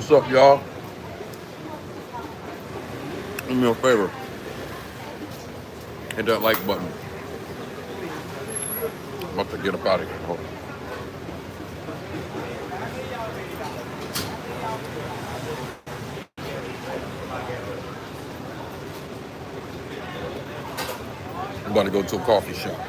What's up, y'all? Do me a favor. Hit that like button. I'm about to get up out of here. Hold on. I'm about to go to a coffee shop.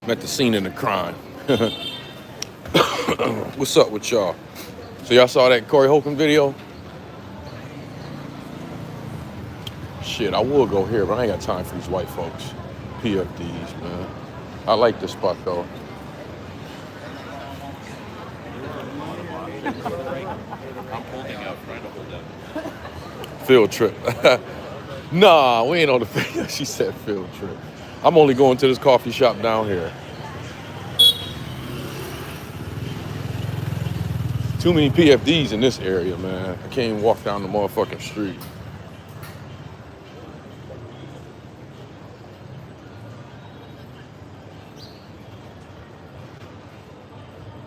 I'm at the scene of the crime. What's up with y'all? So y'all saw that Corey Holcomb video? Shit, I will go here, but I ain't got time for these white folks. PFDs, man. I like this spot though. Field trip. Nah, we ain't on the field. She said field trip. I'm only going to this coffee shop down here. Too many PFDs in this area, man. I can't even walk down the motherfucking street.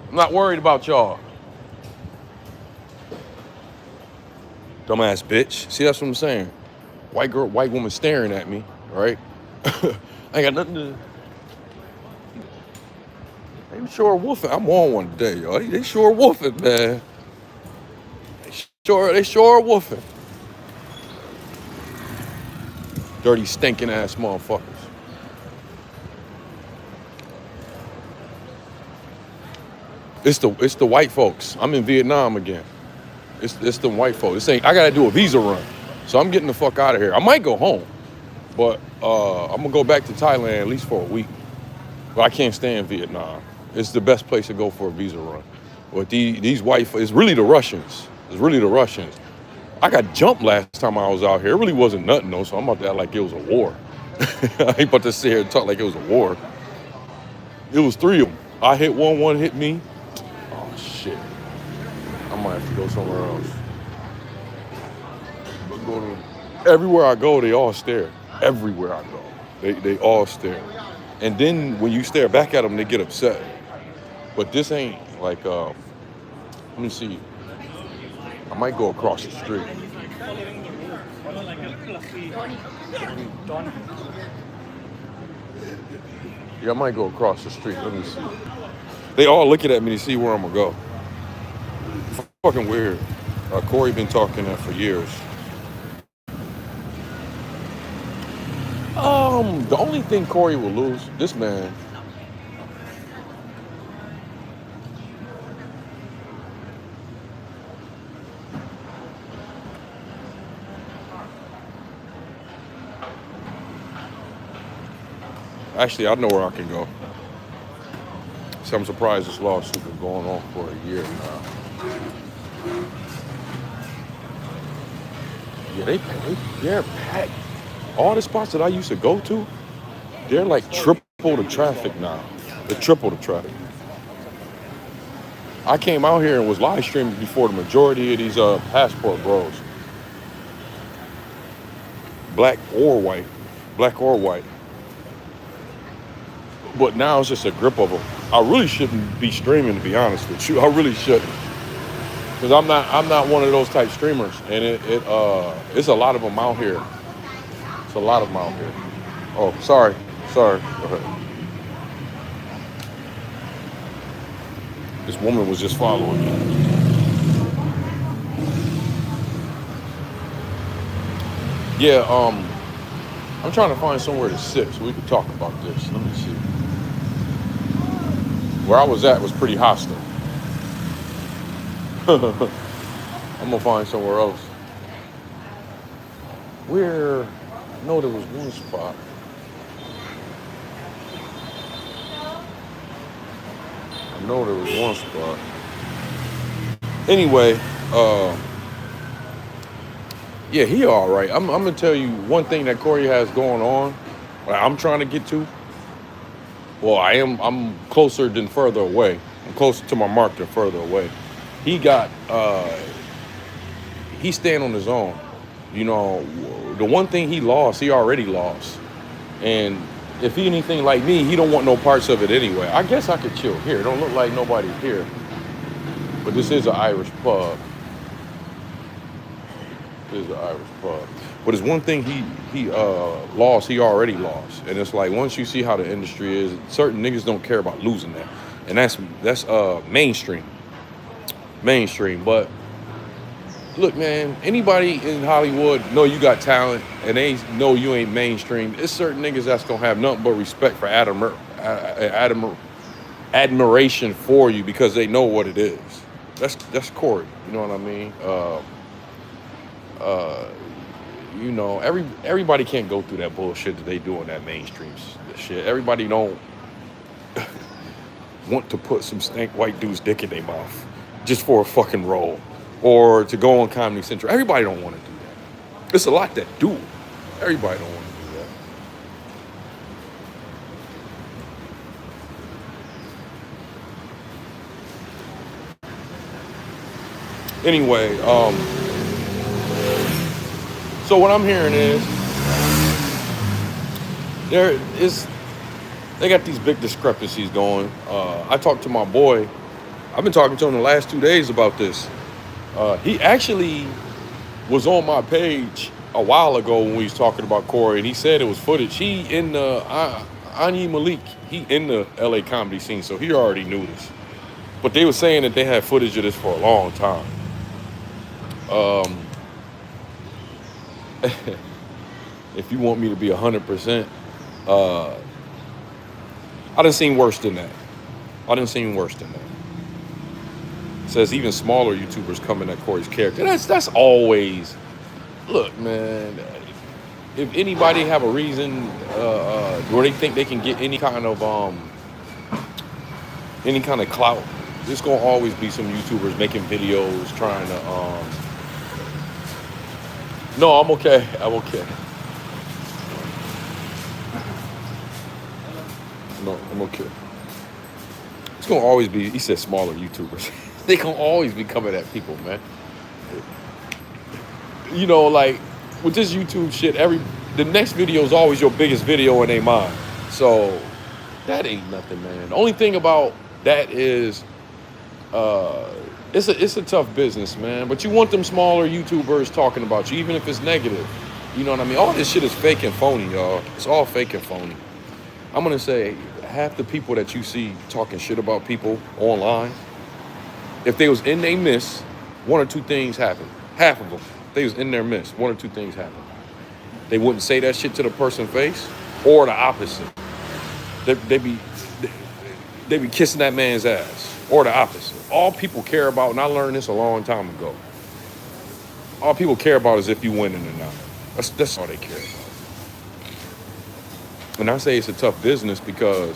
I'm not worried about y'all. Dumbass bitch. See, that's what I'm saying. White girl, white woman staring at me, right? I ain't got nothing to... They sure woofing. I'm on one today, y'all. They sure woofing, man. They sure woofing. Dirty, stinking ass motherfuckers. It's the white folks. I'm in Vietnam again. It's the white folks. I gotta do a visa run. So I'm getting the fuck out of here. I might go home, but I'm gonna go back to Thailand at least for a week. But I can't stay in Vietnam. It's the best place to go for a visa run. But these white folks, it's really the Russians. It's really the Russians. I got jumped last time I was out here. It really wasn't nothing though, so I'm about to act like it was a war. I ain't about to sit here and talk like it was a war. It was 3 of them. I hit one hit me. Oh shit. I might have to go somewhere else. Everywhere I go, they all stare. Everywhere I go, they all stare. And then when you stare back at them, they get upset. But this ain't like, let me see. I might go across the street. Yeah, I might go across the street. Let me see. They all looking at me to see where I'm gonna go. Fucking weird. Corey been talking that for years. The only thing Corey will lose, this man. Actually, I know where I can go. So I'm surprised this lawsuit has been going on for a year now. Yeah, they're packed. All the spots that I used to go to, they're like triple the traffic now. They're triple the traffic. I came out here and was live streaming before the majority of these passport bros. Black or white. But now it's just a grip of them. I really shouldn't be streaming, to be honest with you. I really shouldn't. Because I'm not one of those type streamers. And it's a lot of them out here. It's a lot of them out here. Oh, sorry. Go ahead. This woman was just following me. Yeah, I'm trying to find somewhere to sit so we can talk about this. Let me see. Where I was at was pretty hostile. I'm gonna find somewhere else. Where? No, there was one spot. I know there was one spot. Anyway, yeah, he all right. I'm gonna tell you one thing that Corey has going on. What I'm trying to get to. Well, I'm closer than further away. I'm closer to my mark than further away. He got he's staying on his own. You know, the one thing he lost, he already lost. And if he anything like me, he don't want no parts of it anyway. I guess I could chill here. It don't look like nobody here. But this is an Irish pub. This is an Irish pub. But it's one thing he lost, he already lost. And it's like once you see how the industry is, certain niggas don't care about losing that. And that's mainstream. Mainstream. But look, man, anybody in Hollywood know you got talent and they know you ain't mainstream. It's certain niggas that's gonna have nothing but respect for admiration for you because they know what it is. That's Corey. You know what I mean? You know, everybody can't go through that bullshit that they do on that mainstream shit. Everybody don't want to put some stank white dude's dick in their mouth just for a fucking role or to go on Comedy Central. Everybody don't want to do that. It's a lot that do. Everybody don't want to do that. Anyway, so what I'm hearing is they got these big discrepancies going. I talked to my boy. I've been talking to him the last 2 days about this. He actually was on my page a while ago when we was talking about Corey, and he said it was footage. He in the Ani Malik. He in the LA comedy scene, so he already knew this. But they were saying that they had footage of this for a long time. If you want me to be 100%, I done seen worse than that. It says even smaller YouTubers coming at Corey's character. That's always, look, man. If anybody have a reason where they think they can get any kind of clout, there's gonna always be some YouTubers making videos trying to. No, I'm okay. No, I'm okay. It's gonna always be. He said smaller YouTubers. They gonna always be coming at people, man. You know, like with this YouTube shit, the next video is always your biggest video in their mind. So that ain't nothing, man. The only thing about that is, it's a tough business, man. But you want them smaller YouTubers talking about you, even if it's negative. You know what I mean? All this shit is fake and phony, y'all. It's all fake and phony. I'm gonna say half the people that you see talking shit about people online, if they was in their midst, one or two things happen. Half of them, if they was in their midst, one or two things happen. They wouldn't say that shit to the person's face, or the opposite. They be kissing that man's ass, or the opposite. All people care about, and I learned this a long time ago. All people care about is if you winning or not. That's all they care about. And I say it's a tough business because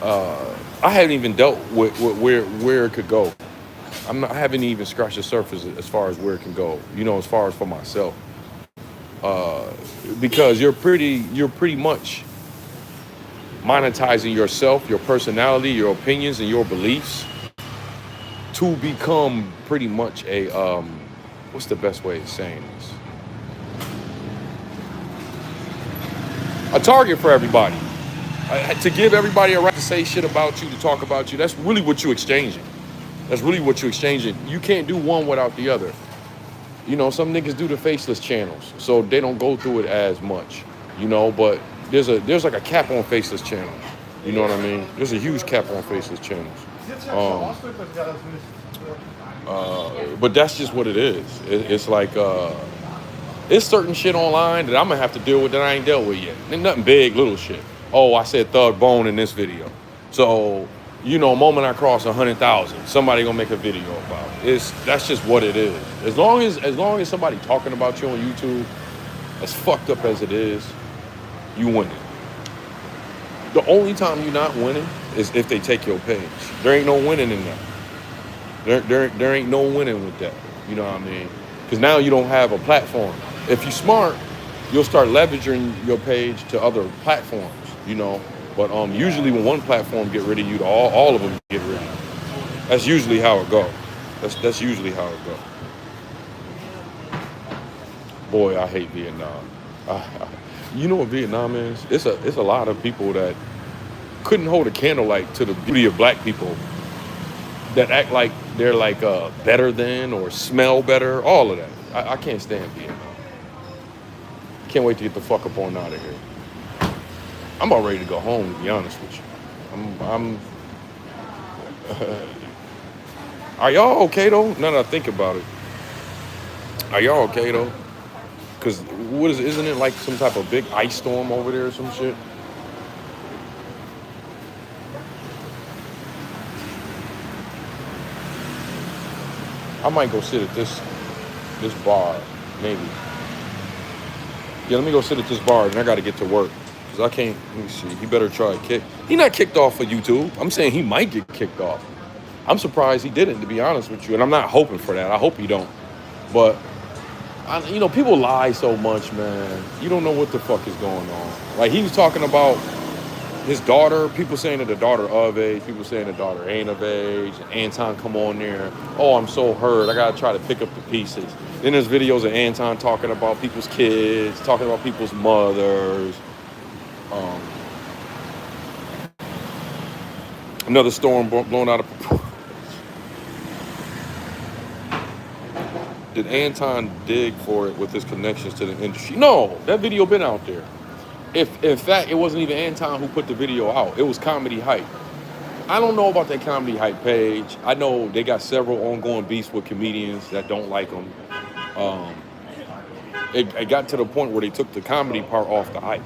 I haven't even dealt with where it could go. I haven't even scratched the surface as far as where it can go. You know, as far as for myself, because you're pretty much monetizing yourself, your personality, your opinions, and your beliefs to become pretty much a what's the best way of saying this? A target for everybody. To give everybody a right to say shit about you, to talk about you, that's really what you're exchanging. You can't do one without the other. You know, some niggas do the faceless channels, so they don't go through it as much, you know, but there's like a cap on faceless channels. You know what I mean? There's a huge cap on faceless channels. But that's just what it is. It's like, it's certain shit online that I'm gonna have to deal with that I ain't dealt with yet. Ain't nothing big, little shit. Oh, I said Thug Bone in this video. So You know, moment I cross 100,000, somebody gonna make a video about it. That's just what it is. As long as somebody talking about you on YouTube, as fucked up as it is, you winning. The only time you're not winning is if they take your page. There ain't no winning in that. There ain't no winning with that. You know what I mean? Because now you don't have a platform. If you're smart, you'll start leveraging your page to other platforms. You know, but usually when one platform get rid of you, all of them get rid of you. That's usually how it goes. That's usually how it goes. Boy, I hate Vietnam. You know what Vietnam is? It's a lot of people that couldn't hold a candlelight to the beauty of black people that act like they're like better than or smell better. All of that. I can't stand Vietnam. Can't wait to get the fuck up on out of here. I'm about ready to go home, to be honest with you. Are y'all okay though? Now that I think about it, are y'all okay though? Cause isn't it like some type of big ice storm over there or some shit? I might go sit at this bar, maybe. Yeah, let me go sit at this bar, and I got to get to work. Because I can't, let me see, he better try to kick. He not kicked off for YouTube. I'm saying he might get kicked off. I'm surprised he didn't, to be honest with you. And I'm not hoping for that. I hope he don't. But, people lie so much, man. You don't know what the fuck is going on. Like, he was talking about his daughter, people saying that the daughter of age, people saying the daughter ain't of age. And Anton come on there. Oh, I'm so hurt. I got to try to pick up the pieces. Then there's videos of Anton talking about people's kids, talking about people's mothers. Another storm blown out of proportion. Did Anton dig for it with his connections to the industry? No, that video been out there. If in fact it wasn't even Anton who put the video out, it was Comedy Hype. I don't know about that Comedy Hype page. I know they got several ongoing beefs with comedians that don't like them. It got to the point where they took the comedy part off the hype.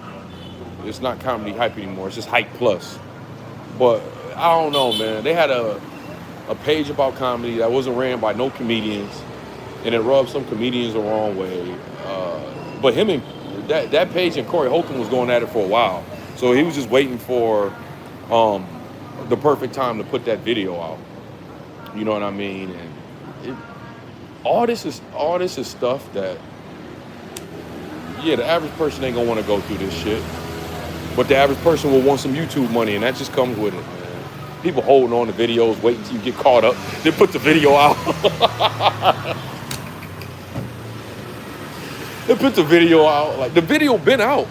It's not Comedy Hype anymore. It's just Hype Plus. But I don't know, man. They had a page about comedy that wasn't ran by no comedians, and it rubbed some comedians the wrong way. But him and that page and Corey Holcomb was going at it for a while, so he was just waiting for the perfect time to put that video out. You know what I mean? And all this is stuff that, yeah, the average person ain't gonna want to go through this shit. But the average person will want some YouTube money, and that just comes with it, man. People holding on to videos, waiting till you get caught up, then put the video out. They put the video out. Like, the video been out.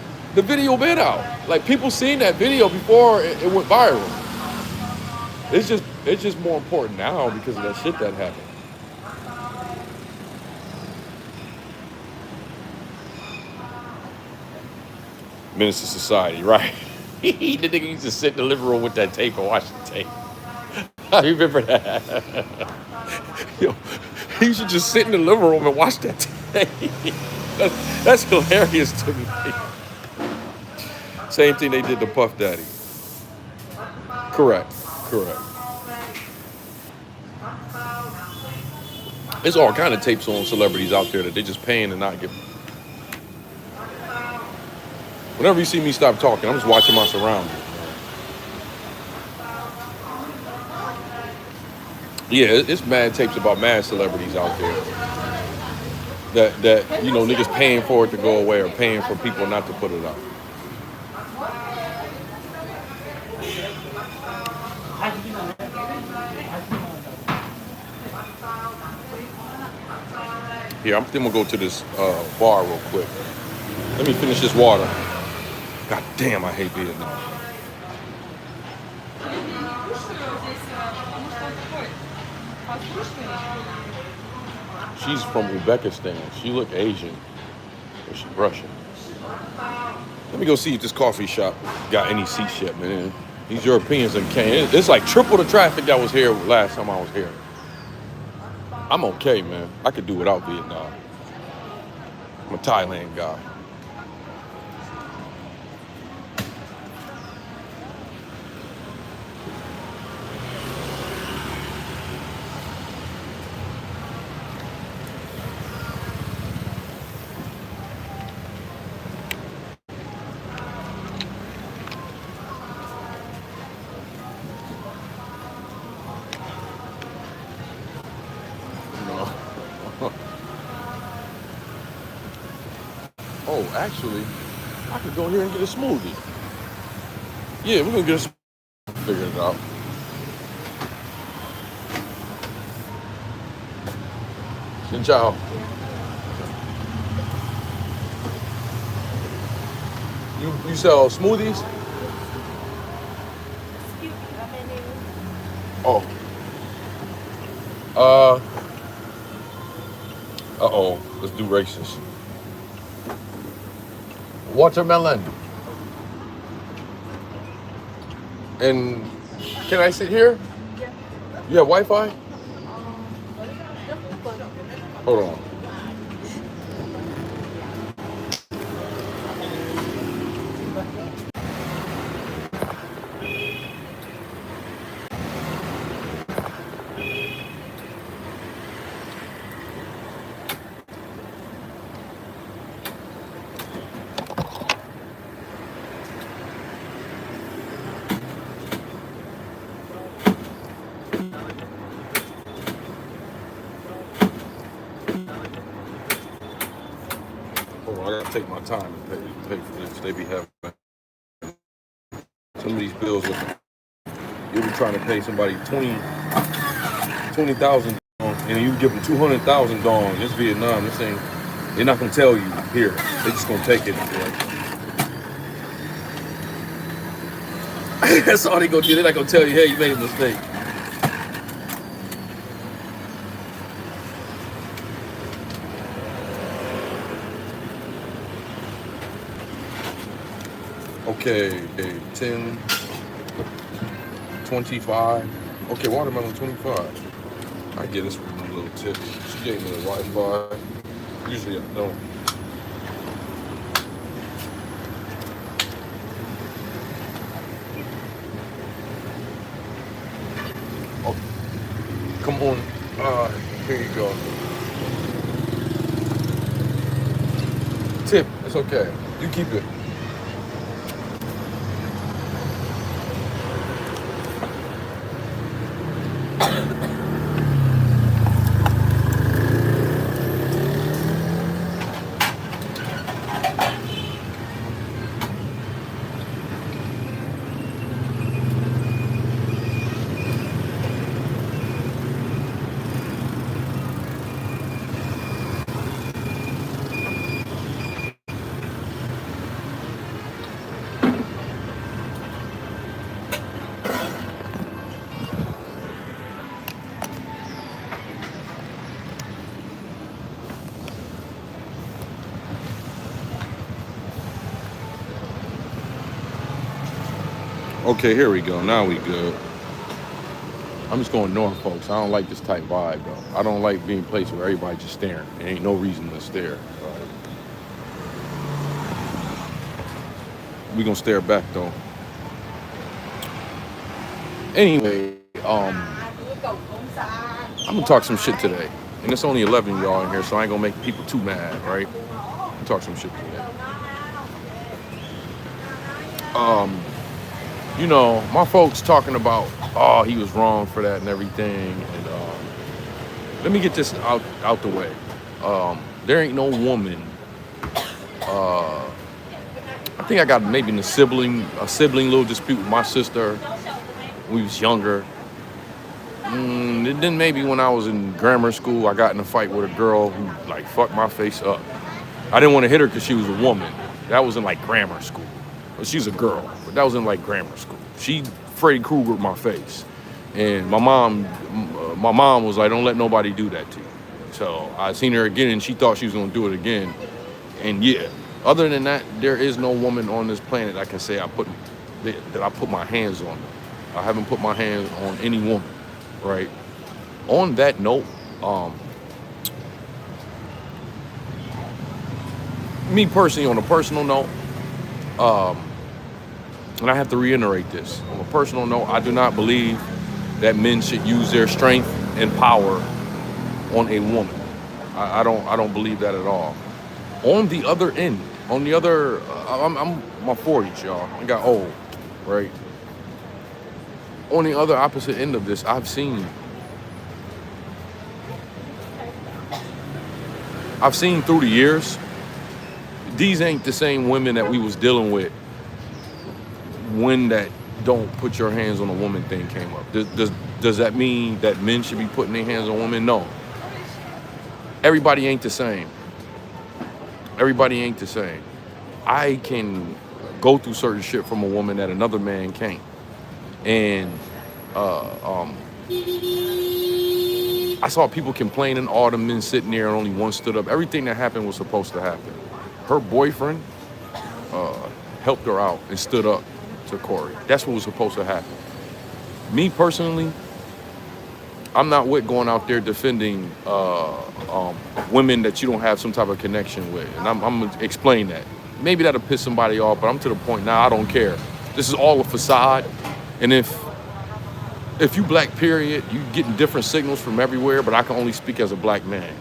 Like, people seen that video before it went viral. It's just more important now because of that shit that happened. Minister Society, right? The nigga used to sit in the living room with that tape and watch the tape. I remember that. Yo, he used to just sit in the living room and watch that tape. That's hilarious to me. Same thing they did to Puff Daddy. Correct. There's all kind of tapes on celebrities out there that they just paying to not give. Whenever you see me stop talking, I'm just watching my surroundings. Yeah, it's mad tapes about mad celebrities out there that niggas paying for it to go away or paying for people not to put it out. Here, I'm gonna go to this bar real quick. Let me finish this water. God damn, I hate Vietnam. She's from Uzbekistan. She look Asian, but she's Russian. Let me go see if this coffee shop got any seats yet, man. These Europeans and came. It's like triple the traffic that was here last time I was here. I'm okay, man. I could do without Vietnam. I'm a Thailand guy. Oh, actually, I could go here and get a smoothie. Yeah, we're gonna get a smoothie. Figure it out. Xin chào. You sell smoothies? Oh. Uh. Uh-oh. Let's do racist. Watermelon. And can I sit here? You have Wi-Fi? Hold on. Hold on. I gotta take my time and pay for this. They be having some of these bills. You'll be trying to pay somebody 20,000 and you give them 200,000 dong. This Vietnam, this ain't. They're not gonna tell you here. They're just gonna take it. That's all they gonna do. They're not gonna tell you, hey, you made a mistake. Okay, 10, 25. Okay, watermelon 25. I get this one a little tip. She gave me the Wi-Fi. Usually I don't. Oh, come on. Here you go. Tip. It's okay. You keep it. Okay, here we go. Now we good. I'm just going north, folks. I don't like this type vibe, though. I don't like being placed where everybody just staring. There ain't no reason to stare. We gonna stare back, though. Anyway, I'm gonna talk some shit today. And it's only 11 of y'all in here, so I ain't gonna make people too mad, right? I'm gonna talk some shit today. You know, my folks talking about, oh, he was wrong for that and everything. And let me get this out the way. There ain't no woman. I think I got maybe a sibling little dispute with my sister when we was younger. And then maybe when I was in grammar school, I got in a fight with a girl who like fucked my face up. I didn't want to hit her because she was a woman. That was in like grammar school. But she's a girl, but that was in like grammar school. She Freddy Krueger my face, and my mom was like, "Don't let nobody do that to you." So I seen her again, and she thought she was gonna do it again. And yeah, other than that, there is no woman on this planet I can say that I put my hands on. I haven't put my hands on any woman, right? On that note, me personally, on a personal note. And I have to reiterate this. On a personal note, I do not believe that men should use their strength and power on a woman. I don't believe that at all. On the other end, I'm my 40s, y'all. I got old, right? On the other opposite end of this, I've seen through the years these ain't the same women that we was dealing with when that don't put your hands on a woman thing came up. Does that mean that men should be putting their hands on women? No. Everybody ain't the same. Everybody ain't the same. I can go through certain shit from a woman that another man can't. And I saw people complaining, all the men sitting there and only one stood up. Everything that happened was supposed to happen. Her boyfriend helped her out and stood up to Corey. That's what was supposed to happen. Me personally, I'm not with going out there defending women that you don't have some type of connection with. And I'm going to explain that. Maybe that'll piss somebody off, but I'm to the point now I don't care. This is all a facade. And if you black, period, you getting different signals from everywhere, but I can only speak as a black man.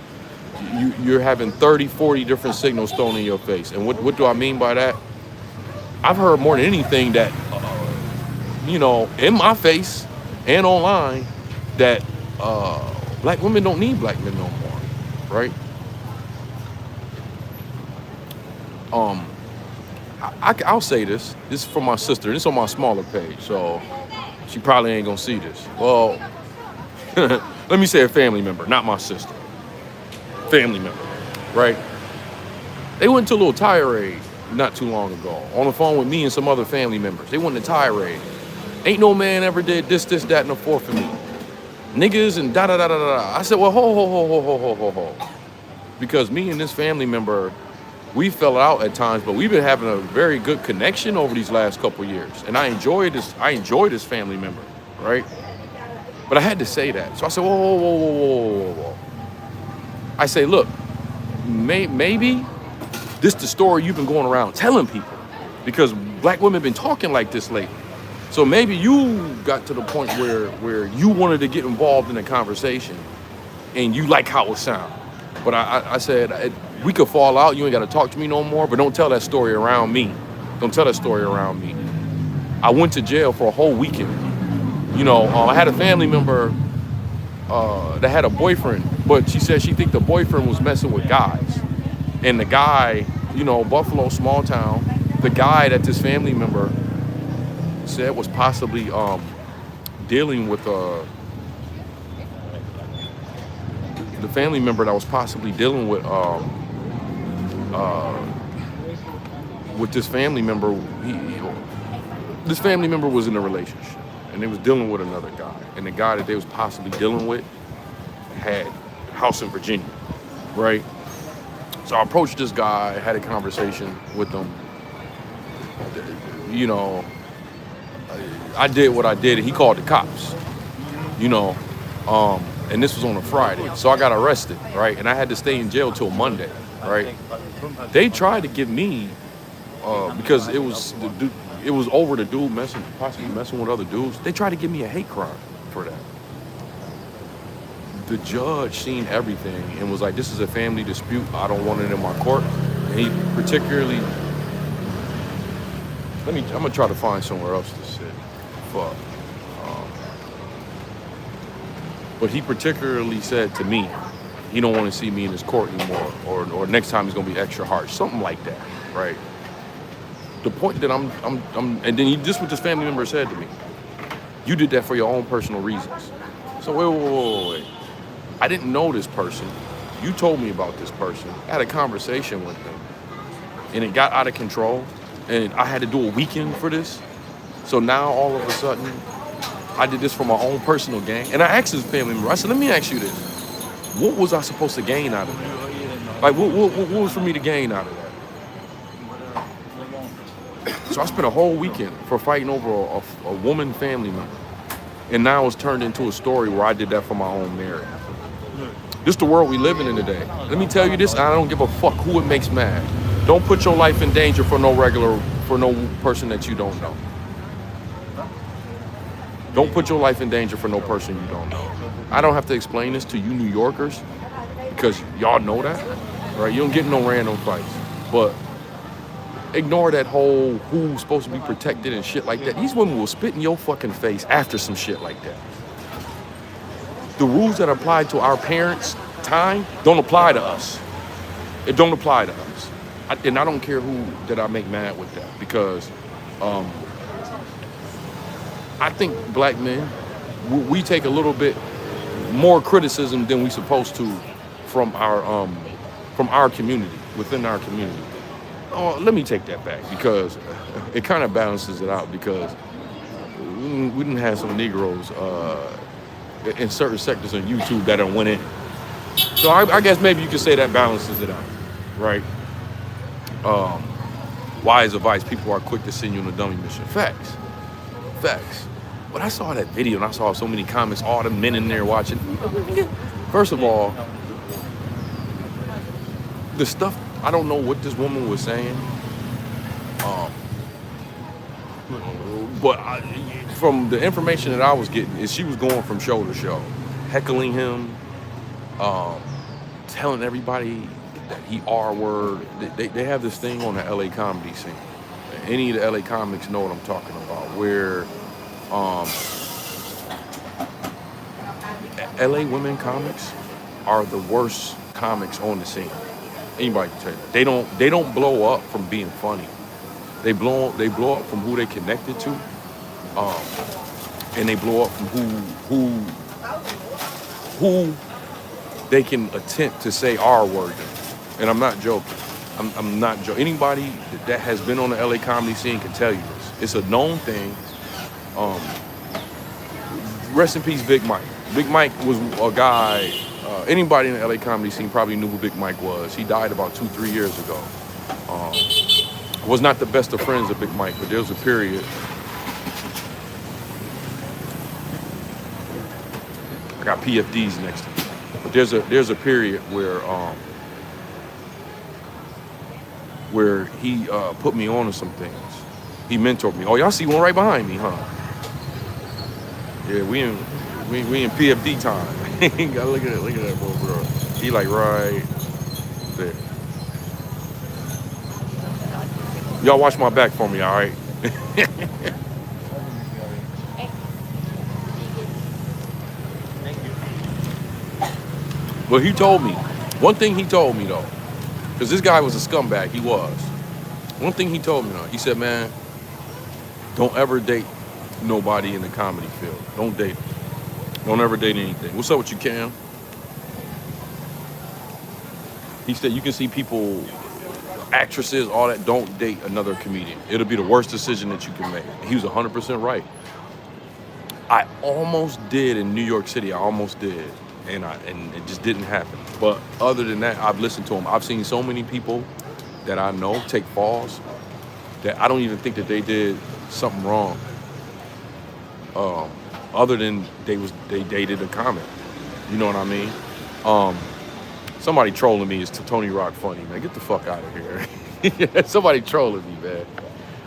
You're having 30, 40 different signals thrown in your face. And what do I mean by that? I've heard more than anything that, in my face and online, that black women don't need black men no more, right? I'll say this. This is from my sister. This is on my smaller page, so she probably ain't gonna see this. Well, let me say a family member, not my sister. Family member, right? They went to a little tirade not too long ago on the phone with me and some other family members. They went to tirade. Ain't no man ever did this, that, and the fourth for me. Niggas and da-da-da-da-da. I said, well, ho. Because me and this family member, we fell out at times, but we've been having a very good connection over these last couple years. And I enjoy this family member, right? But I had to say that. So I said, whoa. I say, look, maybe this the story you've been going around telling people, because black women been talking like this lately. So maybe you got to the point where you wanted to get involved in a conversation and you like how it sounds. But I said, we could fall out. You ain't got to talk to me no more, but don't tell that story around me. Don't tell that story around me. I went to jail for a whole weekend. I had a family member that had a boyfriend, but she said she think the boyfriend was messing with guys. And the guy, Buffalo, small town, the guy that this family member said was possibly dealing with the family member that was possibly dealing with this family member. This family member was in a relationship and they was dealing with another guy, and the guy that they was possibly dealing with had a house in Virginia, right? So I approached this guy, had a conversation with him. I did what I did, and he called the cops, and this was on a Friday. So I got arrested, right? And I had to stay in jail till Monday, right? They tried to get me, because it was over the dude possibly messing with other dudes. They tried to give me a hate crime for that. The judge seen everything and was like, this is a family dispute. I don't want it in my court. And he particularly, I'm gonna try to find somewhere else to sit. But he particularly said to me, he don't want to see me in his court anymore, or next time he's gonna be extra harsh, something like that, right? The point that I'm and then this what this family member said to me. You did that for your own personal reasons. So wait. I didn't know this person. You told me about this person. I had a conversation with them, and it got out of control, and I had to do a weekend for this. So now all of a sudden, I did this for my own personal gain. And I asked this family member, I said, let me ask you this. What was I supposed to gain out of that? Like, what was for me to gain out of that? So I spent a whole weekend for fighting over a woman family member. And now it's turned into a story where I did that for my own merit. This is the world we live in today. Let me tell you this, I don't give a fuck who it makes mad. Don't put your life in danger for no person that you don't know. Don't put your life in danger for no person you don't know. I don't have to explain this to you New Yorkers, because y'all know that, right? You don't get in no random fights. But ignore that whole who's supposed to be protected and shit like that. These women will spit in your fucking face after some shit like that. The rules that apply to our parents' time don't apply to us. It don't apply to us. and I don't care who that I make mad with that, because um, I think black men, we take a little bit more criticism than we supposed to from our community, within our community. Oh, let me take that back, because it kind of balances it out, because we didn't have some Negroes in certain sectors on YouTube that don't went in. So I guess maybe you could say that balances it out, right? Um, Wise advice: people are quick to send you on a dummy mission. Facts, facts. But I saw that video and I saw so many comments, all the men in there watching. First of all, the stuff, I don't know what this woman was saying, um, but from the information that I was getting, is she was going from show to show, heckling him, um, telling everybody that he R-word. They have this thing on the LA comedy scene. Any of the LA comics know what I'm talking about, where LA women comics are the worst comics on the scene. Anybody can tell you that. They don't blow up from being funny. They blow up from who they connected to, and they blow up from who they can attempt to say R-word. And I'm not joking. I'm not joking. Anybody that has been on the LA comedy scene can tell you this. It's a known thing. Rest in peace, Big Mike. Big Mike was a guy, anybody in the LA comedy scene probably knew who Big Mike was. He died about 2-3 years ago. Was not the best of friends of Big Mike, but there was a period. I got PFDs next to me. But there's a period where he put me on to some things. He mentored me. Oh, y'all see one right behind me, huh? Yeah, we in PFD time. Gotta look at that bro. He like right there. Y'all watch my back for me, all right? Well, he told me, one thing he told me though, because this guy was a scumbag, he was. One thing he told me though, he said, man, don't ever date nobody in the comedy field. Don't date them. Don't ever date anything. What's up with you, Cam? He said, you can see people, actresses, all that, don't date another comedian. It'll be the worst decision that you can make. He was 100% right. I almost did in New York City. I almost did. And it just didn't happen. But other than that, I've listened to him. I've seen so many people that I know take falls that I don't even think that they did something wrong. Other than they dated a comic. You know what I mean? Somebody trolling me is Tony Rock funny, man. Get the fuck out of here. Somebody trolling me, man.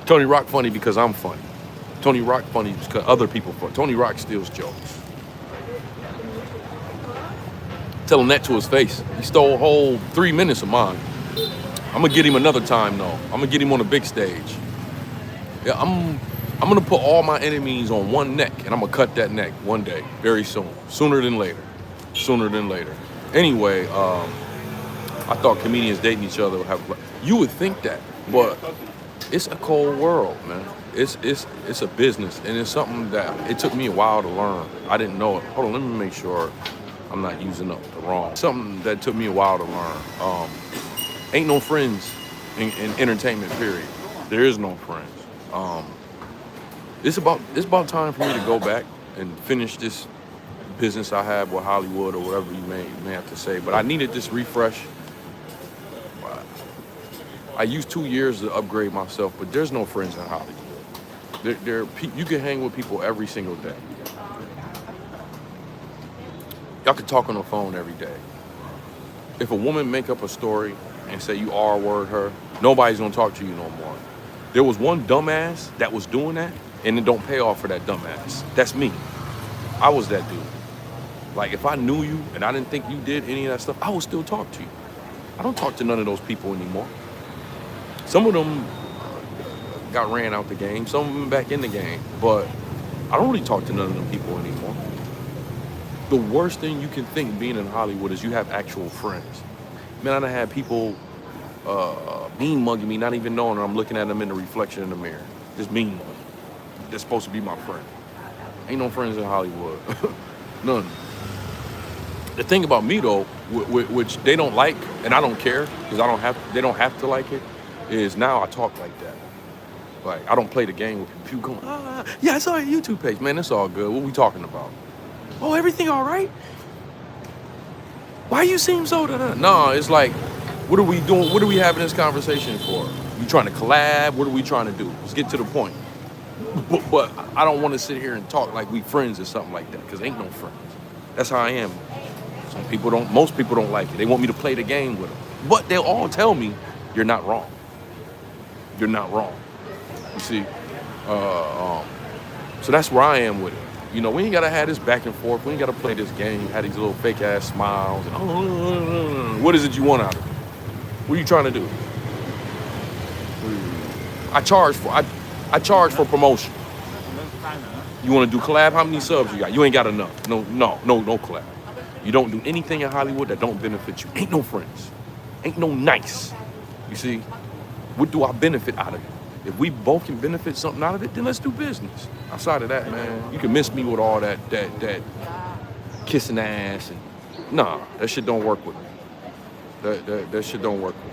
Tony Rock funny because I'm funny. Tony Rock funny because other people funny. Tony Rock steals jokes. Tell him that to his face. He stole a whole 3 minutes of mine. I'm gonna get him another time though. I'm gonna get him on a big stage. Yeah, I'm gonna put all my enemies on one neck and I'm gonna cut that neck one day, very soon. Sooner than later. Sooner than later. Anyway, I thought comedians dating each other would have. You would think that, but it's a cold world, man. It's a business, and it's something that it took me a while to learn. I didn't know it. Hold on, let me make sure I'm not using up the wrong. Something that took me a while to learn. Ain't no friends in entertainment, period. There is no friends. It's about time for me to go back and finish this business I have with Hollywood or whatever you may have to say. But I needed this refresh. I used 2 years to upgrade myself, but there's no friends in Hollywood. You can hang with people every single day. Y'all can talk on the phone every day. If a woman make up a story and say you R-word her, nobody's gonna talk to you no more. There was one dumbass that was doing that, and it don't pay off for that dumbass. That's me. I was that dude. Like, if I knew you and I didn't think you did any of that stuff, I would still talk to you. I don't talk to none of those people anymore. Some of them got ran out the game, some of them back in the game, but I don't really talk to none of them people anymore. The worst thing you can think being in Hollywood is you have actual friends. Man, I done had people mean mugging me, not even knowing I'm looking at them in the reflection in the mirror. Just mean mugging. They're supposed to be my friend. Ain't no friends in Hollywood. None. The thing about me though, which they don't like, and I don't care because they don't have to like it, is now I talk like that. Like I don't play the game with people going, yeah, I saw your YouTube page, man. It's all good. What we talking about? Oh, everything all right? Why you seem so? No, it's like, what are we doing? What are we having this conversation for? You trying to collab? What are we trying to do? Let's get to the point. But I don't want to sit here and talk like we friends or something like that, because ain't no friends. That's how I am. Most people don't like it. They want me to play the game with them. But they'll all tell me, you're not wrong. You're not wrong. You see? So that's where I am with it. You know, we ain't got to have this back and forth. We ain't got to play this game, have these little fake ass smiles. And, what is it you want out of it? What are you trying to do? I charge for promotion. You want to do collab? How many subs you got? You ain't got enough. No collab. You don't do anything in Hollywood that don't benefit you. Ain't no friends. Ain't no nice. You see? What do I benefit out of it? If we both can benefit something out of it, then let's do business. Outside of that, man, you can miss me with all that kissing ass and nah, that shit don't work with me. That shit don't work with me.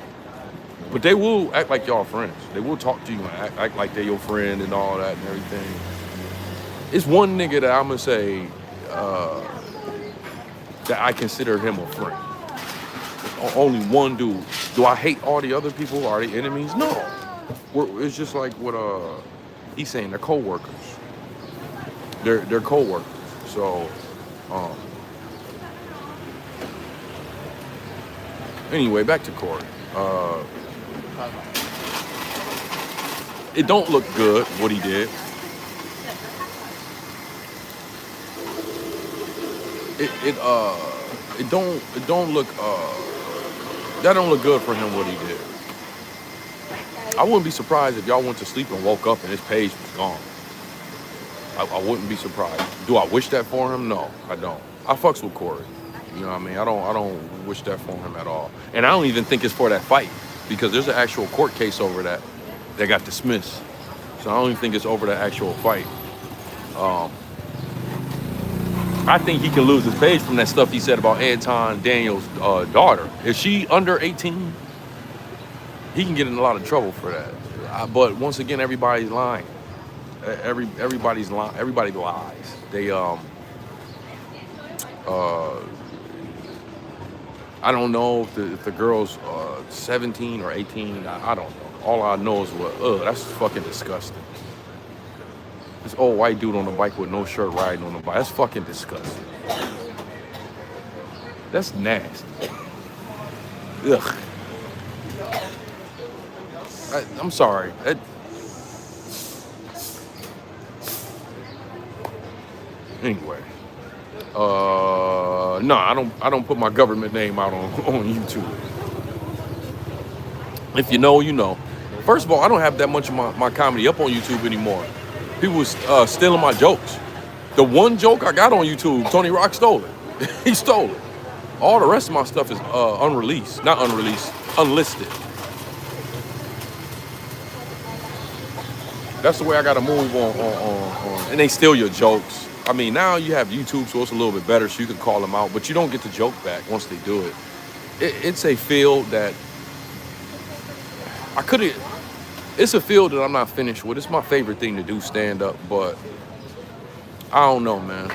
But they will act like y'all friends. They will talk to you and act like they're your friend and all that and everything. It's one nigga that I'm gonna say that I consider him a friend. Only one dude. Do I hate all the other people? Are they enemies? No. It's just like what he's saying. They're co-workers. They're co-workers. So anyway, back to Corey. It don't look good what he did. It don't look that don't look good for him what he did. I wouldn't be surprised if y'all went to sleep and woke up and his page was gone. I wouldn't be surprised. Do I wish that for him? No, I don't. I fucks with Corey. You know what I mean? I don't wish that for him at all. And I don't even think it's for that fight, because there's an actual court case over that got dismissed. So I don't even think it's over the actual fight. I think he can lose his page from that stuff he said about Anton Daniels' daughter. If she under 18, he can get in a lot of trouble for that. But once again, everybody's lying. Everybody's lying. Everybody lies. They I don't know if the girl's 17 or 18. I don't know. All I know is that's fucking disgusting. This old white dude on the bike with no shirt riding on the bike. That's fucking disgusting. That's nasty. Ugh. I'm sorry. Anyway. No, I don't put my government name out on YouTube. If you know, you know. First of all, I don't have that much of my comedy up on YouTube anymore. People was stealing my jokes. The one joke I got on YouTube, Tony Rock stole it. He stole it. All the rest of my stuff is unreleased. Not unreleased, unlisted. That's the way I gotta move on. And they steal your jokes. I mean, now you have YouTube, so it's a little bit better, so you can call them out, but you don't get the joke back once they do it. It's a field that it's a field that I'm not finished with. It's my favorite thing to do, stand up, but I don't know, man.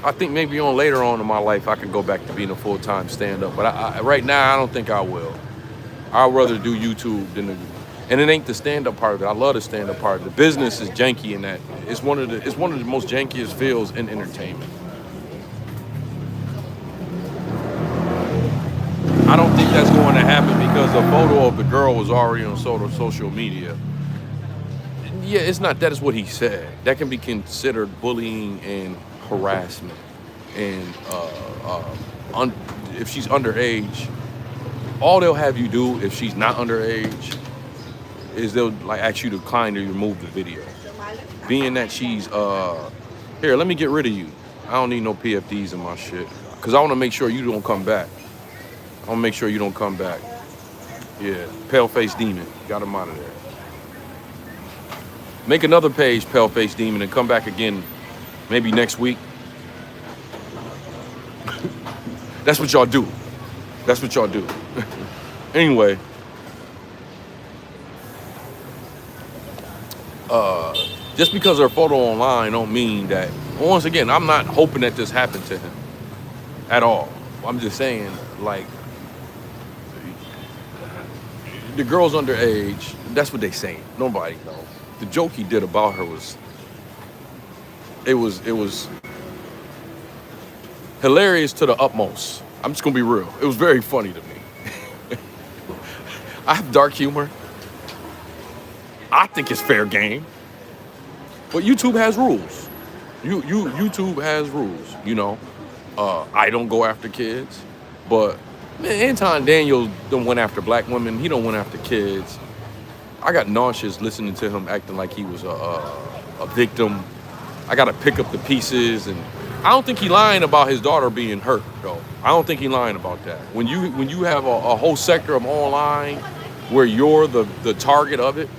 I think maybe later on in my life, I could go back to being a full-time stand-up, but right now, I don't think I will. I'd rather do YouTube and it ain't the stand-up part of it. I love the stand-up part. The business is janky in that. It's one of the most jankiest fields in entertainment. I don't think that's going to happen because the photo of the girl was already on social media. Yeah, it's not that is what he said. That can be considered bullying and harassment. And if she's underage, all they'll have you do if she's not underage is they'll like ask you to kindly remove the video. Being that she's here, let me get rid of you. I don't need no PFDs in my shit. Cause I wanna make sure you don't come back. I wanna make sure you don't come back. Yeah, Pale-Faced Demon. Got him out of there. Make another page, Pale-Faced Demon, and come back again maybe next week. That's what y'all do. That's what y'all do. Anyway, just because her photo online don't mean that, once again, I'm not hoping that this happened to him at all. I'm just saying, like, the girl's underage. That's what they saying. Nobody knows. The joke he did about her was hilarious to the utmost. I'm just gonna be real. It was very funny to me. I have dark humor. I think it's fair game. But YouTube has rules. YouTube has rules, you know. I don't go after kids, but man, Anton Daniels don't went after black women. He don't went after kids. I got nauseous listening to him acting like he was a victim. I got to pick up the pieces, and I don't think he lying about his daughter being hurt, though. I don't think he lying about that. When you have a whole sector of online where you're the target of it,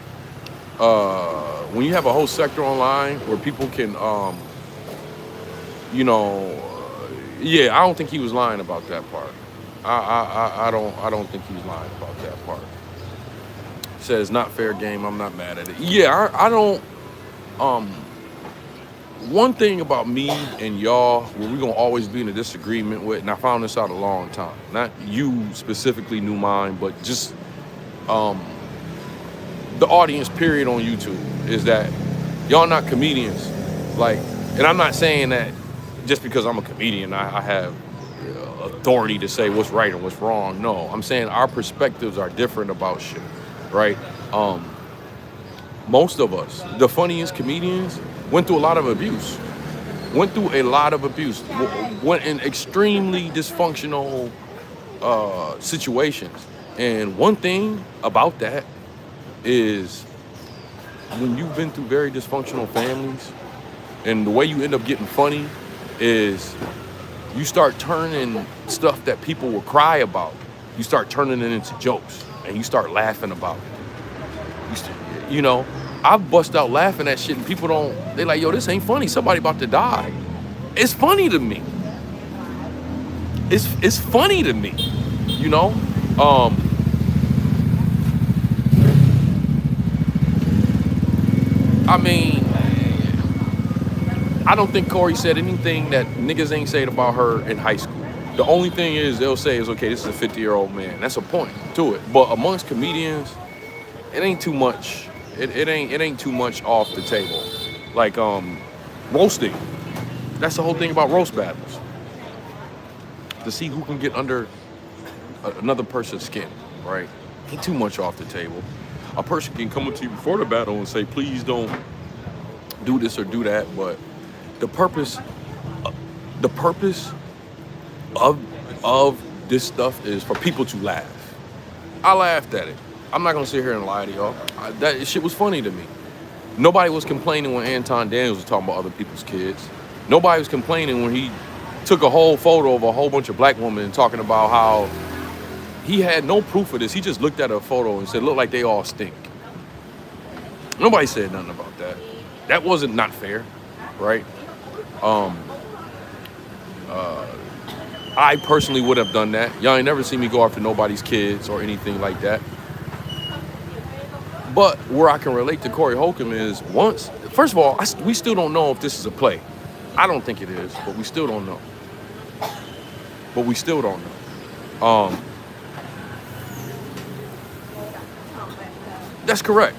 when you have a whole sector online where people can, yeah, I don't think he was lying about that part. I don't think he was lying about that part. Said it's not fair game. I'm not mad at it. Yeah, I don't. One thing about me and y'all, where we're gonna always be in a disagreement with, and I found this out a long time. Not you specifically knew mine, but just the audience period on YouTube is that y'all not comedians. Like, and I'm not saying that just because I'm a comedian, I have authority to say what's right and what's wrong. No, I'm saying our perspectives are different about shit, right? Most of us, the funniest comedians, went through a lot of abuse. Went in extremely dysfunctional situations. And one thing about that is when you've been through very dysfunctional families, and the way you end up getting funny is you start turning stuff that people will cry about, you start turning it into jokes, and you start laughing about it. You know, I bust out laughing at shit, and people don't, they like, yo, this ain't funny, somebody about to die. It's funny to me. It's funny to me, you know? I mean, I don't think Corey said anything that niggas ain't said about her in high school. The only thing is they'll say is, okay, this is a 50-year-old man. That's a point to it. But amongst comedians, it ain't too much. It ain't too much off the table. Like roasting. That's the whole thing about roast battles. To see who can get under another person's skin, right? Ain't too much off the table. A person can come up to you before the battle and say, please don't do this or do that, but the purpose of this stuff is for people to laugh. I laughed at it. I'm not gonna sit here and lie to y'all. That shit was funny to me. Nobody was complaining when Anton Daniels was talking about other people's kids. Nobody was complaining when he took a whole photo of a whole bunch of black women talking about how he had no proof of this. He just looked at a photo and said, look like they all stink. Nobody said nothing about that. That wasn't not fair, right? I personally would have done that. Y'all ain't never seen me go after nobody's kids or anything like that. But where I can relate to Corey Holcomb is first of all, we still don't know if this is a play. I don't think it is, but we still don't know. That's correct.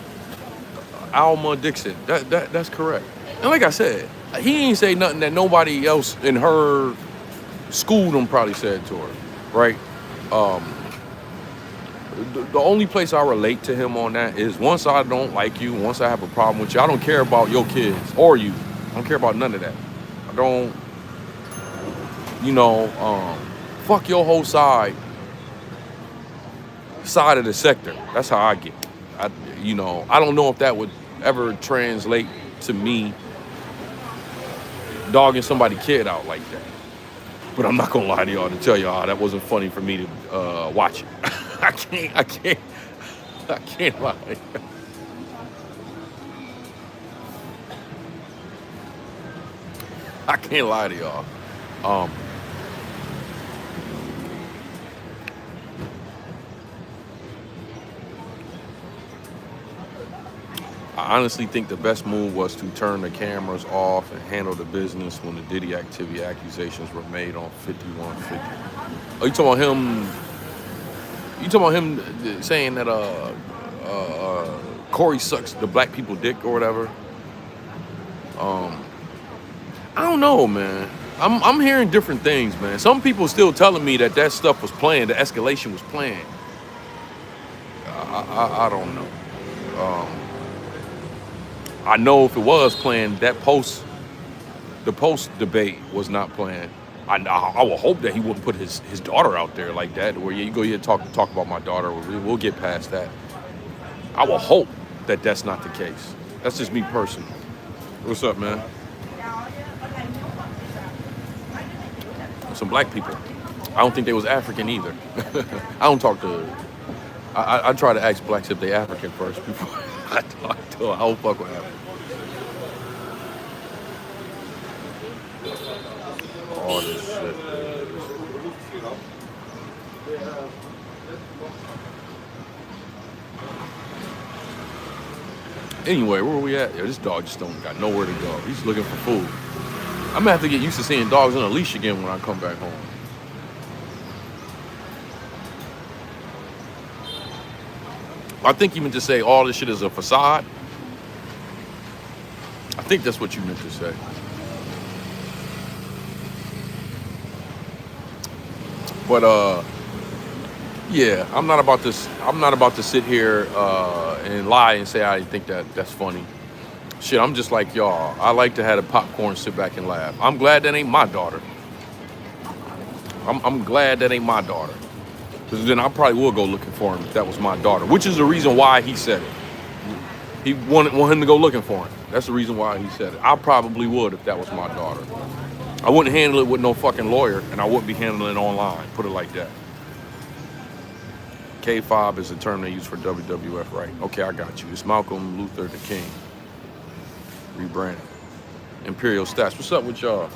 Alma Dixon. That's correct. And like I said, he ain't say nothing that nobody else in her school them probably said to her, right? The only place I relate to him on that is once I don't like you, once I have a problem with you, I don't care about your kids or you. I don't care about none of that. I don't, fuck your whole side of the sector. That's how I get. I don't know if that would ever translate to me dogging somebody's kid out like that. But I'm not gonna lie to y'all to tell y'all that wasn't funny for me to watch it. I can't, I can't lie. I can't lie to y'all. Um, I honestly think the best move was to turn the cameras off and handle the business when the Diddy activity accusations were made on 5150. Oh, you talking about him? You talking about him saying that Corey sucks the black people dick or whatever? Um, I don't know, man. I'm hearing different things, man. Some people still telling me that that stuff was planned, the escalation was planned. I don't know. Um, I know if it was planned, the post debate was not planned. I will hope that he wouldn't put his daughter out there like that. Where you go here talk about my daughter. We'll get past that. I will hope that that's not the case. That's just me personally. What's up, man? Some black people. I don't think they was African either. I don't talk to. I try to ask blacks if they African first before I talk to them. I don't fuck with African. All this shit. Anyway, where are we at? Yeah, this dog just don't got nowhere to go. He's looking for food. I'm gonna have to get used to seeing dogs on a leash again when I come back home. I think you meant to say all this shit is a facade. I think that's what you meant to say. But yeah, I'm not about to sit here and lie and say I think that's funny. Shit, I'm just like y'all. I like to have a popcorn, sit back and laugh. I'm glad that ain't my daughter. I'm glad that ain't my daughter. Because then I probably would go looking for him if that was my daughter. Which is the reason why he said it. He want him to go looking for him. That's the reason why he said it. I probably would if that was my daughter. I wouldn't handle it with no fucking lawyer, and I wouldn't be handling it online. Put it like that. K5 is a term they use for WWF, right? Okay, I got you. It's Malcolm Luther the King. Rebranding. Imperial Stats. What's up with y'all?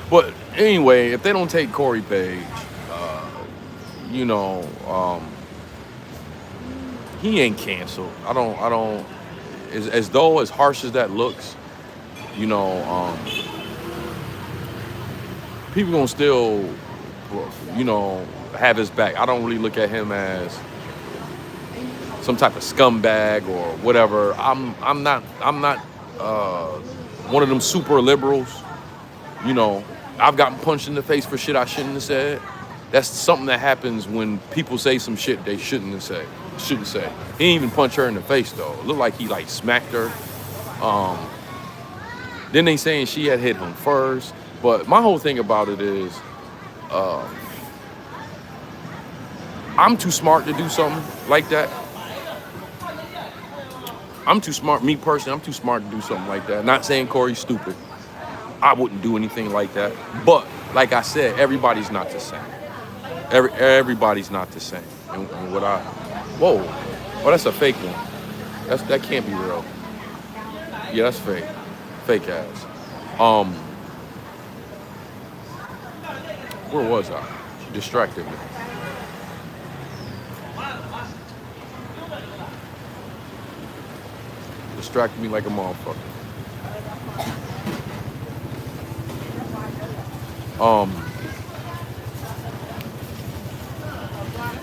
But anyway, if they don't take Corey Page, you know, he ain't canceled. I don't. As though as harsh as that looks, you know, people gonna still, you know, have his back. I don't really look at him as some type of scumbag or whatever. I'm not one of them super liberals. You know, I've gotten punched in the face for shit I shouldn't have said. That's something that happens when people say some shit they shouldn't say. He didn't even punch her in the face though. It looked like he like smacked her. Then they saying she had hit him first. But my whole thing about it is, I'm too smart to do something like that. I'm too smart, me personally, I'm too smart to do something like that. Not saying Corey's stupid. I wouldn't do anything like that. But like I said, everybody's not the same. Everybody's not the same. And what whoa, oh, that's a fake one. That can't be real. Yeah, that's fake. Fake ass. Where was I? She distracted me. Distracted me like a motherfucker.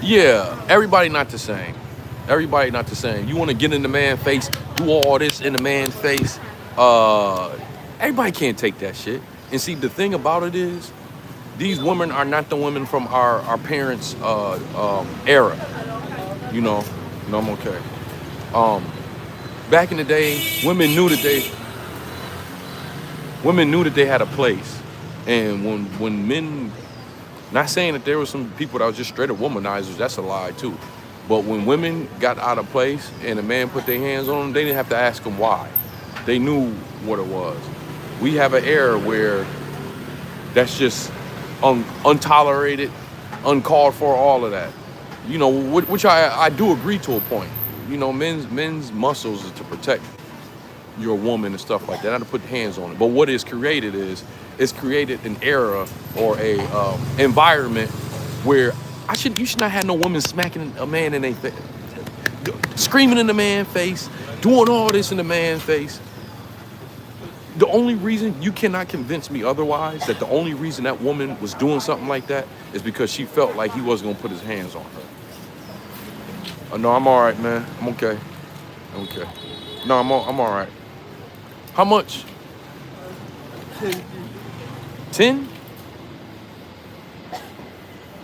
Yeah, everybody not the same. Everybody not the same. You want to get in the man's face, do all this in the man's face. Everybody can't take that shit. And see, the thing about it is, these women are not the women from our parents' era. You know, no, I'm okay. Back in the day, women knew that they had a place. And when men, not saying that there were some people that was just straight up womanizers, that's a lie too. But when women got out of place and a man put their hands on them, they didn't have to ask them why. They knew what it was. We have an era where that's just untolerated, uncalled for, all of that. You know, which I do agree to a point. You know, men's muscles is to protect your woman and stuff like that, not to put hands on it. But what is created is, it's created an era or a environment where you should not have no woman smacking a man in their face, screaming in the man's face, doing all this in the man's face. The only reason you cannot convince me otherwise, that the only reason that woman was doing something like that is because she felt like he wasn't gonna put his hands on her. No, I'm all right, man. I'm okay. Okay. No, I'm all right. How much? 10?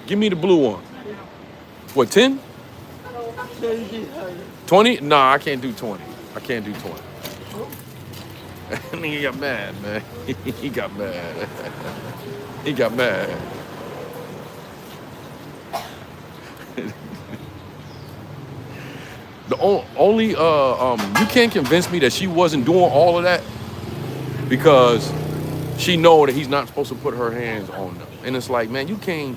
Give me the blue one. What, 10? 20? Nah, I can't do 20. I can't do 20. Nigga got mad, man. He got mad. He got mad. The only you can't convince me that she wasn't doing all of that because she know that he's not supposed to put her hands on them. And it's like, man, you can't.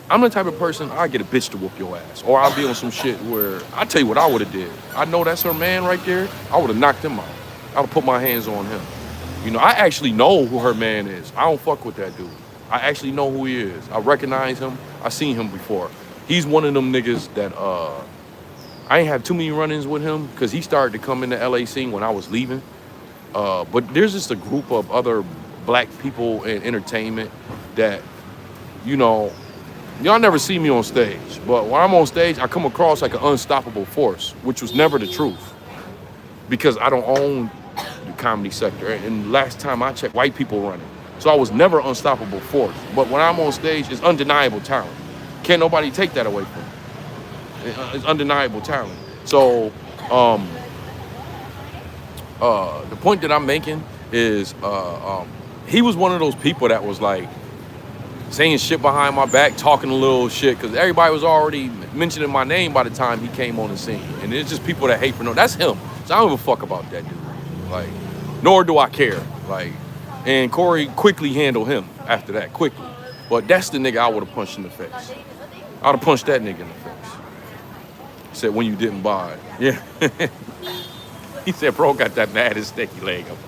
I'm the type of person, I get a bitch to whoop your ass, or I'll be on some shit where I tell you what I would have did. I know that's her man right there. I would have knocked him out. I would put my hands on him. You know, I actually know who her man is. I don't fuck with that dude. I actually know who he is. I recognize him. I seen him before. He's one of them niggas that I ain't have too many run-ins with him because he started to come in the LA scene when I was leaving. But there's just a group of other black people in entertainment that, you know, y'all never see me on stage, but when I'm on stage, I come across like an unstoppable force, which was never the truth because I don't own the comedy sector. And last time I checked, white people run it. So I was never unstoppable force. But when I'm on stage, it's undeniable talent. Can't nobody take that away from me. It's undeniable talent. So the point that I'm making is he was one of those people that was like saying shit behind my back, talking a little shit, because everybody was already mentioning my name by the time he came on the scene. And it's just people that hate for no. That's him. So I don't give a fuck about that dude. Like, nor do I care. Like, and Corey quickly handled him after that, quickly. But that's the nigga I would have punched in the face. I would have punched that nigga in the face. He said, when you didn't buy it. Yeah. He said, bro got that mad and sticky leg up.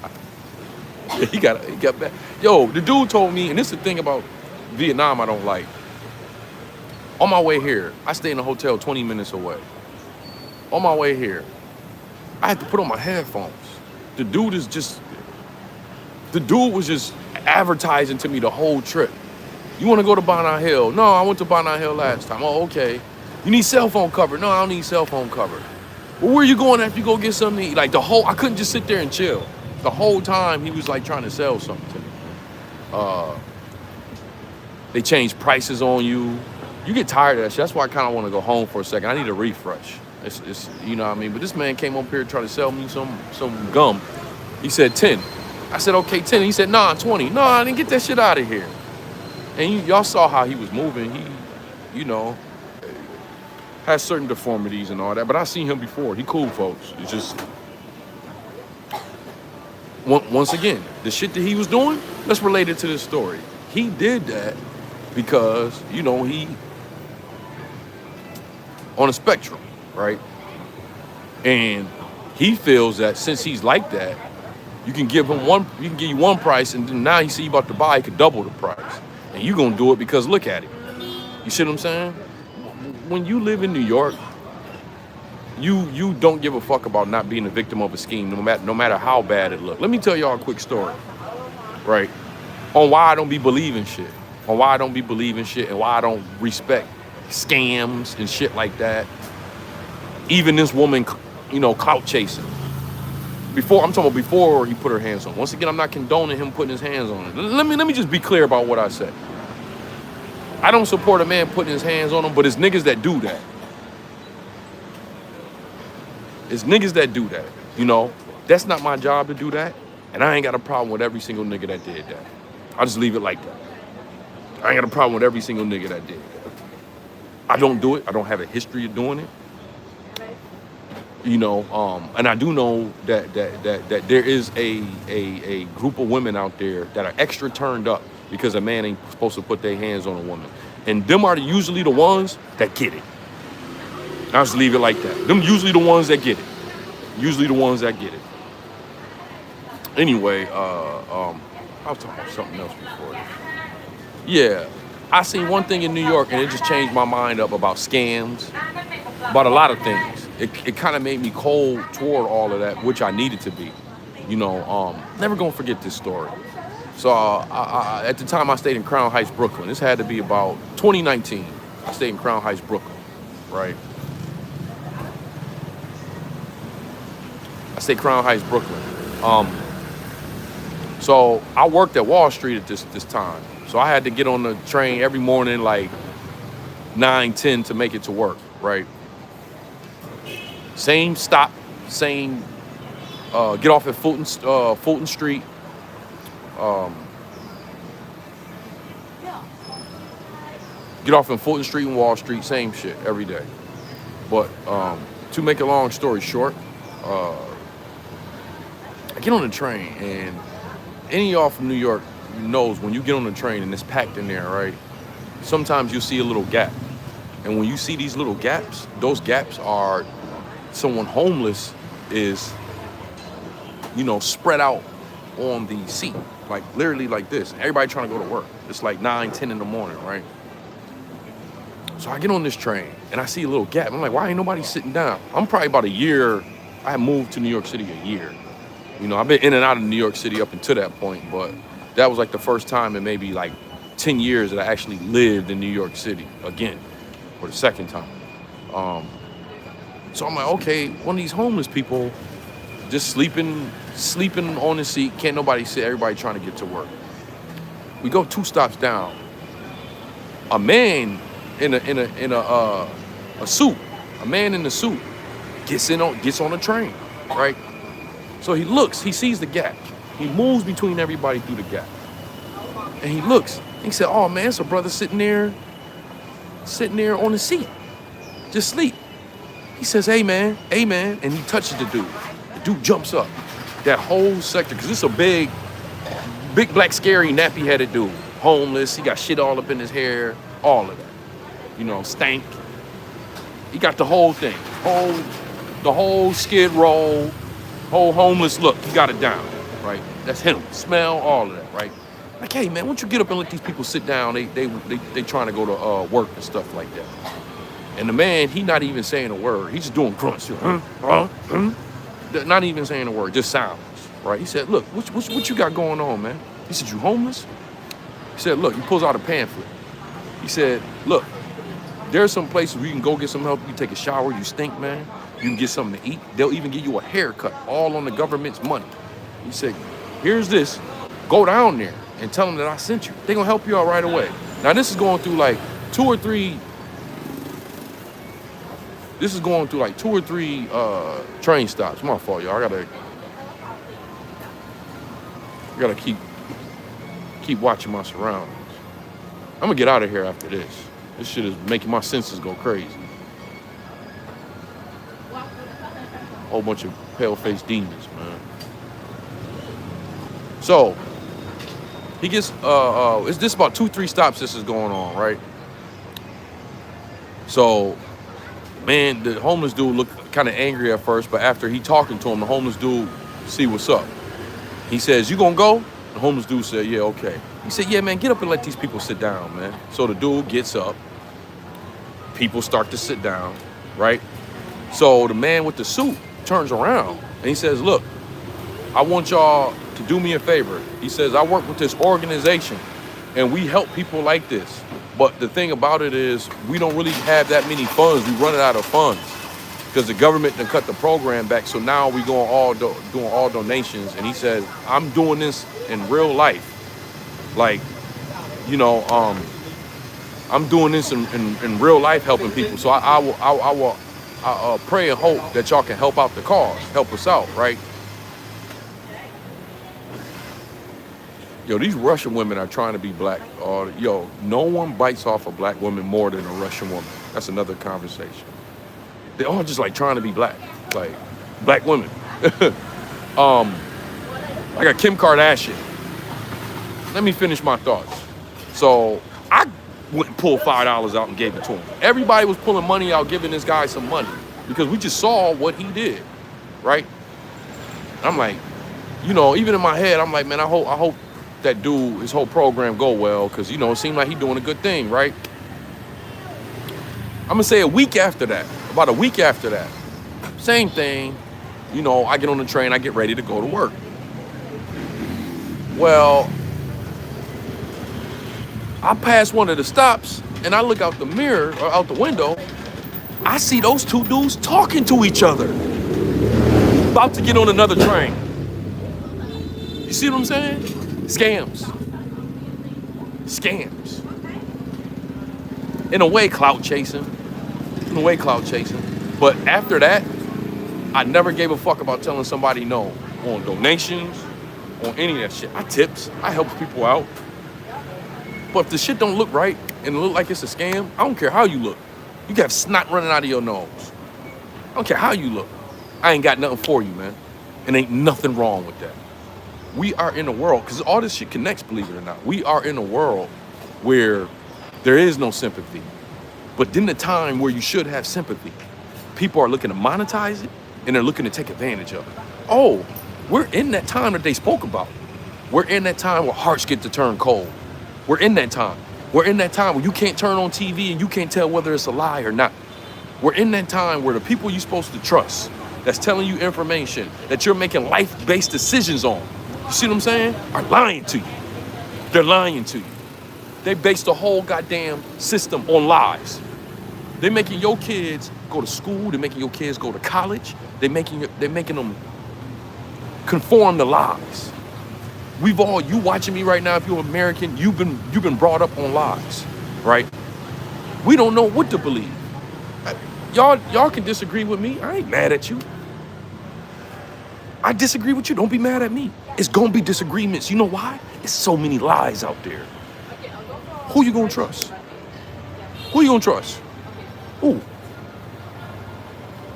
Yeah, he got mad. Yo, the dude told me, and this is the thing about Vietnam I don't like. On my way here, I stay in a hotel 20 minutes away. On my way here, I had to put on my headphones. The dude was just advertising to me the whole trip. You want to go to Bonnet Hill? No, I went to Bonnet Hill last time. Oh, okay. You need cell phone cover? No, I don't need cell phone cover. Well, where you going after you go get something to eat? Like I couldn't just sit there and chill. The whole time he was like trying to sell something to me. They change prices on you. You get tired of that shit. That's why I kind of want to go home for a second. I need a refresh. It's you know what I mean? But this man came up here trying to sell me some gum. He said 10. I said, okay, 10. He said, nah, 20. No, I didn't get that shit out of here. And y'all saw how he was moving. He, you know, has certain deformities and all that. But I seen him before. He cool, folks. It's just, once again, the shit that he was doing, let's relate it to this story. He did that because, you know, he on a spectrum, right? And he feels that since he's like that, you can give you one price, and then now you see you about to buy, he could double the price. And you gonna do it because look at it. You see what I'm saying? When you live in New York, you don't give a fuck about not being a victim of a scheme, no matter how bad it looks. Let me tell y'all a quick story, right? On why I don't be believing shit. On why I don't be believing shit and why I don't respect scams and shit like that. Even this woman, you know, clout chasing. I'm talking about before he put her hands on. Once again, I'm not condoning him putting his hands on her. Let me just be clear about what I said. I don't support a man putting his hands on him, but it's niggas that do that. It's niggas that do that. You know, that's not my job to do that. And I ain't got a problem with every single nigga that did that. I'll just leave it like that. I ain't got a problem with every single nigga that did that. I don't do it. I don't have a history of doing it. You know, and I do know that there is a group of women out there that are extra turned up because a man ain't supposed to put their hands on a woman. And them are usually the ones that get it. I'll just leave it like that. Them usually the ones that get it. Usually the ones that get it. Anyway, I was talking about something else before this. Yeah, I seen one thing in New York, and it just changed my mind up about scams, about a lot of things. It kind of made me cold toward all of that, which I needed to be. You know, never gonna forget this story. So at the time, I stayed in Crown Heights, Brooklyn. This had to be about 2019. I stayed in Crown Heights, Brooklyn, right? I stayed Crown Heights, Brooklyn. So I worked at Wall Street at this time. So I had to get on the train every morning, like 9, 10 to make it to work, right? Same stop, same, get off at Fulton Street. Get off in Fulton Street and Wall Street, same shit every day. But to make a long story short, I get on the train, and any of y'all from New York knows when you get on the train and it's packed in there, right? Sometimes you'll see a little gap. And when you see these little gaps, those gaps are someone homeless is, you know, spread out on the seat, like literally like this. Everybody trying to go to work. It's like 9, 10 in the morning, right? So I get on this train and I see a little gap. I'm like, why ain't nobody sitting down? I'm probably about a year. I had moved to New York City a year. You know, I've been in and out of New York City up until that point, but that was like the first time in maybe like 10 years that I actually lived in New York City again, for the second time. So I'm like, okay, one of these homeless people just sleeping on the seat. Can't nobody sit, everybody trying to get to work. We go 2 stops down. A man in a suit, a man in the suit gets on the train, right? So he looks, he sees the gap. He moves between everybody through the gap. And he looks, he said, oh man, it's a brother sitting there on the seat, just sleep. He says, hey man, and he touches the dude. The dude jumps up. That whole sector, because it's a big black scary nappy-headed dude. Homeless, he got shit all up in his hair, all of that. You know, stank. He got the whole thing, the whole skid row, whole homeless look. He got it down, right? That's him. Smell, all of that, right? Like, hey man, why don't you get up and let these people sit down? They trying to go to work and stuff like that. And the man, he not even saying a word. He's just doing grunts. Not even saying a word, just sounds, right? He said, look, what you got going on, man? He said, you homeless? He said, look, he pulls out a pamphlet. He said, look, there's some places where you can go get some help. You take a shower, you stink, man. You can get something to eat. They'll even give you a haircut, all on the government's money. He said, here's this. Go down there and tell them that I sent you. They're going to help you out right away. Now, this is going through like 2 or 3 train stops. My fault, y'all. I gotta keep watching my surroundings. I'm gonna get out of here after this. This shit is making my senses go crazy. Whole bunch of pale-faced demons, man. So he gets it's just about 2, 3 stops this is going on, right? So man, the homeless dude looked kind of angry at first, but after he talking to him, the homeless dude see what's up. He says, you gonna go? The homeless dude said, yeah, okay. He said, yeah, man, get up and let these people sit down, man. So the dude gets up. People start to sit down, right? So the man with the suit turns around and he says, look, I want y'all to do me a favor. He says, I work with this organization and we help people like this. But the thing about it is we don't really have that many funds. We run out of funds because the government done cut the program back. So now we doing all donations. And he says, I'm doing this in real life. Like, you know, I'm doing this in real life, helping people. So I will pray and hope that y'all can help out the cause, help us out, right? Yo, these Russian women are trying to be black. Yo, no one bites off a black woman more than a Russian woman. That's another conversation. They're all just like trying to be black, like black women. I got Kim Kardashian. let me finish my thoughts. So I went and pulled $5 out and gave it to him. Everybody was pulling money out, giving this guy some money because we just saw what he did, right? I'm like, you know, even in my head, I'm like, man, I hope that dude, his whole program go well, because, you know, it seemed like he's doing a good thing, right? I'm gonna say about a week after that, same thing, you know, I get on the train, I get ready to go to work. Well, I pass one of the stops and I look out the mirror or out the window. I see those two dudes talking to each other, about to get on another train. You see what I'm saying? Scams. In a way, clout chasing. But after that, I never gave a fuck about telling somebody no on donations, on any of that shit. I tips, I help people out. But if the shit don't look right and it look like it's a scam, I don't care how you look. You can have snot running out of your nose. I don't care how you look. I ain't got nothing for you, man. And ain't nothing wrong with that. We are in a world, because all this shit connects, believe it or not. We are in a world where there is no sympathy. But in the time where you should have sympathy, people are looking to monetize it and they're looking to take advantage of it. Oh, we're in that time that they spoke about. We're in that time where hearts get to turn cold. We're in that time. We're in that time where you can't turn on TV and you can't tell whether it's a lie or not. We're in that time where the people you're supposed to trust, that's telling you information that you're making life-based decisions on, you see what I'm saying, are lying to you. They're lying to you. They base the whole goddamn system on lies. They're making your kids go to school. They're making your kids go to college. They're making them conform to lies. You watching me right now, if you're American, you've been brought up on lies, right? We don't know what to believe. Y'all can disagree with me. I ain't mad at you. I disagree with you. Don't be mad at me. It's gonna be disagreements. You know why? There's so many lies out there. Who you gonna trust? Who you gonna trust? Who?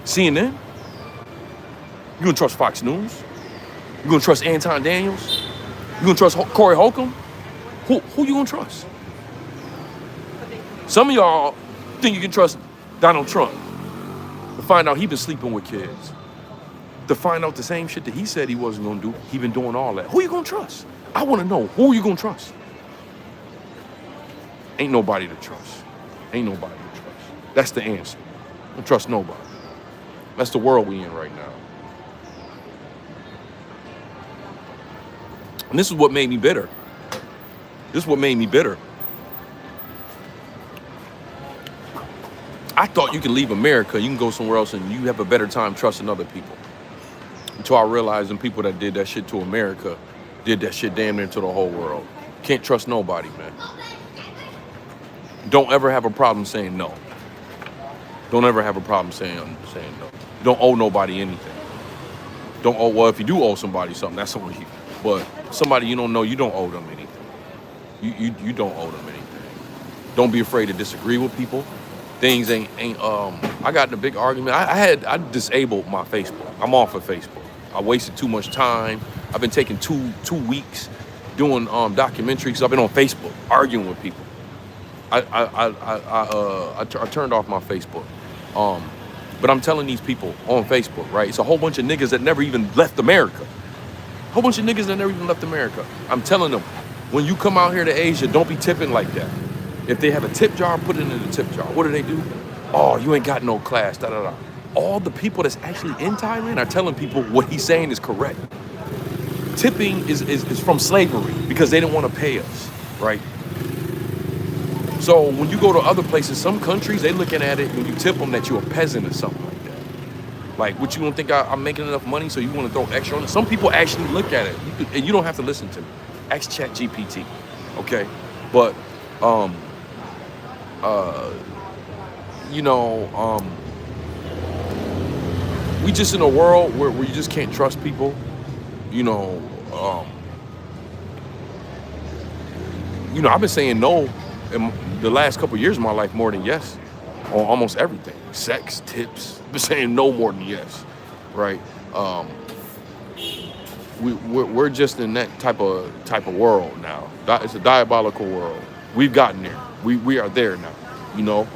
CNN? You gonna trust Fox News? You gonna trust Anton Daniels? You gonna trust Corey Holcomb? Who you gonna trust? Some of y'all think you can trust Donald Trump to find out he been sleeping with kids. To find out the same shit that he said he wasn't gonna do, he been doing all that. Who you gonna trust? I wanna know, who you gonna trust? Ain't nobody to trust. Ain't nobody to trust. That's the answer. Don't trust nobody. That's the world we in right now. And this is what made me bitter. I thought you can leave America, you can go somewhere else and you have a better time trusting other people. Until I realized them people that did that shit to America did that shit damn near to the whole world. Can't trust nobody, man. Don't ever have a problem saying no. Don't ever have a problem saying no. You don't owe nobody anything. Well, if you do owe somebody something, that's on you. But somebody you don't know, you don't owe them anything. You don't owe them anything. Don't be afraid to disagree with people. Things ain't I got in a big argument. I disabled my Facebook. I'm off of Facebook. I wasted too much time. I've been taking two weeks doing documentaries. I've been on Facebook arguing with people. I turned off my Facebook. But I'm telling these people on Facebook, right? It's a whole bunch of niggas that never even left America. I'm telling them, when you come out here to Asia, don't be tipping like that. If they have a tip jar, put it in the tip jar. What do? Oh, you ain't got no class, da-da-da. All the people that's actually in Thailand are telling people what he's saying is correct. Tipping is from slavery because they didn't want to pay us, right? So when you go to other places, some countries, they looking at it when you tip them that you're a peasant or something like that. Like, what, you don't think I'm making enough money, so you want to throw extra on it? Some people actually look at it, and you don't have to listen to me. Ask ChatGPT, okay? But, we just in a world where you just can't trust people, I've been saying no in the last couple of years of my life more than yes on almost everything. Sex, tips, I've been saying no more than yes, right? we're just in that type of world now. It's a diabolical world. We've gotten there. We are there now. You know,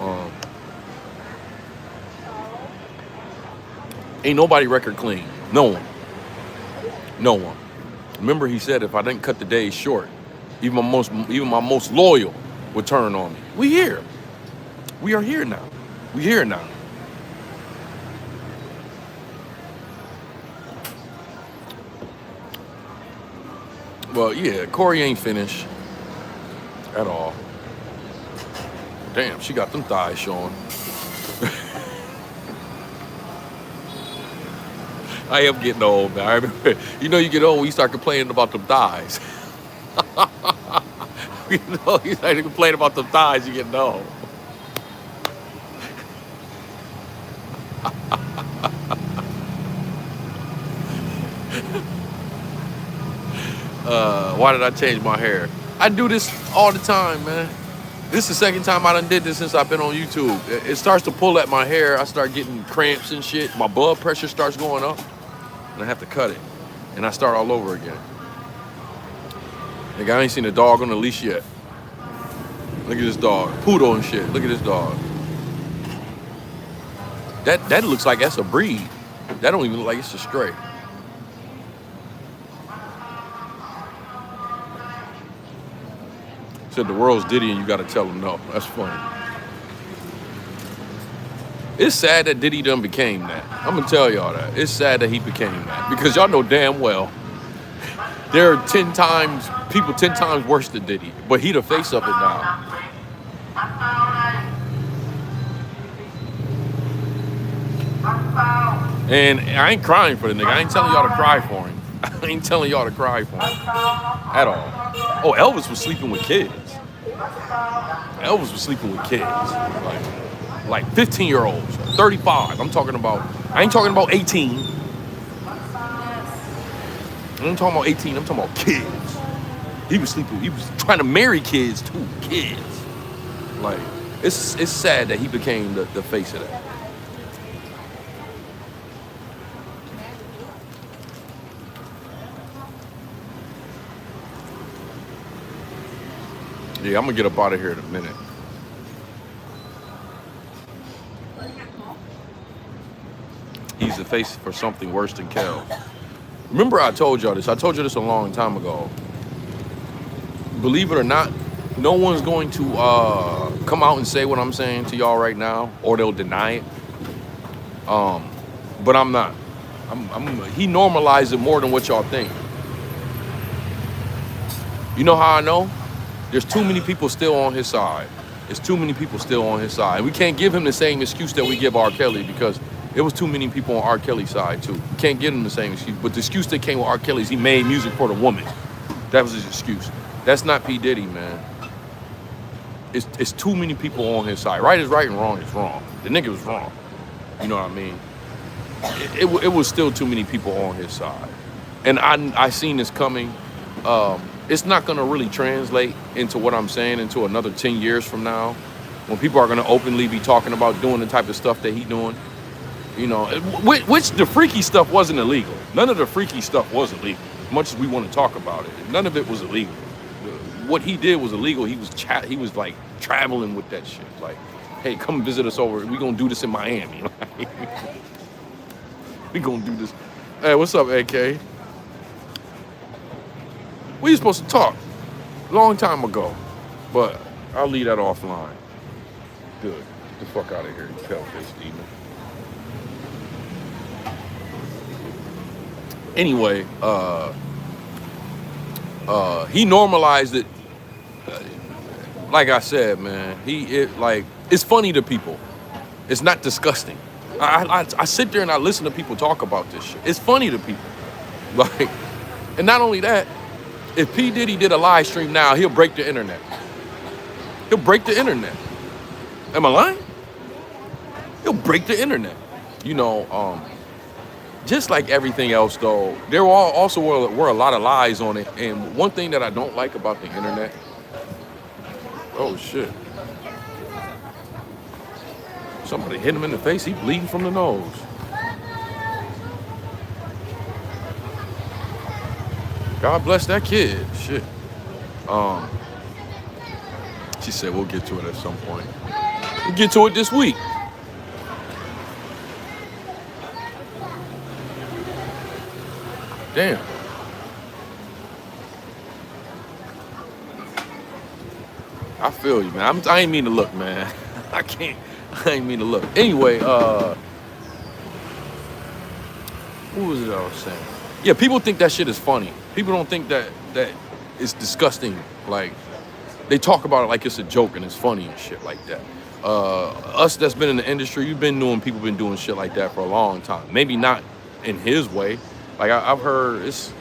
ain't nobody record clean. No one. No one. Remember, he said if I didn't cut the days short, even my most loyal would turn on me. We here. We are here now. We here now. Well, yeah, Corey ain't finished at all. Damn, she got them thighs showing. I am getting old, man. I remember, you know, you get old when you start complaining about them thighs. You know, you start to complain about them thighs, you get old. Why did I change my hair? I do this all the time, man. This is the second time I done did this since I've been on YouTube. It starts to pull at my hair. I start getting cramps and shit. My blood pressure starts going up. And I have to cut it. And I start all over again. Nigga, I ain't seen a dog on the leash yet. Look at this dog. Poodle and shit. Look at this dog. That looks like that's a breed. That don't even look like it's a stray. Said the world's Diddy and you gotta tell him no. That's funny. It's sad that Diddy done became that. I'm gonna tell y'all that. It's sad that he became that. Because y'all know damn well there are 10 times worse than Diddy. But he the face of it now. And I ain't crying for the nigga. I ain't telling y'all to cry for him. I ain't telling y'all to cry for him. At all. Oh, Elvis was sleeping with kids. Elvis was sleeping with kids. Like 15-year-olds, 35. I ain't talking about 18. I ain't talking about 18, I'm talking about kids. He was trying to marry kids too, kids. Like, it's sad that he became the face of that. Yeah, I'm gonna get up out of here in a minute. He's the face for something worse than Kel. Remember I told y'all this. I told you this a long time ago. Believe it or not, no one's going to come out and say what I'm saying to y'all right now, or they'll deny it. But I'm not. He normalized it more than what y'all think. You know how I know? There's too many people still on his side. There's too many people still on his side. We can't give him the same excuse that we give R. Kelly, because there was too many people on R. Kelly's side too. We can't give him the same excuse. But the excuse that came with R. Kelly is he made music for the woman. That was his excuse. That's not P. Diddy, man. It's too many people on his side. Right is right and wrong is wrong. The nigga was wrong. You know what I mean? It was still too many people on his side. And I seen this coming. It's not going to really translate into what I'm saying into another 10 years from now, when people are going to openly be talking about doing the type of stuff that he doing. You know, which the freaky stuff wasn't illegal. None of the freaky stuff was illegal, as much as we want to talk about it. None of it was illegal. What he did was illegal. He was like traveling with that shit. Like, hey, come visit us over. We going to do this in Miami. We going to do this. Hey, what's up, AK? We were supposed to talk a long time ago, but I'll leave that offline. Good. Get the fuck out of here, you pale-faced demon. Anyway, he normalized it. Like I said, man, it's funny to people. It's not disgusting. I sit there and I listen to people talk about this shit. It's funny to people. Like, and not only that, if P. Diddy did a live stream now, he'll break the internet. He'll break the internet. Am I lying? He'll break the internet. You know, just like everything else, though, there also were a lot of lies on it. And one thing that I don't like about the internet, oh shit. Somebody hit him in the face, he bleeding from the nose. God bless that kid. Shit. Um, she said we'll get to it at some point. We'll get to it this week. Damn. I feel you, man. I ain't mean to look, man. I can't. I ain't mean to look. Anyway, what was it I was saying? Yeah, people think that shit is funny. People don't think that it's disgusting. Like, they talk about it like it's a joke and it's funny and shit like that. Us that's been in the industry, you've been knowing people been doing shit like that for a long time. Maybe not in his way. Like I've heard it's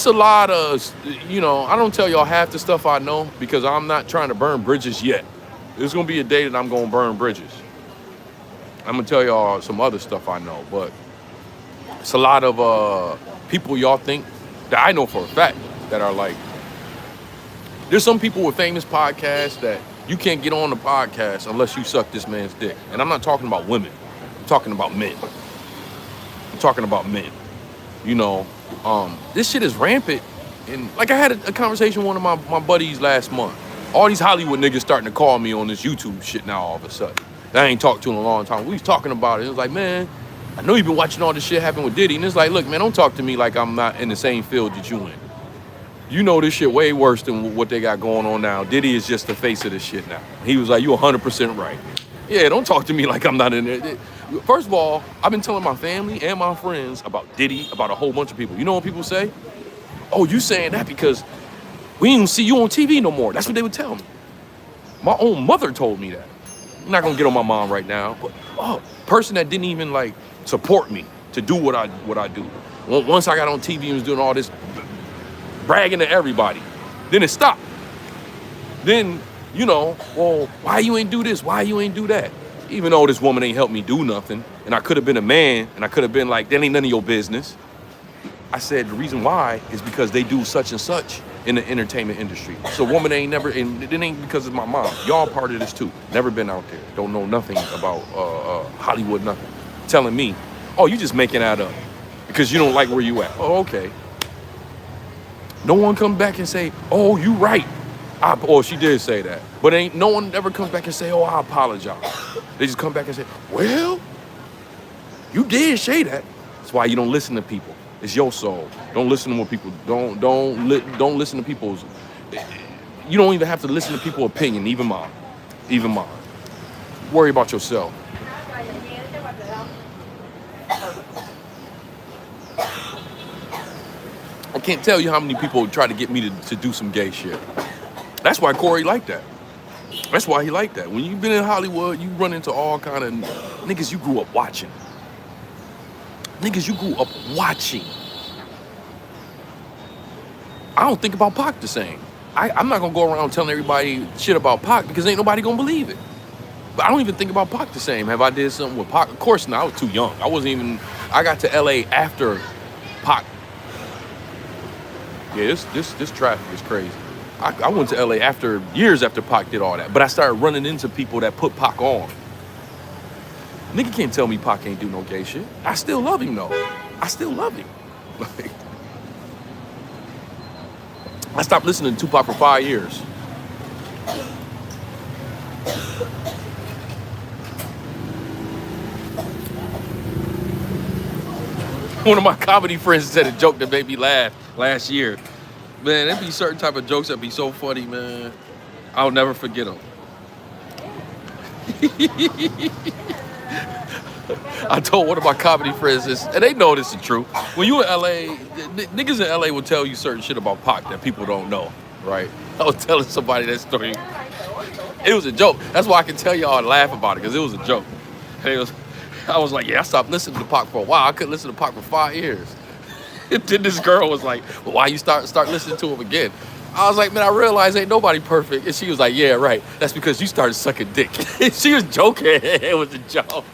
a lot of, I don't tell y'all half the stuff I know because I'm not trying to burn bridges yet. There's gonna be a day that I'm gonna burn bridges. I'm gonna tell y'all some other stuff I know, but it's a lot of people y'all think that I know for a fact that are like, there's some people with famous podcasts that you can't get on the podcast unless you suck this man's dick. And I'm not talking about women. I'm talking about men. I'm talking about men. This shit is rampant. And like I had a conversation with one of my buddies last month. All these Hollywood niggas starting to call me on this YouTube shit now all of a sudden. I ain't talked to in a long time. We was talking about it. It was like, man, I know you've been watching all this shit happen with Diddy. And it's like, look, man, don't talk to me like I'm not in the same field that you in. You know this shit way worse than what they got going on now. Diddy is just the face of this shit now. He was like, you 100% right. Yeah, don't talk to me like I'm not in there. First of all, I've been telling my family and my friends about Diddy, about a whole bunch of people. You know what people say? Oh, you saying that because we ain't see you on TV no more. That's what they would tell me. My own mother told me that. I'm not gonna get on my mom right now, but person that didn't even like support me to do what I do. Once I got on TV and was doing all this bragging to everybody, then it stopped. Then, well, why you ain't do this? Why you ain't do that? Even though this woman ain't helped me do nothing, and I could have been a man, and I could have been like, that ain't none of your business. I said the reason why is because they do such and such in the entertainment industry. So woman ain't never, and it ain't because of my mom. Y'all part of this too. Never been out there. Don't know nothing about Hollywood, nothing. Telling me, oh, you just making that up because you don't like where you at. Oh, okay. No one come back and say, oh, you right. She did say that. But ain't no one ever comes back and say, oh, I apologize. They just come back and say, well, you did say that. That's why you don't listen to people. It's your soul. Don't listen to what people, don't listen to people's, you don't even have to listen to people's opinion, even mine. Worry about yourself. I can't tell you how many people try to get me to do some gay shit. That's why Corey liked that. That's why he liked that. When you've been in Hollywood, you run into all kind of niggas you grew up watching. Niggas you grew up watching. I don't think about Pac the same. I'm not gonna go around telling everybody shit about Pac because ain't nobody gonna believe it. But I don't even think about Pac the same. Have I did something with Pac? Of course not. I was too young. I got to LA after Pac. Yeah, this traffic is crazy. I went to LA years after Pac did all that. But I started running into people that put Pac on. Nigga can't tell me Pac ain't do no gay shit. I still love him though. I still love him. Like, I stopped listening to Tupac for 5 years. One of my comedy friends said a joke that made me laugh last year. Man, there be certain type of jokes that be so funny, man. I'll never forget them. I told one of my comedy friends this, and they know this is true. When you in LA, niggas in LA will tell you certain shit about Pac that people don't know, right? I was telling somebody that story. It was a joke. That's why I can tell y'all and laugh about it, because it was a joke. And I was like, yeah, I stopped listening to Pac for a while. I couldn't listen to Pac for 5 years. And then this girl was like, well, why you start listening to him again? I was like, man, I realize ain't nobody perfect. And she was like, yeah, right. That's because you started sucking dick. She was joking. It was a joke.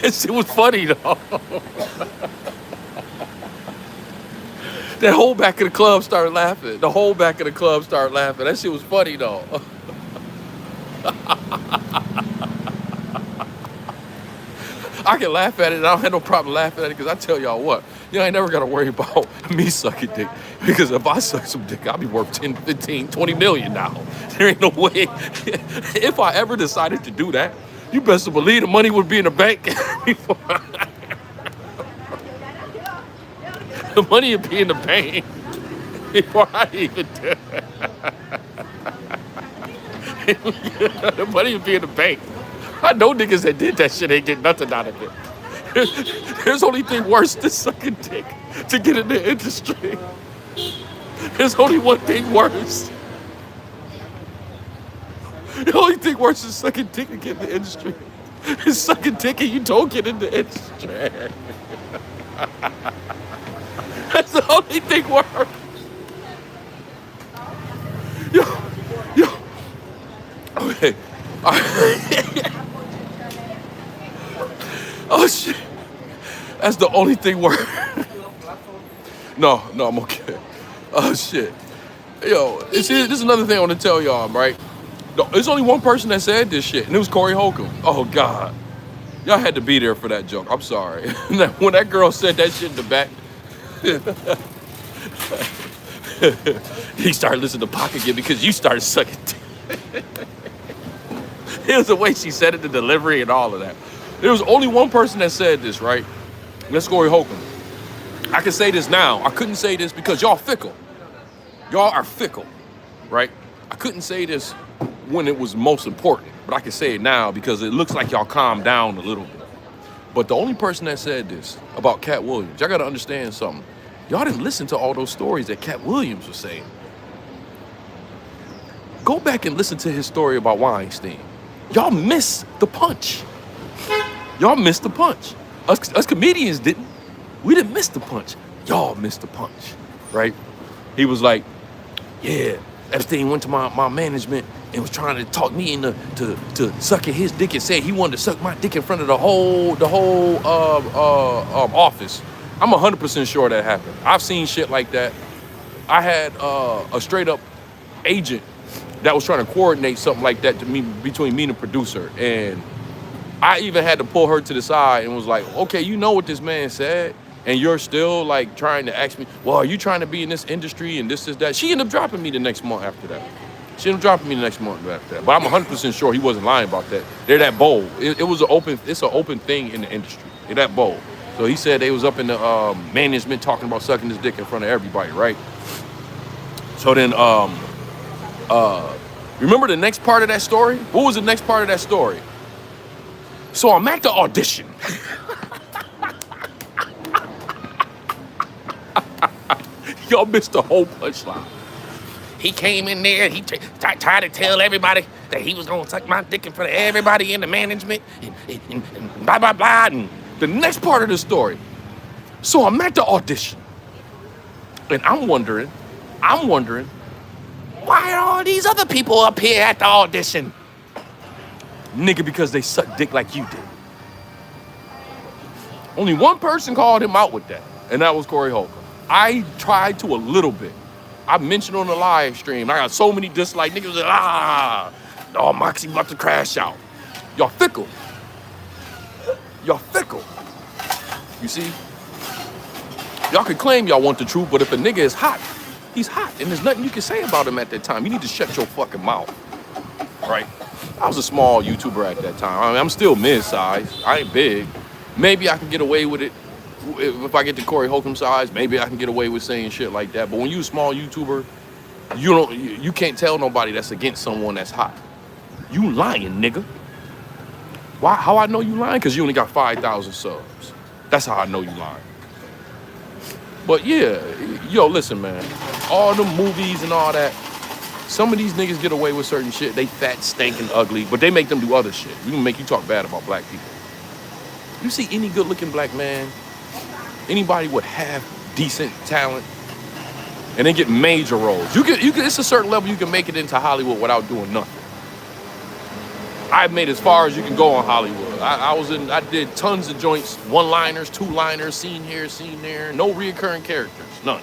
It was funny, though. That whole back of the club started laughing. The whole back of the club started laughing. That shit was funny, though. I can laugh at it. And I don't have no problem laughing at it because I tell y'all what, you ain't never got to worry about me sucking dick. Because if I suck some dick, I'll be worth 10, 15, 20 million now. There ain't no way. If I ever decided to do that, you best believe the money would be in the bank. The money would be in the bank before I even do it. The money would be in the bank. I know niggas that did that shit ain't get nothing out of it. There's only thing worse than sucking dick to get in the industry. There's only one thing worse. The only thing worse than sucking dick to get in the industry is sucking dick and you don't get in the industry. That's the only thing worse. Yo. Okay. All right. Oh shit. That's the only thing worse. No, I'm okay. Oh shit. Yo, this is another thing I want to tell y'all, right? There's only one person that said this shit, and it was Corey Holcomb. Oh God. Y'all had to be there for that joke. I'm sorry. When that girl said that shit in the back, he started listening to Pac again because you started sucking dick. It was the way she said it, the delivery and all of that. There was only one person that said this, right? That's Corey Holcomb. I can say this now. I couldn't say this because y'all fickle. Y'all are fickle, right? I couldn't say this when it was most important, but I can say it now because it looks like y'all calmed down a little bit. But the only person that said this about Cat Williams, y'all gotta understand something. Y'all didn't listen to all those stories that Cat Williams was saying. Go back and listen to his story about Weinstein. Y'all missed the punch. Y'all missed the punch. Us comedians didn't. We didn't miss the punch. Y'all missed the punch, right? He was like, yeah, Epstein went to my management and was trying to talk me into to sucking his dick and said he wanted to suck my dick in front of the whole office. I'm 100% sure that happened. I've seen shit like that. I had a straight up agent that was trying to coordinate something like that to me between me and the producer, and I even had to pull her to the side and was like, okay, you know what this man said, and you're still like trying to ask me, well, are you trying to be in this industry and this is that? She ended up dropping me the next month after that. But I'm 100% sure he wasn't lying about that. They're that bold. It's an open thing in the industry. They're that bold. So he said they was up in the management talking about sucking his dick in front of everybody, right? So then, remember the next part of that story? What was the next part of that story? So I'm at the audition. Y'all missed the whole punchline. He came in there and he tried to tell everybody that he was gonna suck my dick in front of everybody in the management and blah, blah, blah. And the next part of the story. So I'm at the audition. And I'm wondering, why are all these other people up here at the audition? Nigga, because they suck dick like you did. Only one person called him out with that, and that was Corey Holcomb. I tried to a little bit. I mentioned on the live stream, I got so many dislikes. Niggas was like, oh, Moxie about to crash out. Y'all fickle. You see? Y'all can claim y'all want the truth, but if a nigga is hot, he's hot, and there's nothing you can say about him at that time. You need to shut your fucking mouth, right? I was a small YouTuber at that time. I mean, I'm still mid-size. I ain't big. Maybe I can get away with it. If I get to Corey Holcomb size, maybe I can get away with saying shit like that. But when you a small YouTuber, you can't tell nobody that's against someone that's hot. You lying, nigga. Why? How I know you lying? Because you only got 5,000 subs. That's how I know you lying. But yeah, yo, listen, man. All the movies and all that, some of these niggas get away with certain shit. They fat, stinking, ugly, but they make them do other shit. We can make you talk bad about black people. You see any good-looking black man, anybody with half decent talent, and they get major roles. You can. It's a certain level you can make it into Hollywood without doing nothing. I've made as far as you can go on Hollywood. I did tons of joints, one-liners, two-liners, scene here, scene there, no reoccurring characters, none.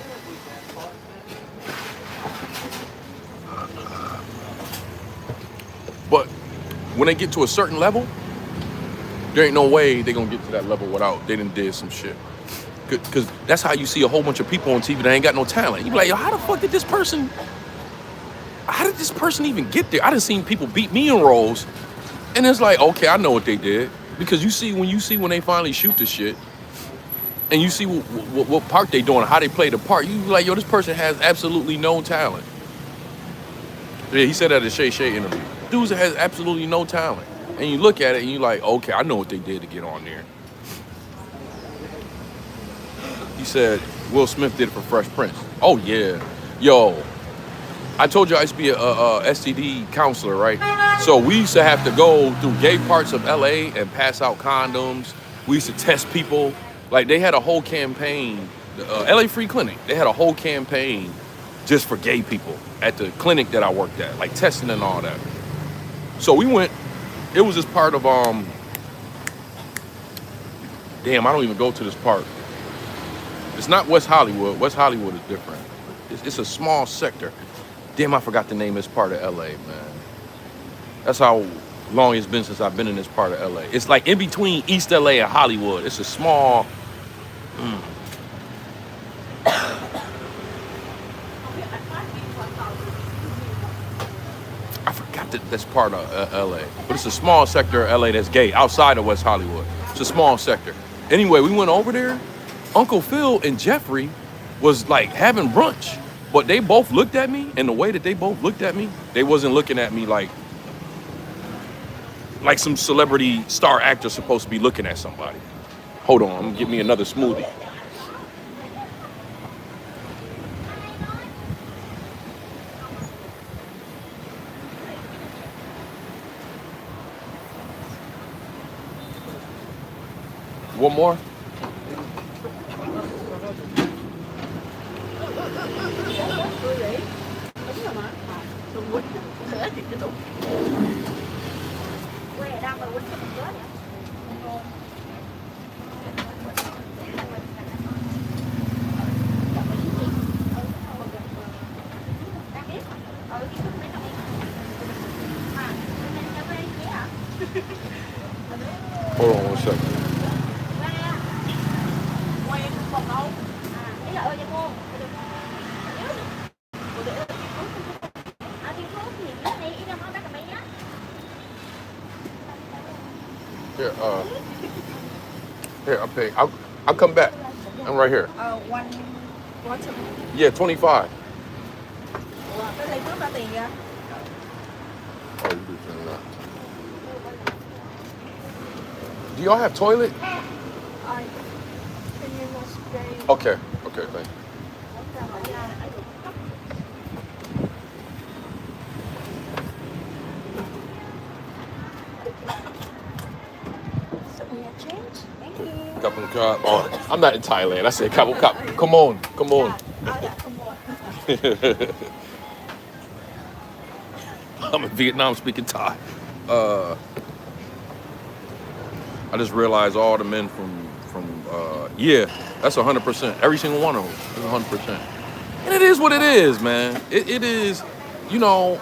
But when they get to a certain level, There ain't no way they gonna get to that level without they done did some shit. Cause that's how you see a whole bunch of people on TV that ain't got no talent. You be like, yo, how the fuck did this person? How did this person even get there? I done seen people beat me in roles, and it's like, okay, I know what they did. Because you see when they finally shoot the shit, and you see what part they doing, how they play the part, you be like, yo, this person has absolutely no talent. Yeah, he said that at a Shay Shay interview. Dudes that has absolutely no talent. And you look at it and you like, okay, I know what they did to get on there. He said Will Smith did it for Fresh Prince. Oh yeah. Yo, I told you I used to be a STD counselor, right? So we used to have to go through gay parts of LA and pass out condoms. We used to test people. Like they had a whole campaign, LA Free Clinic. They had a whole campaign just for gay people at the clinic that I worked at, like testing and all that. So we went, it was just part of, damn, I don't even go to this part. It's not West Hollywood. West Hollywood is different. It's a small sector. Damn, I forgot the name of this part of LA, man. That's how long it's been since I've been in this part of LA. It's like in between East LA and Hollywood. It's a small, I forgot that that's part of LA. But it's a small sector of LA that's gay, outside of West Hollywood. It's a small sector. Anyway, we went over there. Uncle Phil and Jeffrey was like having brunch. But they both looked at me, and the way that they both looked at me, they wasn't looking at me like some celebrity star actor supposed to be looking at somebody. Hold on, I'm gonna get me another smoothie. One more? Hold on one second. Here, I'll pay. I'll come back. I'm right here. Yeah, 25. Oh, you do that. Do y'all have toilet? Okay, thank you. Couple cup. Oh, I'm not in Thailand. I said couple cup. Come on. I'm in Vietnam speaking Thai. I just realized all the men from yeah, that's 100%. Every single one of them is 100%. And it is what it is, man. It is, you know,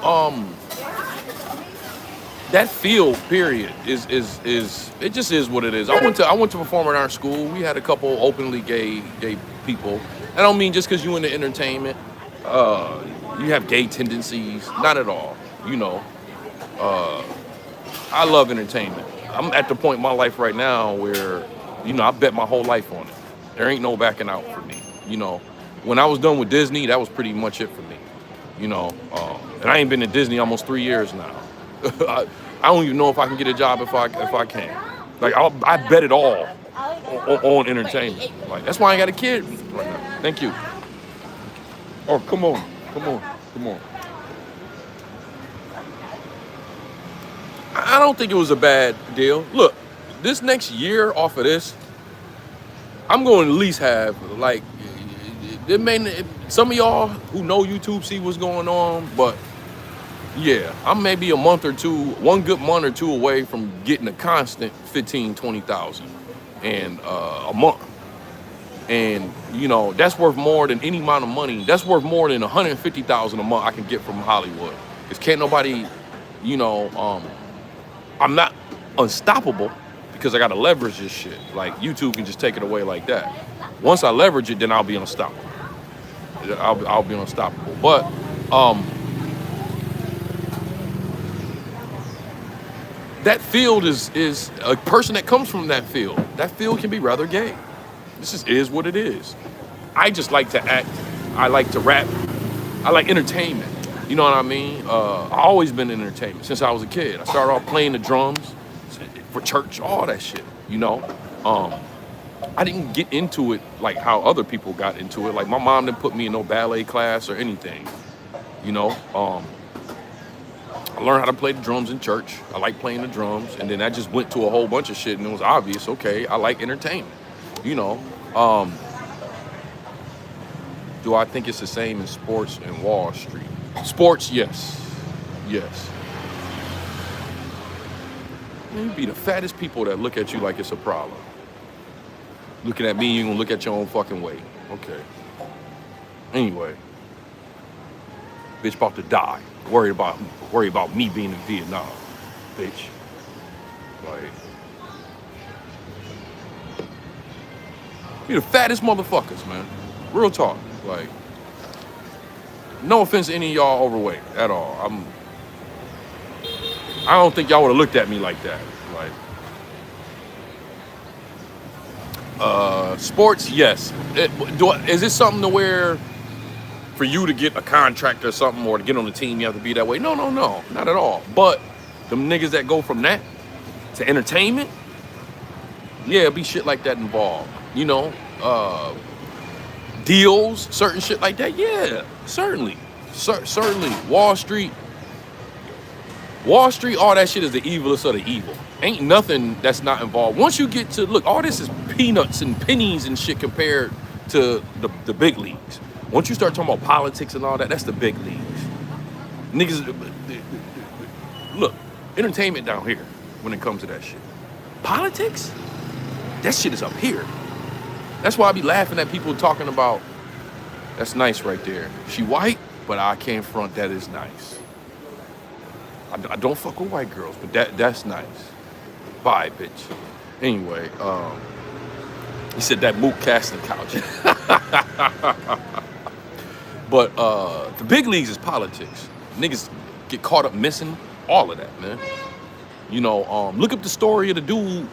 that field period is it just is what it is. I went to performing arts school. We had a couple openly gay people. I don't mean just because you in the entertainment, you have gay tendencies. Not at all. You know, I love entertainment. I'm at the point in my life right now where, you know, I bet my whole life on it. There ain't no backing out for me. You know, when I was done with Disney, that was pretty much it for me. You know, and I ain't been in Disney almost 3 years now. I don't even know if I can get a job if I can. Like I bet it all on entertainment. Like that's why I got a kid right now. Thank you. Oh, come on. I don't think it was a bad deal. Look, this next year off of this, I'm going to at least have like some of y'all who know YouTube see what's going on, but yeah, I'm maybe a month or two, one good month or two away from getting a constant 15, 20,000 and a month. And you know, that's worth more than any amount of money. That's worth more than 150,000 a month I can get from Hollywood. Because can't nobody, you know, I'm not unstoppable because I got to leverage this shit. Like YouTube can just take it away like that. Once I leverage it, then I'll be unstoppable. I'll be unstoppable. But that field is a person that comes from that field. That field can be rather gay. This just is what it is. I just like to act. I like to rap. I like entertainment. You know what I mean? I've always been in entertainment since I was a kid. I started off playing the drums for church, all that shit. You know, I didn't get into it like how other people got into it. Like my mom didn't put me in no ballet class or anything. You know, I learned how to play the drums in church. I like playing the drums, and then I just went to a whole bunch of shit, and it was obvious. Okay, I like entertainment. You know. Do I think it's the same in sports and Wall Street? Sports, yes. Yes. Man, you be the fattest people that look at you like it's a problem. Looking at me, you're gonna look at your own fucking weight. Okay. Anyway. Bitch about to die. Worry about me being in Vietnam. Bitch. Like. Be the fattest motherfuckers, man. Real talk. Like, no offense to any of y'all overweight at all. I don't think y'all would have looked at me like that. Like, sports, yes. Is it something to where for you to get a contract or something or to get on the team you have to be that way? No, not at all. But them niggas that go from that to entertainment, yeah, be shit like that involved. You know, deals, certain shit like that. Yeah, certainly. Certainly. Wall Street, all that shit is the evilest of the evil. Ain't nothing that's not involved. Once you get to, look, all this is peanuts and pennies and shit compared to the big leagues. Once you start talking about politics and all that, that's the big leagues. Niggas, look, entertainment down here when it comes to that shit. Politics? That shit is up here. That's why I be laughing at people talking about, that's nice right there. She white, but I can't front that is nice. I don't fuck with white girls, but that's nice. Bye, bitch. Anyway, he said that Mook casting couch. But the big leagues is politics. Niggas get caught up missing all of that, man. You know, look up the story of the dude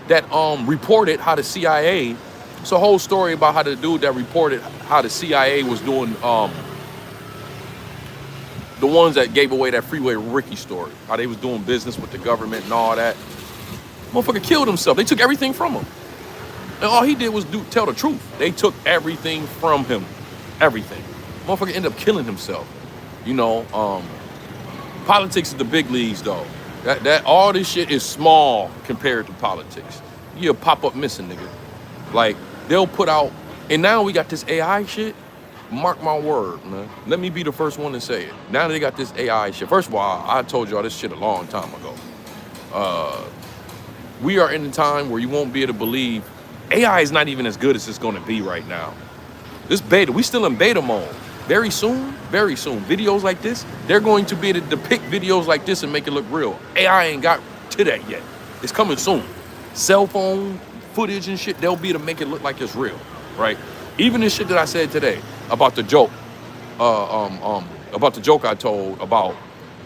that reported how the CIA. It's a whole story about how the dude that reported how the CIA was doing, the ones that gave away that Freeway Ricky story, how they was doing business with the government and all that. Motherfucker killed himself. They took everything from him. And all he did was tell the truth. They took everything from him. Everything. Motherfucker ended up killing himself. You know, politics is the big leagues though. That all this shit is small compared to politics. You'll pop up missing, nigga. Like, they'll put out, and now we got this AI shit. Mark my word, man. Let me be the first one to say it. Now that they got this AI shit. First of all, I told y'all this shit a long time ago. We are in a time where you won't be able to believe AI is not even as good as it's going to be right now. This beta, we still in beta mode. Very soon, videos like this, they're going to be able to depict videos like this and make it look real. AI ain't got to that yet. It's coming soon. Cell phone footage and shit, they'll be able to make it look like it's real, right? Even this shit that I said today about the joke, about the joke I told about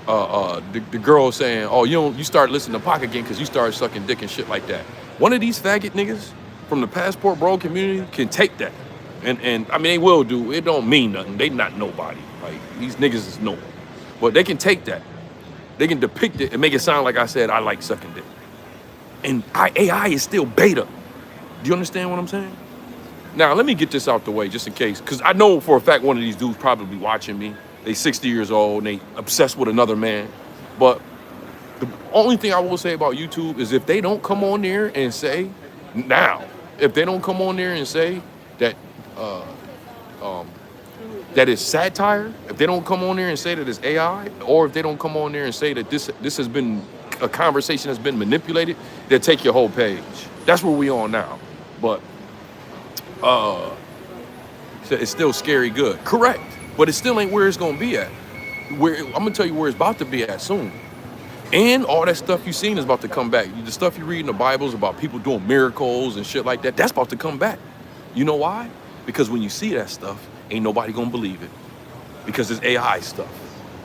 the girl saying, oh, you start listening to Pac again because you started sucking dick and shit like that. One of these faggot niggas from the Passport Bro community can take that. And I mean, they will do. It don't mean nothing. They not nobody. Like, these niggas is no one. But they can take that. They can depict it and make it sound like I said I like sucking dick. And AI is still beta. Do you understand what I'm saying? Now, let me get this out the way just in case. Because I know for a fact one of these dudes probably watching me. They 60 years old and they obsessed with another man. But the only thing I will say about YouTube is if they don't come on there and say, if they don't come on there and say that that it's satire, if they don't come on there and say that it's AI, or if they don't come on there and say that this has been a conversation that's been manipulated, they'll take your whole page. That's where we on now. But it's still scary good. Correct. But it still ain't where it's gonna be at. I'm gonna tell you where it's about to be at soon. And all that stuff you've seen is about to come back. The stuff you read in the Bible is about people doing miracles and shit like that. That's about to come back. You know why? Because when you see that stuff, ain't nobody gonna believe it. Because it's AI stuff.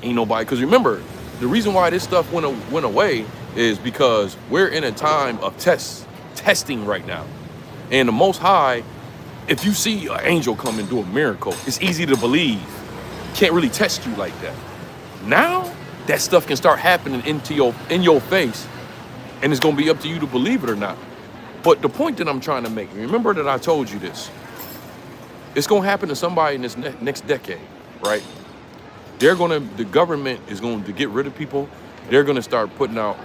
Ain't nobody, because remember, the reason why this stuff went away is because we're in a time of testing right now. And the Most High, if you see an angel come and do a miracle, it's easy to believe. Can't really test you like that. Now, that stuff can start happening in your face, and it's gonna be up to you to believe it or not. But the point that I'm trying to make, remember that I told you this. It's gonna happen to somebody in this next decade, right? The government is going to get rid of people. They're gonna start putting out,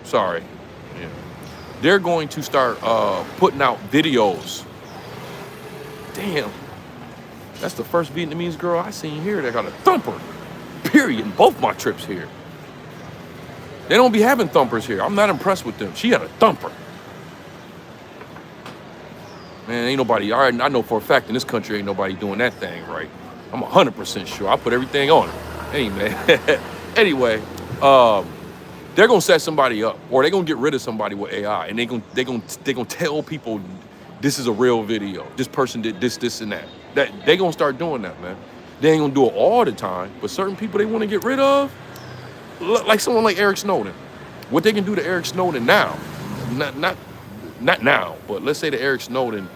sorry, yeah. They're going to start putting out videos. Damn, that's the first Vietnamese girl I seen here that got a thumper, period, in both my trips here. They don't be having thumpers here. I'm not impressed with them. She had a thumper. Man, ain't nobody, I know for a fact in this country ain't nobody doing that thing right. I'm 100% sure. I put everything on it. Hey, man. Anyway, they're gonna set somebody up, or they're gonna get rid of somebody with AI, and they're gonna tell people this is a real video. This person did this, and that. They gonna start doing that, man. They ain't gonna do it all the time, but certain people they want to get rid of, like someone like Eric Snowden. What they can do to Eric Snowden now, not now, but let's say that Eric Snowden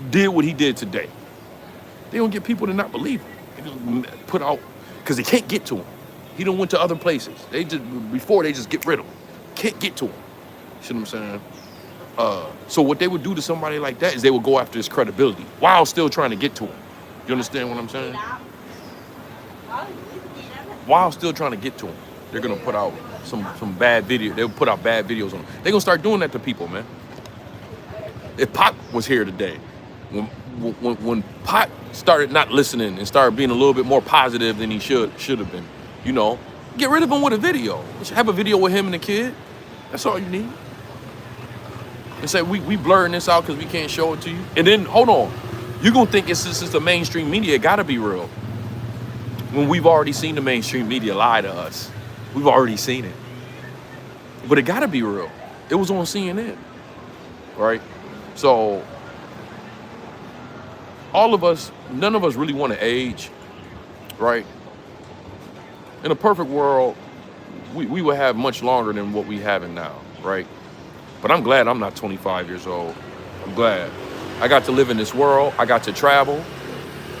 did what he did today. They don't get people to not believe him. They just put out, because they can't get to him. He done went to other places. They just get rid of him. Can't get to him. You see what I'm saying? So what they would do to somebody like that is they would go after his credibility while still trying to get to him. You understand what I'm saying? While still trying to get to him, they're gonna put out some bad video. They'll put out bad videos on him. They're gonna start doing that to people, man. If Pac was here today, when Pac started not listening and started being a little bit more positive than he should have been, you know, get rid of him with a video. You should have a video with him and the kid. That's all you need. And say we blurring this out because we can't show it to you. And then hold on, you're gonna think it's just the mainstream media. It gotta be real. When we've already seen the mainstream media lie to us. We've already seen it. But it gotta be real. It was on CNN, right? So all of us, none of us really want to age, right? In a perfect world, we would have much longer than what we having now, right? But I'm glad I'm not 25 years old. I'm glad. I got to live in this world. I got to travel.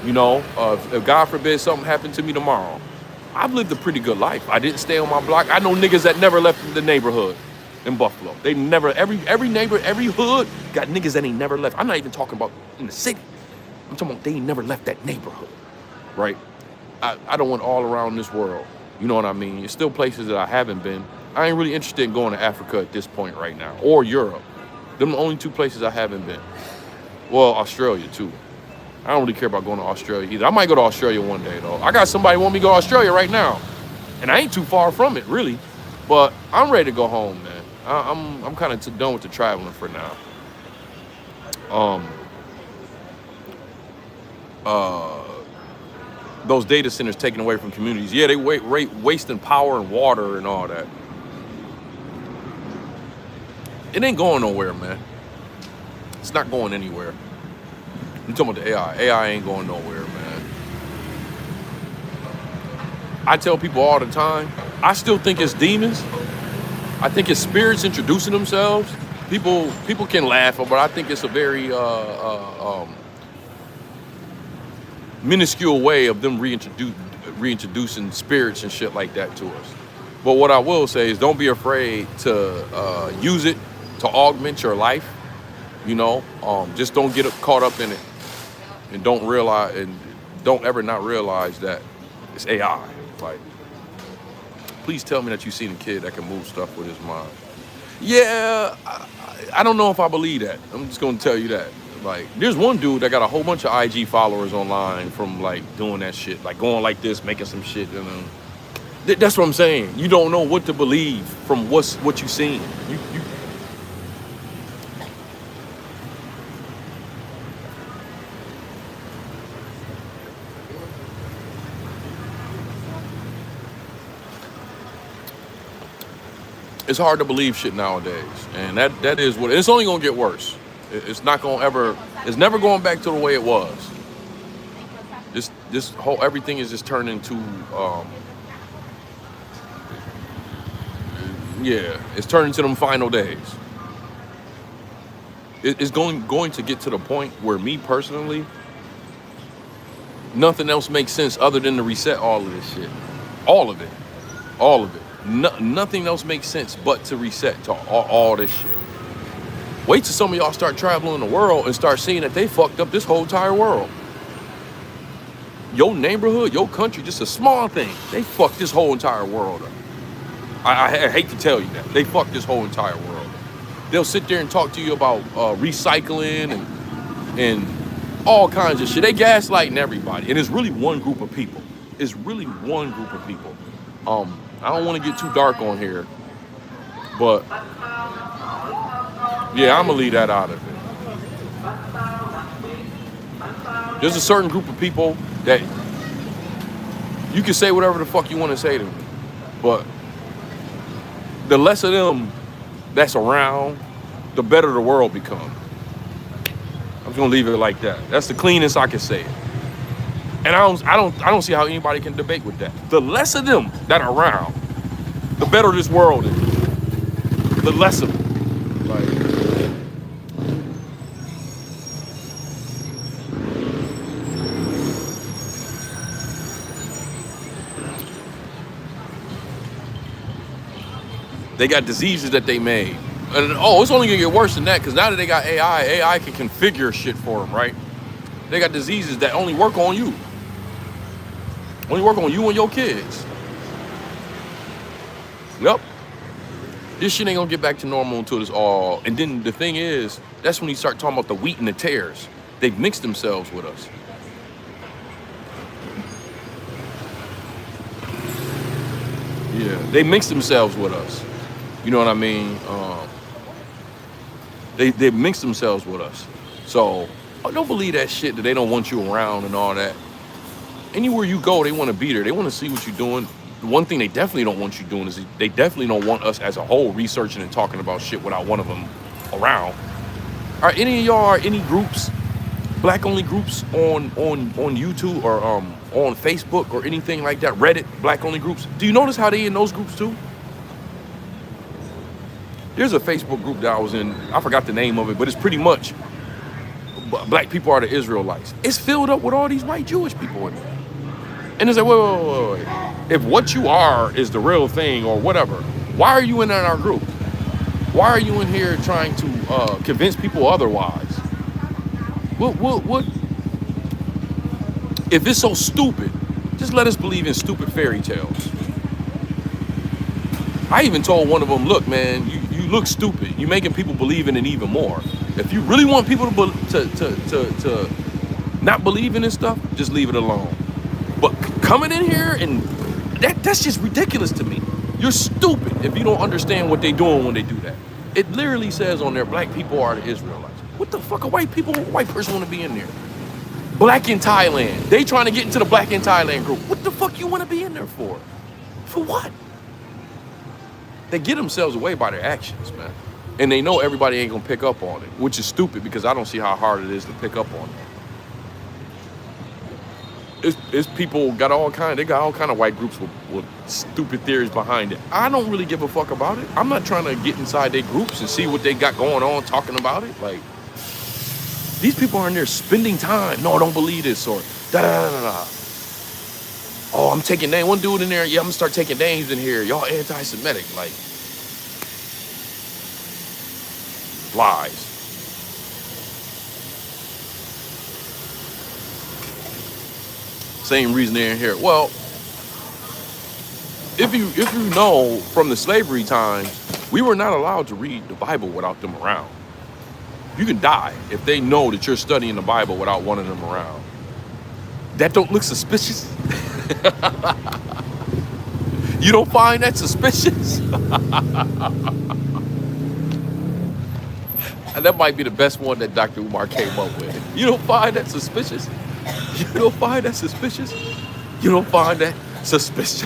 You know, if God forbid something happened to me tomorrow, I've lived a pretty good life. I didn't stay on my block. I know niggas that never left the neighborhood in Buffalo. They never, every neighbor, every hood got niggas that ain't never left. I'm not even talking about in the city. I'm talking about they ain't never left that neighborhood, right? I don't want all around this world. You know what I mean? There's still places that I haven't been. I ain't really interested in going to Africa at this point right now, or Europe. Them the only two places I haven't been. Well, Australia too. I don't really care about going to Australia either. I might go to Australia one day though. I got somebody want me to go to Australia right now, and I ain't too far from it really. But I'm ready to go home, man. I'm kind of done with the traveling for now. Those data centers taken away from communities. Yeah, they wasting power and water and all that. It ain't going nowhere, man. It's not going anywhere. I'm talking about the AI. AI ain't going nowhere, man. I tell people all the time, I still think it's demons. I think it's spirits introducing themselves. People can laugh, but I think it's a very minuscule way of them reintroducing spirits and shit like that to us. But what I will say is don't be afraid to use it to augment your life. You know, just don't get caught up in it, and don't ever not realize that it's AI. Like, please tell me that you've seen a kid that can move stuff with his mind. Yeah, I don't know if I believe that. I'm just gonna tell you that. Like, there's one dude that got a whole bunch of IG followers online from like doing that shit, like going like this, making some shit, and that's what I'm saying. You don't know what to believe from what you seen. You It's hard to believe shit nowadays, and that is what it's only gonna get worse. It's not gonna ever. It's never going back to the way it was. This whole everything is just turned into yeah, it's turned into them final days. It's going to get to the point where me personally, nothing else makes sense other than to reset all of this shit, all of it, all of it. Nothing else makes sense but to reset to all this shit. Wait till some of y'all start traveling the world and start seeing that they fucked up this whole entire world. Your neighborhood, your country, just a small thing. They fucked this whole entire world up. I hate to tell you that. They fucked this whole entire world up. They'll sit there and talk to you about recycling and all kinds of shit. They gaslighting everybody. And it's really one group of people. It's really one group of people. I don't want to get too dark on here, but yeah, I'm gonna leave that out of it. There's a certain group of people that you can say whatever the fuck you want to say to me, but the less of them that's around, the better the world becomes. I'm just gonna leave it like that. That's the cleanest I can say it. And I don't see how anybody can debate with that. The less of them that are around, the better this world is. The less of them. Like, they got diseases that they made. And it's only gonna get worse than that, because now that they got AI can configure shit for them, right? They got diseases that only work on you. Only work on you and your kids. Yep. This shit ain't gonna get back to normal until it's all. And then the thing is, that's when you start talking about the wheat and the tares. They've mixed themselves with us. Yeah, they mix themselves with us. You know what I mean? They mix themselves with us. So don't believe that shit that they don't want you around and all that. Anywhere you go, they want to be there. They want to see what you're doing. The one thing they definitely don't want you doing is they definitely don't want us as a whole researching and talking about shit without one of them around. Are any of y'all, any groups, black only groups on YouTube or on Facebook or anything like that, Reddit, black only groups? Do you notice how they in those groups too? There's a Facebook group that I was in, I forgot the name of it, but it's pretty much black people are the Israelites. It's filled up with all these white Jewish people in there. And it's like, wait. If what you are is the real thing or whatever, why are you in our group? Why are you in here trying to convince people otherwise? What? If it's so stupid, just let us believe in stupid fairy tales. I even told one of them, look, man, you look stupid. You're making people believe in it even more. If you really want people to not believe in this stuff, just leave it alone. But coming in here and that's just ridiculous to me. You're stupid if you don't understand what they're doing when they do that. It literally says on there, black people are the Israelites. What the fuck are white person want to be in there? Black in Thailand. They trying to get into the black in Thailand group. What the fuck you want to be in there for? For what? They get themselves away by their actions, man. And they know everybody ain't gonna pick up on it, which is stupid because I don't see how hard it is to pick up on it. It's people got all kind of white groups with stupid theories behind it. I don't really give a fuck about it. I'm not trying to get inside their groups and see what they got going on talking about it. Like, these people are in there spending time. No, I don't believe this, or da-da-da-da-da. Oh, I'm taking names. One dude in there, yeah, I'm gonna start taking names in here. Y'all anti-Semitic, like, lies. Same reason they're in here. Well, if you know from the slavery times, we were not allowed to read the Bible without them around. You can die if they know that you're studying the Bible without one of them around. That don't look suspicious? You don't find that suspicious? And that might be the best one that Dr. Umar came up with. You don't find that suspicious? You don't find that suspicious? You don't find that suspicious?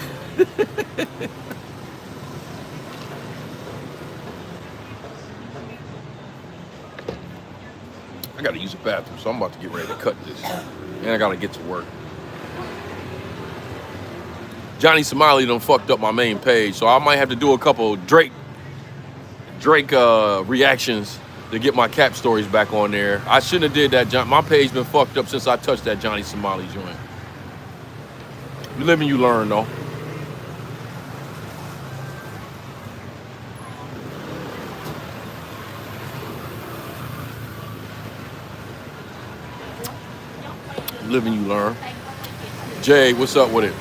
I gotta use the bathroom, so I'm about to get ready to cut this. And I gotta get to work. Johnny Somali done fucked up my main page, so I might have to do a couple Drake reactions to get my cap stories back on there. I shouldn't have did that. My page been fucked up since I touched that Johnny Somali joint. You live and you learn, though. You live and you learn. Jay, what's up with it?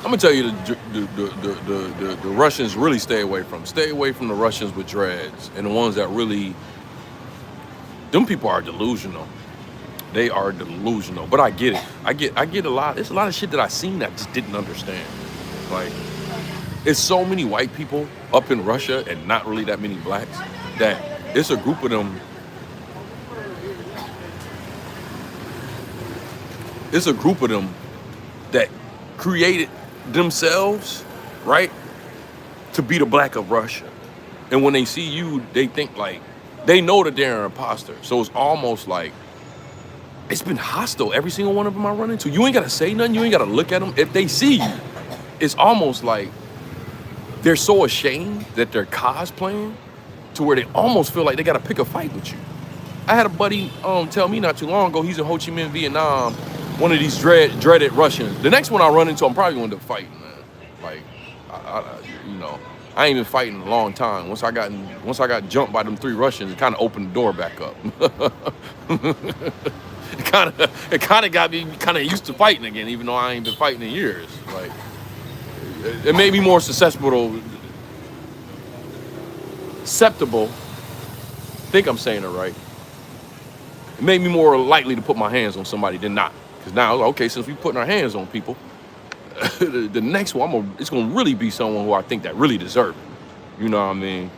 I'm gonna tell you the Russians really stay away from. Stay away from the Russians with dreads and the ones that really. Them people are delusional. They are delusional. But I get it. I get a lot. There's a lot of shit that I seen that I just didn't understand. Like, it's so many white people up in Russia and not really that many blacks that it's a group of them. It's a group of them that created themselves, right, to be the black of Russia. And when they see you, they think like, they know that they're an imposter. So it's almost like, it's been hostile, every single one of them I run into. You ain't gotta say nothing, you ain't gotta look at them. If they see you, it's almost like they're so ashamed that they're cosplaying to where they almost feel like they gotta pick a fight with you. I had a buddy tell me not too long ago, he's in Ho Chi Minh, Vietnam, one of these dreaded Russians. The next one I run into, I'm probably going to end up fighting, man. Like, you know, I ain't been fighting in a long time. Once I got jumped by them 3 Russians, it kind of opened the door back up. It kind of got me kind of used to fighting again, even though I ain't been fighting in years. Like, it made me more susceptible. I think I'm saying it right. It made me more likely to put my hands on somebody than not. Because now, okay, since we putting our hands on people, the next one, it's gonna really be someone who I think that really deserve it. You know what I mean?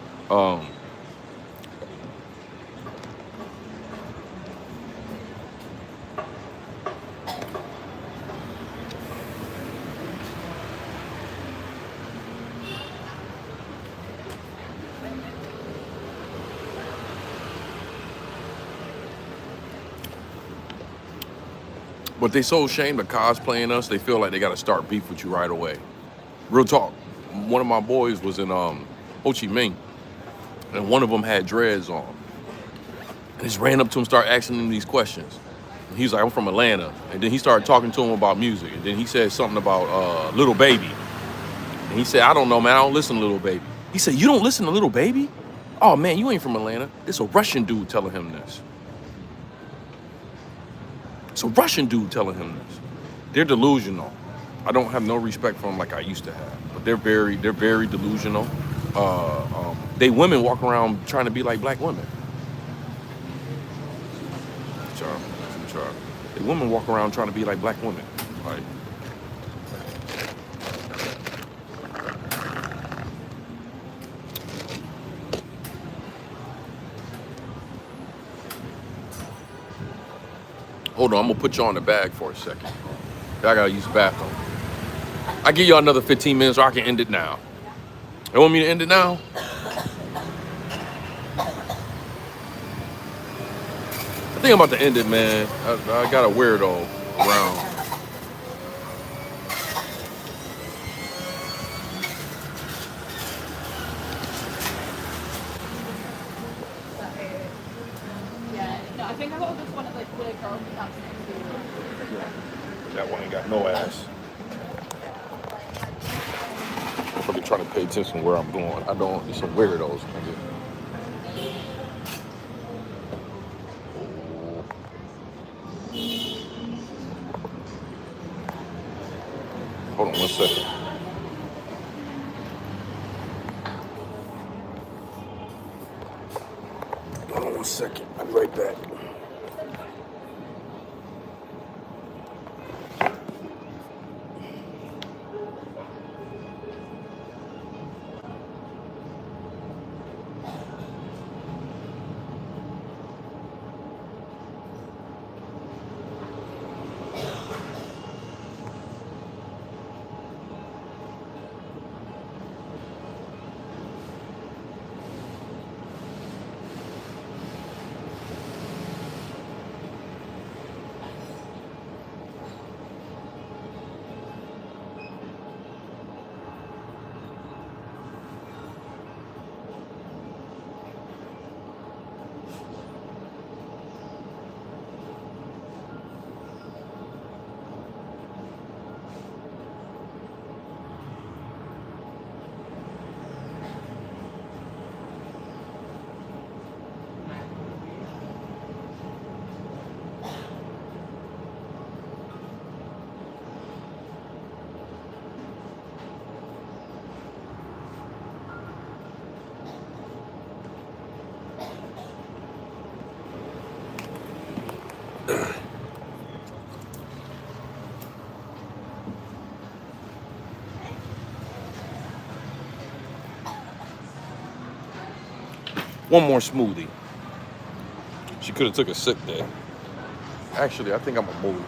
But they so ashamed of cosplaying us, they feel like they gotta start beef with you right away. Real talk. One of my boys was in Ho Chi Minh, and one of them had dreads on. And just ran up to him, started asking him these questions. And he's like, I'm from Atlanta. And then he started talking to him about music. And then he said something about Little Baby. And he said, I don't know, man, I don't listen to Little Baby. He said, you don't listen to Little Baby? Oh man, you ain't from Atlanta. It's a Russian dude telling him this. It's a Russian dude telling him this. They're delusional. I don't have no respect for them like I used to have. But they're very delusional. They women walk around trying to be like black women. They women walk around trying to be like black women. Like, hold on, I'm gonna put you on the bag for a second. I gotta use the bathroom. I give y'all another 15 minutes or I can end it now. You want me to end it now? I think I'm about to end it, man. I got a weirdo around. I think I got this one of like the girls that's next to you. That one ain't got no ass. I'm fucking trying to pay attention to where I'm going. I don't. It's some weirdos, nigga. Hold on 1 second. Hold on 1 second. I'll be right back. One more smoothie. She could have took a sick day. Actually, I think I'm gonna move.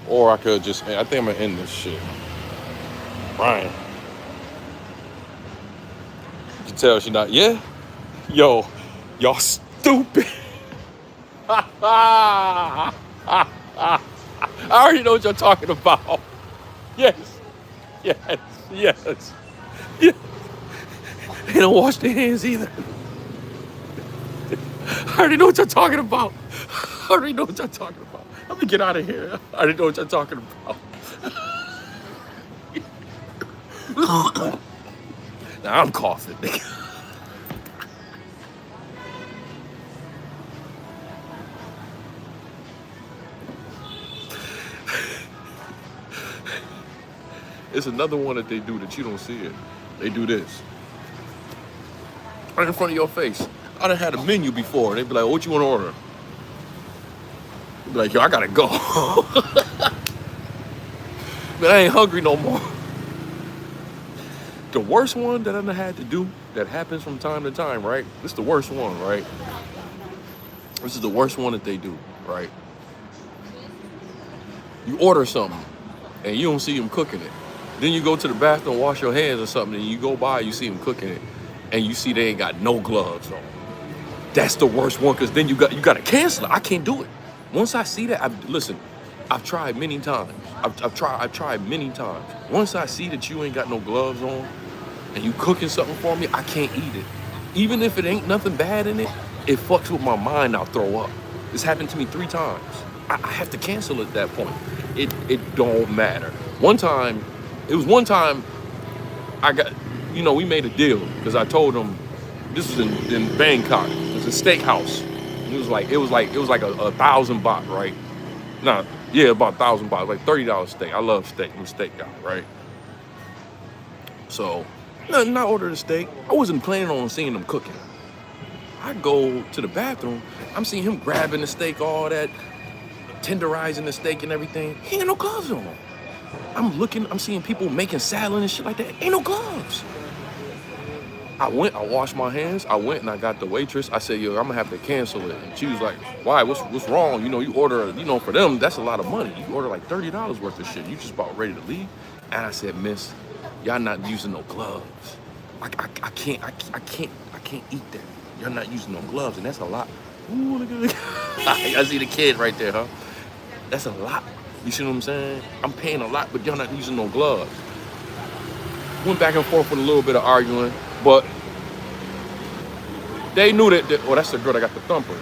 Or I could just, I think I'm gonna end this shit. Brian. You can tell she not, yeah? Yo, y'all stupid. I already know what you're talking about. Yes, yes, yes. Yeah. They don't wash their hands either. I already know what you're talking about. I already know what you're talking about. Let me get out of here. I already know what you're talking about. Now I'm coughing. It's another one that they do that you don't see it. They do this. Right in front of your face. I done had a menu before. They'd be like, what you want to order? You'd be like, yo, I gotta go. But I ain't hungry no more. The worst one that I done had to do, that happens from time to time, right? This is the worst one, right? This is the worst one that they do, right? You order something, and you don't see them cooking it. Then you go to the bathroom, wash your hands or something, and you go by, you see them cooking it, and you see they ain't got no gloves on. That's the worst one, because then you got to cancel it. I can't do it. Once I see that, I've tried many times. I've tried many times. Once I see that you ain't got no gloves on, and you cooking something for me, I can't eat it. Even if it ain't nothing bad in it, it fucks with my mind. I'll throw up. This happened to me 3 times. I have to cancel at that point. It don't matter. One time I got, we made a deal because I told them this was in Bangkok. It was a steakhouse. It was like a 1,000 baht, right? Nah, yeah, about 1,000 baht, like $30 steak. I love steak. I'm a steak guy, right? So, I ordered a steak. I wasn't planning on seeing them cooking. I go to the bathroom. I'm seeing him grabbing the steak, all that, tenderizing the steak and everything. He ain't no gloves on. I'm seeing people making salad and shit like that. Ain't no gloves. I washed my hands. I went and I got the waitress. I said, yo, I'm gonna have to cancel it. And she was like, why? What's wrong? You order, for them, that's a lot of money. You order like $30 worth of shit. You just about ready to leave. And I said, miss, y'all not using no gloves. I can't eat that. You're not using no gloves, and that's a lot. Ooh, look at I see the kid right there, huh? That's a lot. You see what I'm saying? I'm paying a lot, but y'all not using no gloves. Went back and forth with a little bit of arguing, but they knew that that's the girl that got the thumper.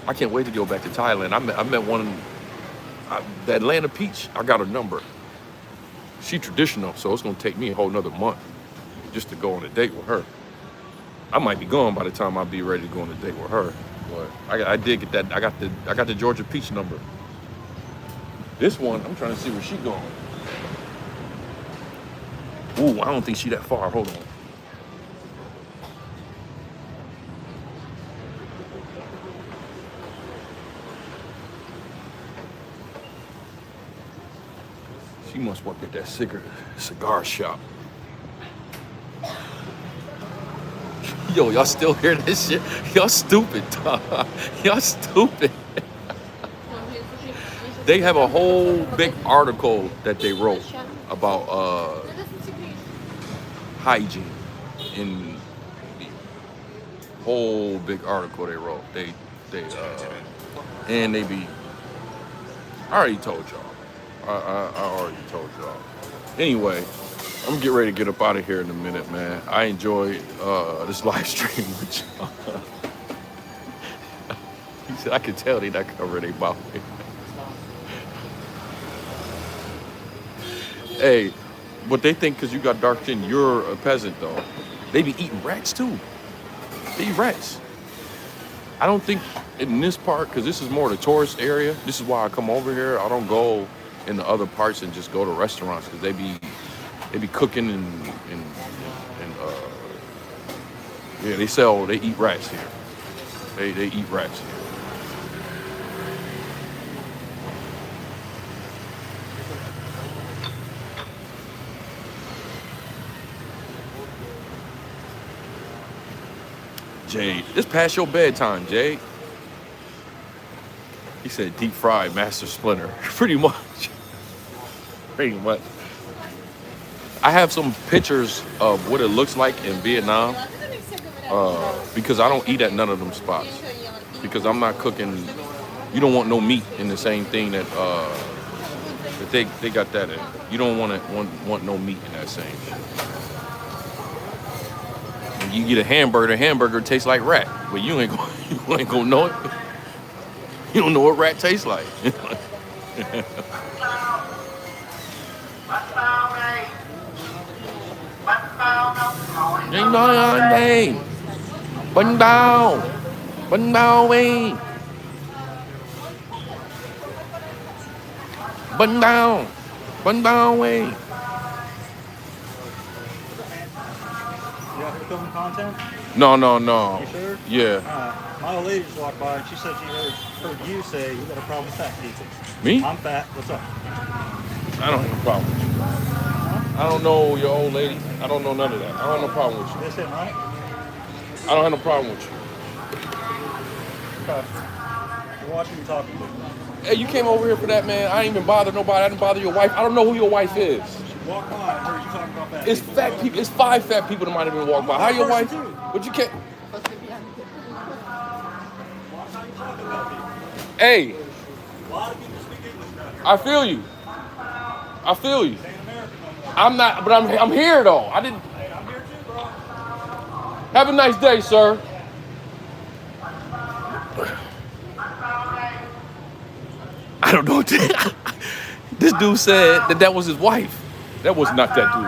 I can't wait to go back to Thailand. I met one, the Atlanta Peach. I got her number. She traditional, so it's gonna take me a whole nother month just to go on a date with her. I might be gone by the time I'll be ready to go on a date with her. But I did get that. I got the Georgia Peach number. This one, I'm trying to see where she going. Ooh, I don't think she that far. Hold on. She must work at that cigar shop. Yo, y'all still hear this shit? Y'all stupid, dog. Y'all stupid. They have a whole big article that they wrote about hygiene. In the whole big article they wrote. And they be. I already told y'all. I already told y'all. Anyway, I'm gonna get ready to get up out of here in a minute, man. I enjoyed this live stream with y'all. He said, I could tell they not covering their mouth. Hey, but they think because you got dark skin, you're a peasant, though. They be eating rats, too. They eat rats. I don't think in this part, because this is more the tourist area, this is why I come over here. I don't go in the other parts and just go to restaurants, because they be cooking and yeah, they eat rats here. They eat rats here. Jade, it's past your bedtime, Jade. He said deep fried Master Splinter. Pretty much. Pretty much. I have some pictures of what it looks like in Vietnam because I don't eat at none of them spots because I'm not cooking. You don't want no meat in the same thing that they got that in. You don't want no meat in that same shit. When you get a hamburger tastes like rat, but you ain't gonna know it. You don't know what rat tastes like. Ding dong ding. Bánh bao. Bánh bao đi. Bánh bao. Bánh bao đi. You got filming content? No. You sure? Yeah. My old lady just walked by and she said she heard you say you got a problem with fat people. Me? I'm fat. What's up? I don't have a problem with you. I don't know your old lady. I don't know none of that. I don't have no problem with you. This it, right? I don't have no problem with you. Okay. You're watching me talking to. Hey, you came over here for that, man. I ain't even bother nobody. I didn't bother your wife. I don't know who your wife is. She walked by and heard you talking about fat It's people. fat people. It's 5 fat people that might have been walking by. How your wife? But you can't. Hey, A lot of people speak English now. I feel you. I feel you. I'm not, but I'm here though. I didn't. Hey, I'm here too, bro. Have a nice day, sir. I don't know. This dude said that was his wife. That was not that dude's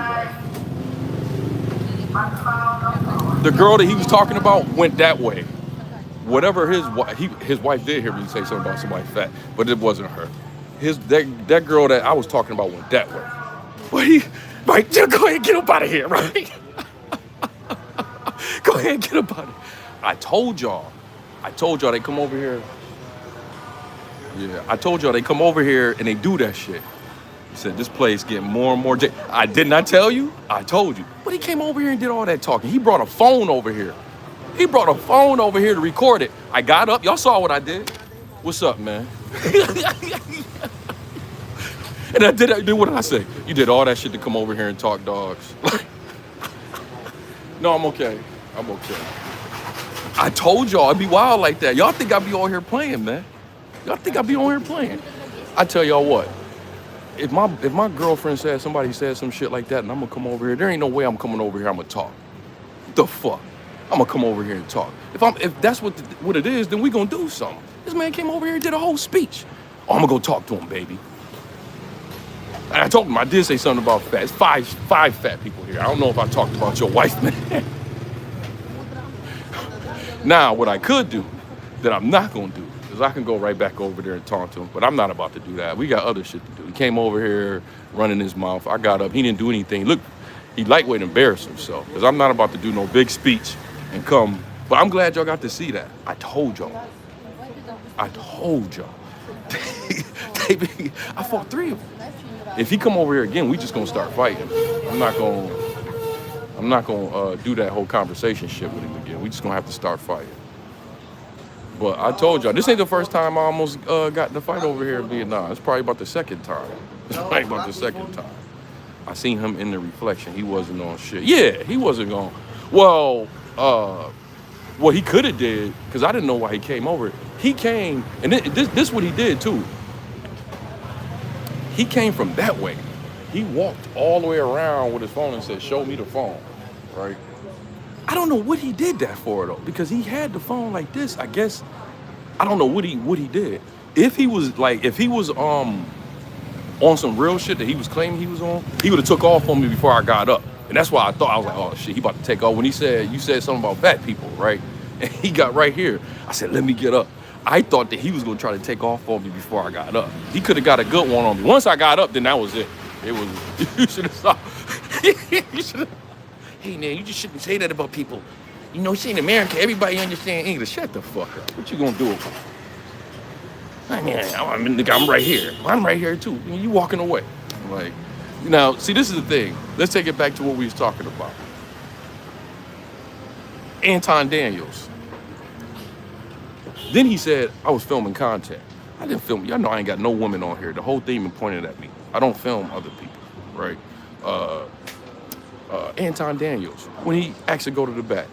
wife. The girl that he was talking about went that way. Whatever his wife did hear me say something about somebody fat, but it wasn't her. That girl that I was talking about went that way. But right, just go ahead and get up out of here, right? Go ahead and get up out of here. I told y'all they come over here. Yeah, I told y'all they come over here and they do that shit. He said this place getting more and more. I did not tell you. I told you. But he came over here and did all that talking. He brought a phone over here. He brought a phone over here to record it. I got up. Y'all saw what I did. What's up, man? And I did what did I say? You did all that shit to come over here and talk dogs. No, I'm okay. I'm okay. I told y'all I'd be wild like that. Y'all think I'd be on here playing, man. Y'all think I'd be on here playing. I tell y'all what. If my girlfriend said somebody said some shit like that and I'm gonna come over here, there ain't no way I'm coming over here, I'm gonna talk. The fuck? I'm gonna come over here and talk. If that's what it is, then we gonna do something. This man came over here and did a whole speech. Oh, I'm gonna go talk to him, baby. And I told him I did say something about fat. It's five fat people here. I don't know if I talked about your wife, man. Now, what I could do that I'm not gonna do is I can go right back over there and talk to him, but I'm not about to do that. We got other shit to do. He came over here running his mouth. I got up. He didn't do anything. Look, he lightweight embarrassed himself because I'm not about to do no big speech and come. But I'm glad y'all got to see that. I told y'all. I fought 3 of them. If he come over here again, we just gonna start fighting. I'm not gonna do that whole conversation shit with him again. We just gonna have to start fighting. But I told y'all, this ain't the first time I almost got in a fight over here in Vietnam. It's probably about the second time. I seen him in the reflection. He wasn't on shit. Yeah, he wasn't on. Well, what he could have did, because I didn't know why he came over. He came, and this what he did too. He came from that way. He walked all the way around with his phone and said, "Show me the phone," right? I don't know what he did that for though, because he had the phone like this. I guess I don't know what he did. If he was on some real shit that he was claiming he was on, he would have took off on me before I got up. And that's why I thought, I was like, oh shit, he about to take off. When you said something about fat people, right? And he got right here. I said, let me get up. I thought that he was gonna try to take off on me before I got up. He could have got a good one on me. Once I got up, then that was it. It was, you should have stopped. You should have. Hey man, you just shouldn't say that about people. You know, see in America, everybody understands English. Shut the fuck up. What you gonna do? I mean, I'm right here. I'm right here too. You walking away. Like, now, see, this is the thing. Let's take it back to what we was talking about. Anton Daniels. Then he said I was filming content. I didn't film. Y'all know I ain't got no women on here. The whole thing been pointed at me. I don't film other people, right? Anton Daniels, when he actually go to the back.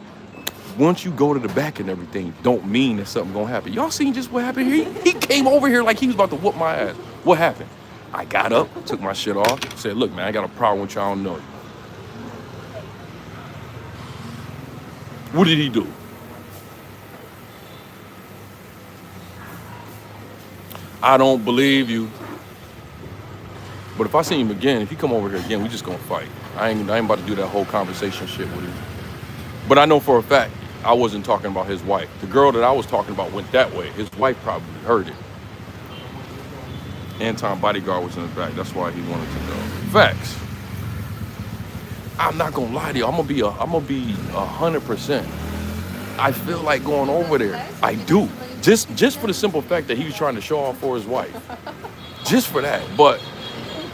Once you go to the back and everything, don't mean that something gonna happen. Y'all seen just what happened here? He came over here like he was about to whoop my ass. What happened? I got up, took my shit off, said, look, man, I got a problem with y'all, I don't know you. What did he do? I don't believe you. But if I see him again, if he come over here again, we just gonna fight. I ain't about to do that whole conversation shit with him. But I know for a fact, I wasn't talking about his wife. The girl that I was talking about went that way. His wife probably heard it. Anton bodyguard was in the back. That's why he wanted to know. Facts. I'm not gonna lie to you. I'm gonna be 100%. I feel like going over there. I do. Just for the simple fact that he was trying to show off for his wife. Just for that. But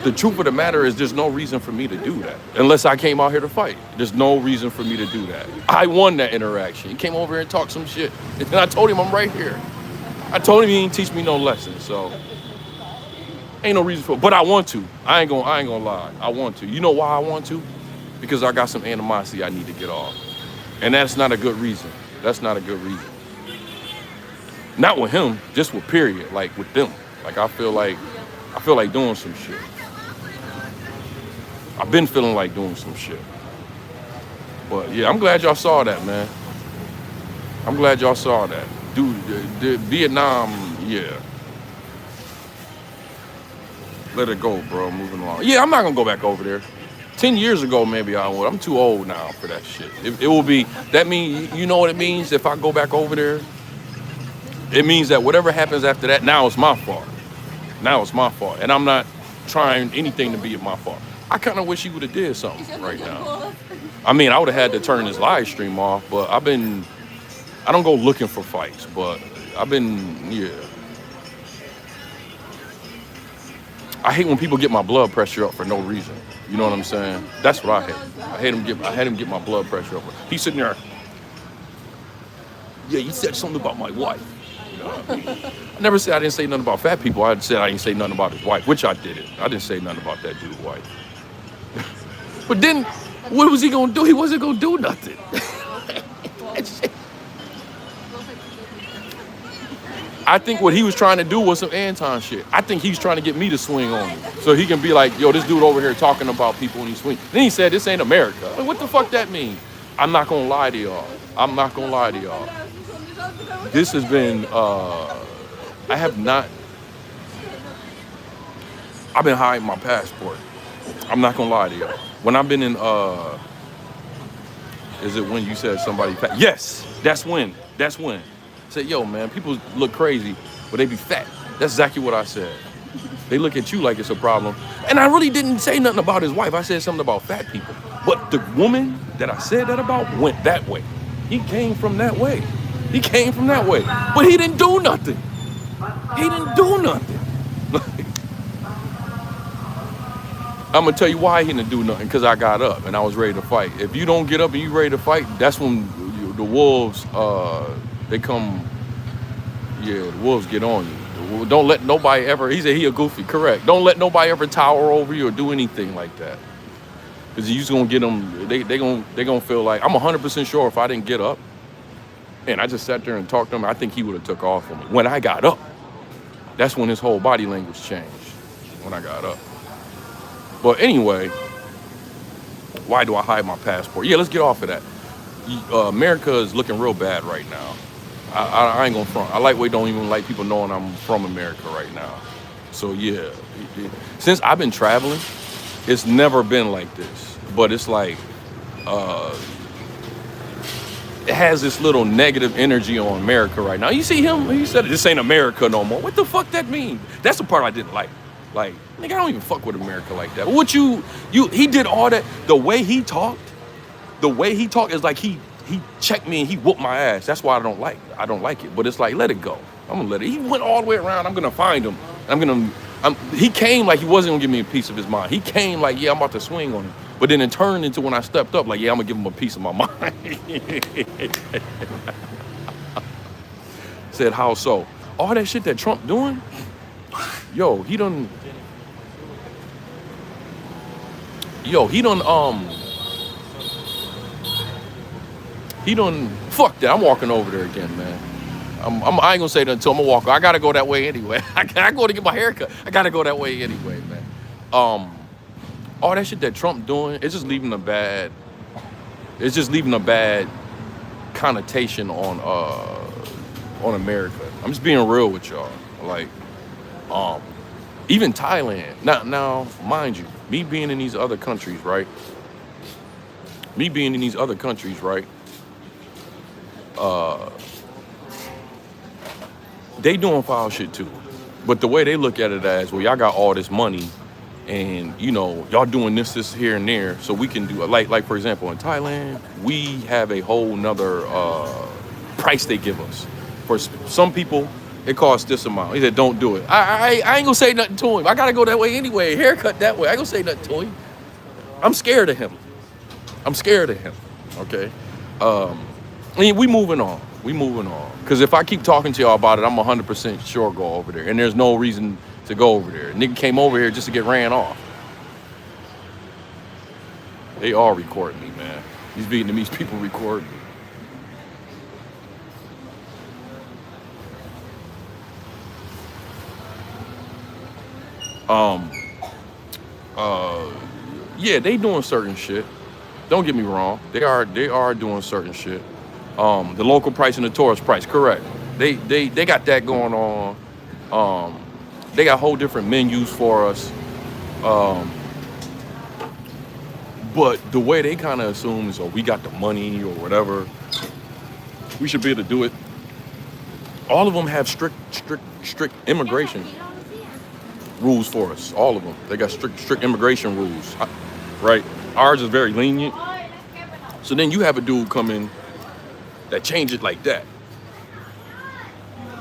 the truth of the matter is there's no reason for me to do that. Unless I came out here to fight. There's no reason for me to do that. I won that interaction. He came over here and talked some shit. And I told him I'm right here. I told him he ain't teach me no lesson. So ain't no reason for it. But I want to. I ain't gonna lie. I want to. You know why I want to? Because I got some animosity I need to get off. And that's not a good reason. That's not a good reason. Not with him, just with period. Like with them. Like I feel like doing some shit. I've been feeling like doing some shit. But yeah, I'm glad y'all saw that, man. I'm glad y'all saw that. Dude, the Vietnam, yeah. Let it go, bro. Moving along. Yeah, I'm not gonna go back over there. 10 years ago, maybe I would. I'm too old now for that shit. It will be, that mean, you know what it means if I go back over there? It means that whatever happens after that, now it's my fault. Now it's my fault. And I'm not trying anything to be my fault. I kind of wish he would have did something right now. I mean, I would have had to turn this live stream off, but I don't go looking for fights, but yeah. I hate when people get my blood pressure up for no reason. You know what I'm saying? That's what I hate. I had him get my blood pressure up. He's sitting there. Yeah, you said something about my wife. You know what I mean? I never said I didn't say nothing about fat people. I said I didn't say nothing about his wife, which I didn't. I didn't say nothing about that dude's wife. But then, what was he gonna do? He wasn't gonna do nothing. I think what he was trying to do was some Anton shit. I think he's trying to get me to swing on him. So he can be like, yo, this dude over here talking about people when he swing. Then he said, this ain't America. Like, what the fuck that mean? I'm not gonna lie to y'all. I'm not gonna lie to y'all. This has been, I've been hiding my passport. I'm not gonna lie to y'all. When I've been in, is it when you said somebody fat? Yes, that's when. Said, yo, man, people look crazy, but they be fat. That's exactly what I said. They look at you like it's a problem. And I really didn't say nothing about his wife. I said something about fat people. But the woman that I said that about went that way. He came from that way. But he didn't do nothing. I'm going to tell you why he didn't do nothing, because I got up and I was ready to fight. If you don't get up and you ready to fight, that's when the wolves, they come, yeah, the wolves get on you. Don't let nobody ever, he said he a goofy, correct. Don't let nobody ever tower over you or do anything like that. Because you're just going to get them, they gonna feel like, I'm 100% sure if I didn't get up and I just sat there and talked to him, I think he would have took off on me. When I got up, that's when his whole body language changed, when I got up. But anyway, why do I hide my passport? Yeah, let's get off of that. America is looking real bad right now. I ain't gonna front. I don't even like people knowing I'm from America right now. So yeah, since I've been traveling, it's never been like this. But it's like, it has this little negative energy on America right now. You see him, he said, this ain't America no more. What the fuck that mean? That's the part I didn't like. Like, nigga, I don't even fuck with America like that. What he did all that, the way he talked is like he checked me and he whooped my ass. That's why I don't like it. But it's like, let it go. I'm gonna let it. He went all the way around. I'm gonna find him. He came like he wasn't gonna give me a piece of his mind. He came like, yeah, I'm about to swing on him. But then it turned into when I stepped up, like, yeah, I'm gonna give him a piece of my mind. Said, said, how so? All that shit that Trump doing, yo, he done, fuck that. I'm walking over there again, man. I ain't gonna say that until I'm gonna walk. I gotta go that way anyway. I go to get my hair cut. I gotta go that way anyway, man. All that shit that Trump doing, it's just leaving a bad connotation on America. I'm just being real with y'all. Like, even Thailand. Now, mind you, me being in these other countries, right? They doing foul shit too. But the way they look at it as, well, y'all got all this money and, you know, y'all doing this here and there, so we can do it. Like for example, in Thailand, we have a whole nother price they give us. For some people, it costs this amount. He said, don't do it. I ain't gonna say nothing to him. I gotta go that way anyway. Haircut that way. I ain't gonna say nothing to him. I'm scared of him. Okay? I mean, we moving on. Because if I keep talking to y'all about it, I'm 100% sure go over there. And there's no reason to go over there. Nigga came over here just to get ran off. They all recording me, man. These Vietnamese people recording me. Yeah, they doing certain shit. Don't get me wrong. They are doing certain shit. The local price and the tourist price, correct. They got that going on. They got whole different menus for us. But the way they kind of assume is, oh, we got the money or whatever, we should be able to do it. All of them have strict immigration rules for us. All of them. They got strict immigration rules, right? Ours is very lenient. So then you have a dude come in that change it like that.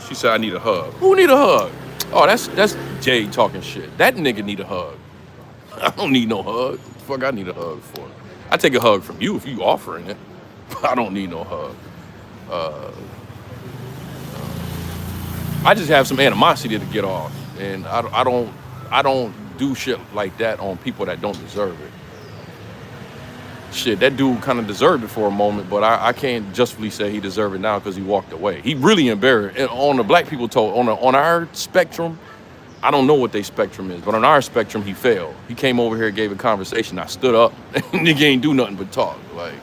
She said, I need a hug. Who need a hug? Oh, that's Jay talking shit. That nigga need a hug. I don't need no hug. What the fuck I need a hug for? I take a hug from you if you offering it. But I don't need no hug. I just have some animosity to get off. And I don't do shit like that on people that don't deserve it. Shit, that dude kind of deserved it for a moment, but I can't justly say he deserved it now because he walked away. He really embarrassed. And on the black people on our spectrum, I don't know what their spectrum is, but on our spectrum, he failed. He came over here, gave a conversation. I stood up, and nigga ain't do nothing but talk. Like,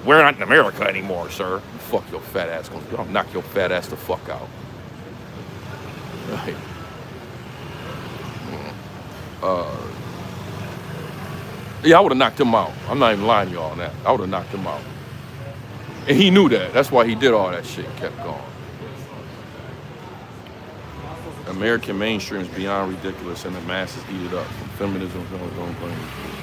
we're not in America anymore, sir. Fuck your fat ass. I'll knock your fat ass the fuck out. Right. Yeah, I would have knocked him out. I'm not even lying to y'all on that. I would have knocked him out. And he knew that. That's why he did all that shit and kept going. American mainstream is beyond ridiculous and the masses eat it up. From feminism,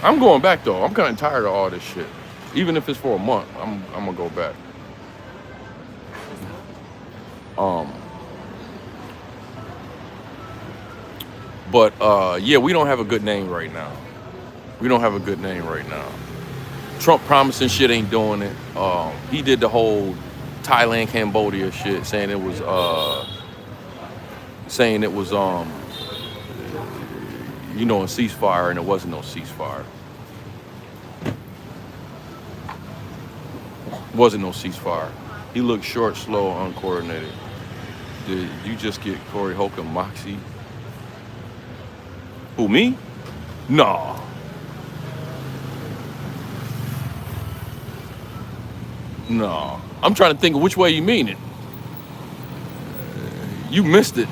I'm going back though. I'm kind of tired of all this shit. Even if it's for a month, I'm gonna go back. But yeah, we don't have a good name right now. Trump promising shit, ain't doing it. He did the whole Thailand, Cambodia shit, saying it was you know, a ceasefire, and it wasn't no ceasefire. He looked short, slow, uncoordinated. Did you just get Corey Holcomb Moxie? Who, me? No. No. I'm trying to think of which way you mean it. You missed it.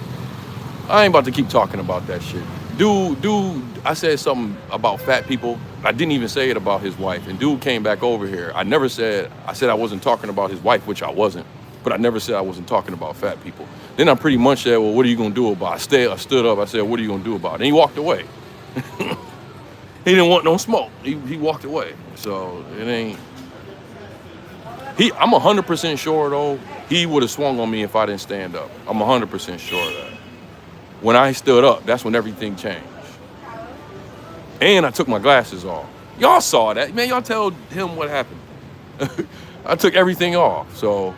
I ain't about to keep talking about that shit. Dude, I said something about fat people. I didn't even say it about his wife. And dude came back over here. I said I wasn't talking about his wife, which I wasn't. But I never said I wasn't talking about fat people. Then I pretty much said, well, what are you going to do about it? I stood up. I said, what are you going to do about it? And he walked away. He didn't want no smoke. He walked away. So it ain't. I'm 100% sure, though, he would have swung on me if I didn't stand up. I'm 100% sure of that. When I stood up, that's when everything changed. And I took my glasses off. Y'all saw that. Man, y'all tell him what happened. I took everything off. So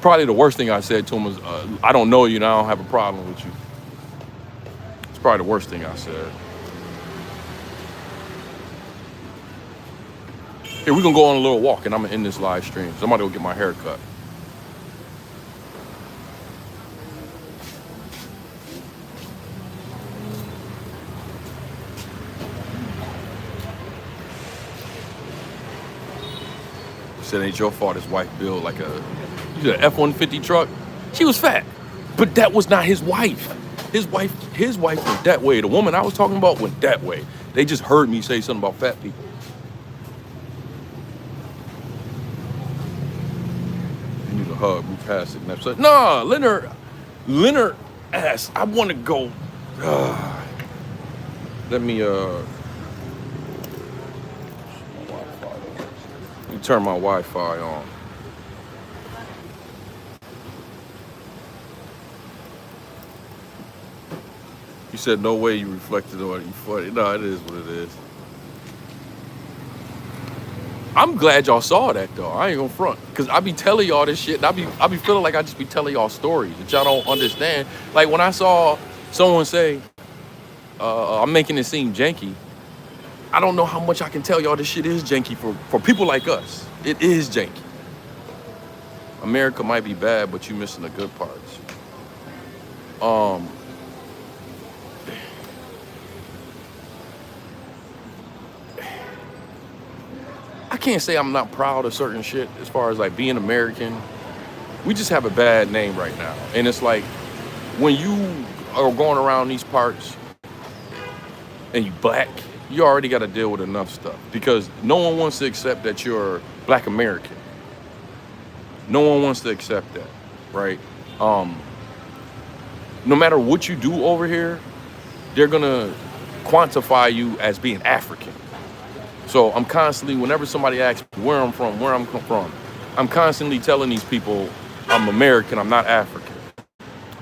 probably the worst thing I said to him was, I don't know you and I don't have a problem with you. It's probably the worst thing I said. Here, we're gonna go on a little walk and I'm gonna end this live stream. So I'm gonna go get my hair cut. Said ain't your fault his wife built like a F-150 truck. She was fat, but that was not his wife. His wife went that way. The woman I was talking about went that way. They just heard me say something about fat people. You need a hug. We passed it. And I said, nah, Leonard asked, I want to go. Let me turn my Wi-Fi on. You said no way you reflected on it. You funny. No, it is what it is. I'm glad y'all saw that though. I ain't gonna front. Cause I be telling y'all this shit and I be feeling like I just be telling y'all stories that y'all don't understand. Like when I saw someone say, I'm making it seem janky. I don't know how much I can tell y'all this shit is janky for people like us. It is janky. America might be bad, but you missing the good parts. I can't say I'm not proud of certain shit as far as like being American. We just have a bad name right now. And it's like when you are going around these parts and you black, you already got to deal with enough stuff because no one wants to accept that you're Black American. No one wants to accept that, right? No matter what you do over here, they're gonna quantify you as being African. So I'm constantly, whenever somebody asks me where I'm from, I'm constantly telling these people I'm American, I'm not African.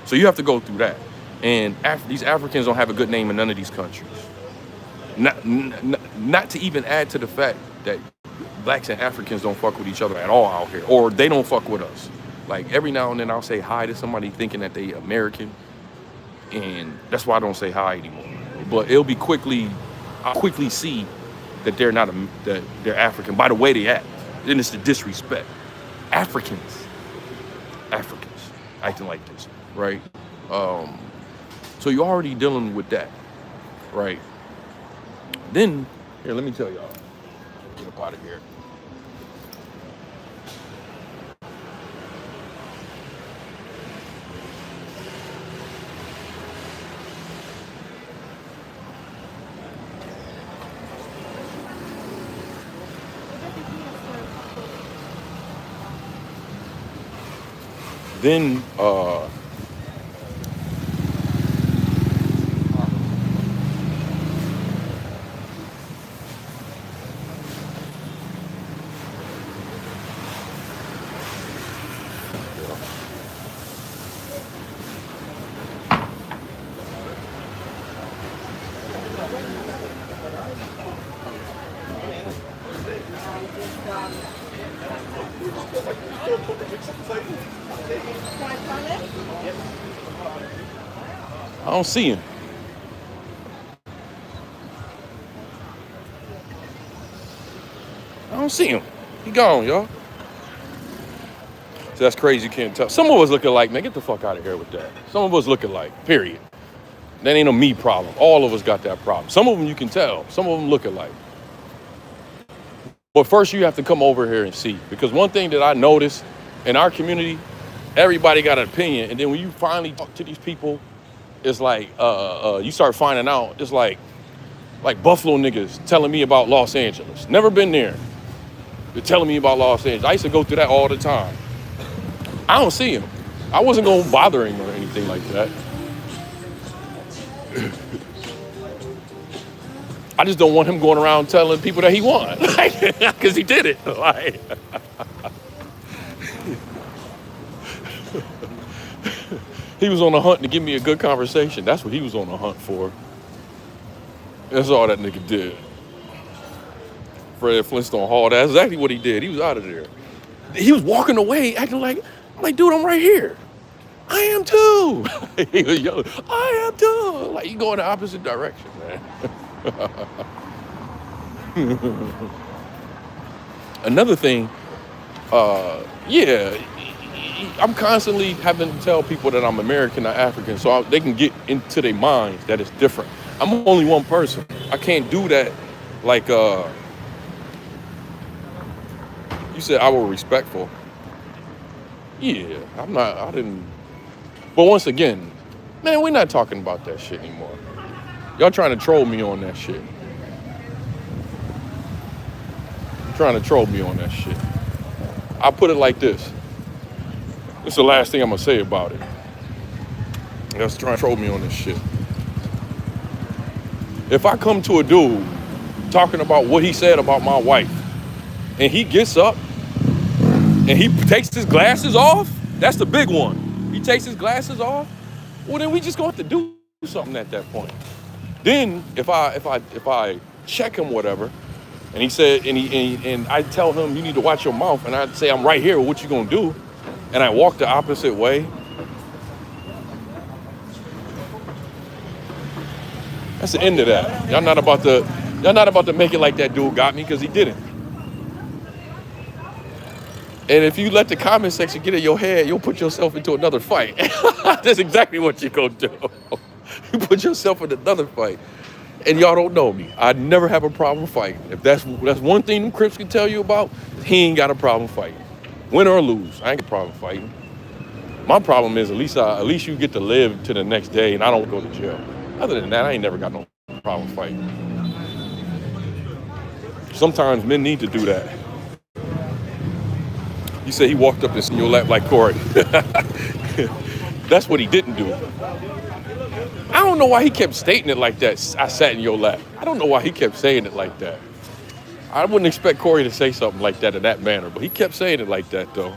So you have to go through that. And these Africans don't have a good name in none of these countries. Not to even add to the fact that blacks and Africans don't fuck with each other at all out here, or they don't fuck with us. Like every now and then I'll say hi to somebody thinking that they American, and that's why I don't say hi anymore. But I'll quickly see that they're not, that they're African by the way they act. Then it's the disrespect. Africans acting like this, right? So you're already dealing with that, right? Then, here, let me tell y'all. Get up out of here. Then, I don't see him. I don't see him. He gone, y'all. So that's crazy. You can't tell. Some of us look alike, man. Get the fuck out of here with that. Some of us look alike, period. That ain't a me problem. All of us got that problem. Some of them you can tell. Some of them look alike. But first you have to come over here and see. Because one thing that I noticed in our community, everybody got an opinion. And then when you finally talk to these people, it's like, you start finding out, it's like Buffalo niggas telling me about Los Angeles. Never been there. They're telling me about Los Angeles. I used to go through that all the time. I don't see him. I wasn't going to bother him or anything like that. I just don't want him going around telling people that he won. Because he did it. Like, he was on a hunt to give me a good conversation. That's what he was on a hunt for. That's all that nigga did. Fred Flintstone Hall, that's exactly what he did. He was out of there. He was walking away acting like, I'm like, dude, I'm right here. I am too. He was yelling, I am too. Like, you go in the opposite direction, man. Another thing, yeah, I'm constantly having to tell people that I'm American or African so they can get into their minds that it's different. I'm only one person. I can't do that. Like you said, I was respectful. Yeah, I didn't. But once again, man, we're not talking about that shit anymore. Y'all trying to troll me on that shit. Trying to troll me on that shit. I'll put it like this. This is the last thing I'm gonna say about it. Y'all trying to troll me on this shit. If I come to a dude talking about what he said about my wife, and he gets up and he takes his glasses off, that's the big one. He takes his glasses off, well then we just gonna have to do something at that point. Then if I check him whatever, and he said and I tell him you need to watch your mouth, and I say I'm right here, what you gonna do? And I walk the opposite way, that's the end of that. Y'all not about to make it like that dude got me, because he didn't. And if you let the comment section get in your head, you'll put yourself into another fight. That's exactly what you're gonna do. You put yourself in another fight. And y'all don't know me. I never have a problem fighting. If that's one thing them Crips can tell you about, he ain't got a problem fighting. Win or lose, I ain't got a problem fighting. My problem is at least you get to live to the next day and I don't go to jail. Other than that, I ain't never got no problem fighting. Sometimes men need to do that. You say he walked up and in your lap like Corey. That's what he didn't do. I don't know why he kept stating it like that. I sat in your lap. I don't know why he kept saying it like that. I wouldn't expect Corey to say something like that in that manner, but he kept saying it like that though.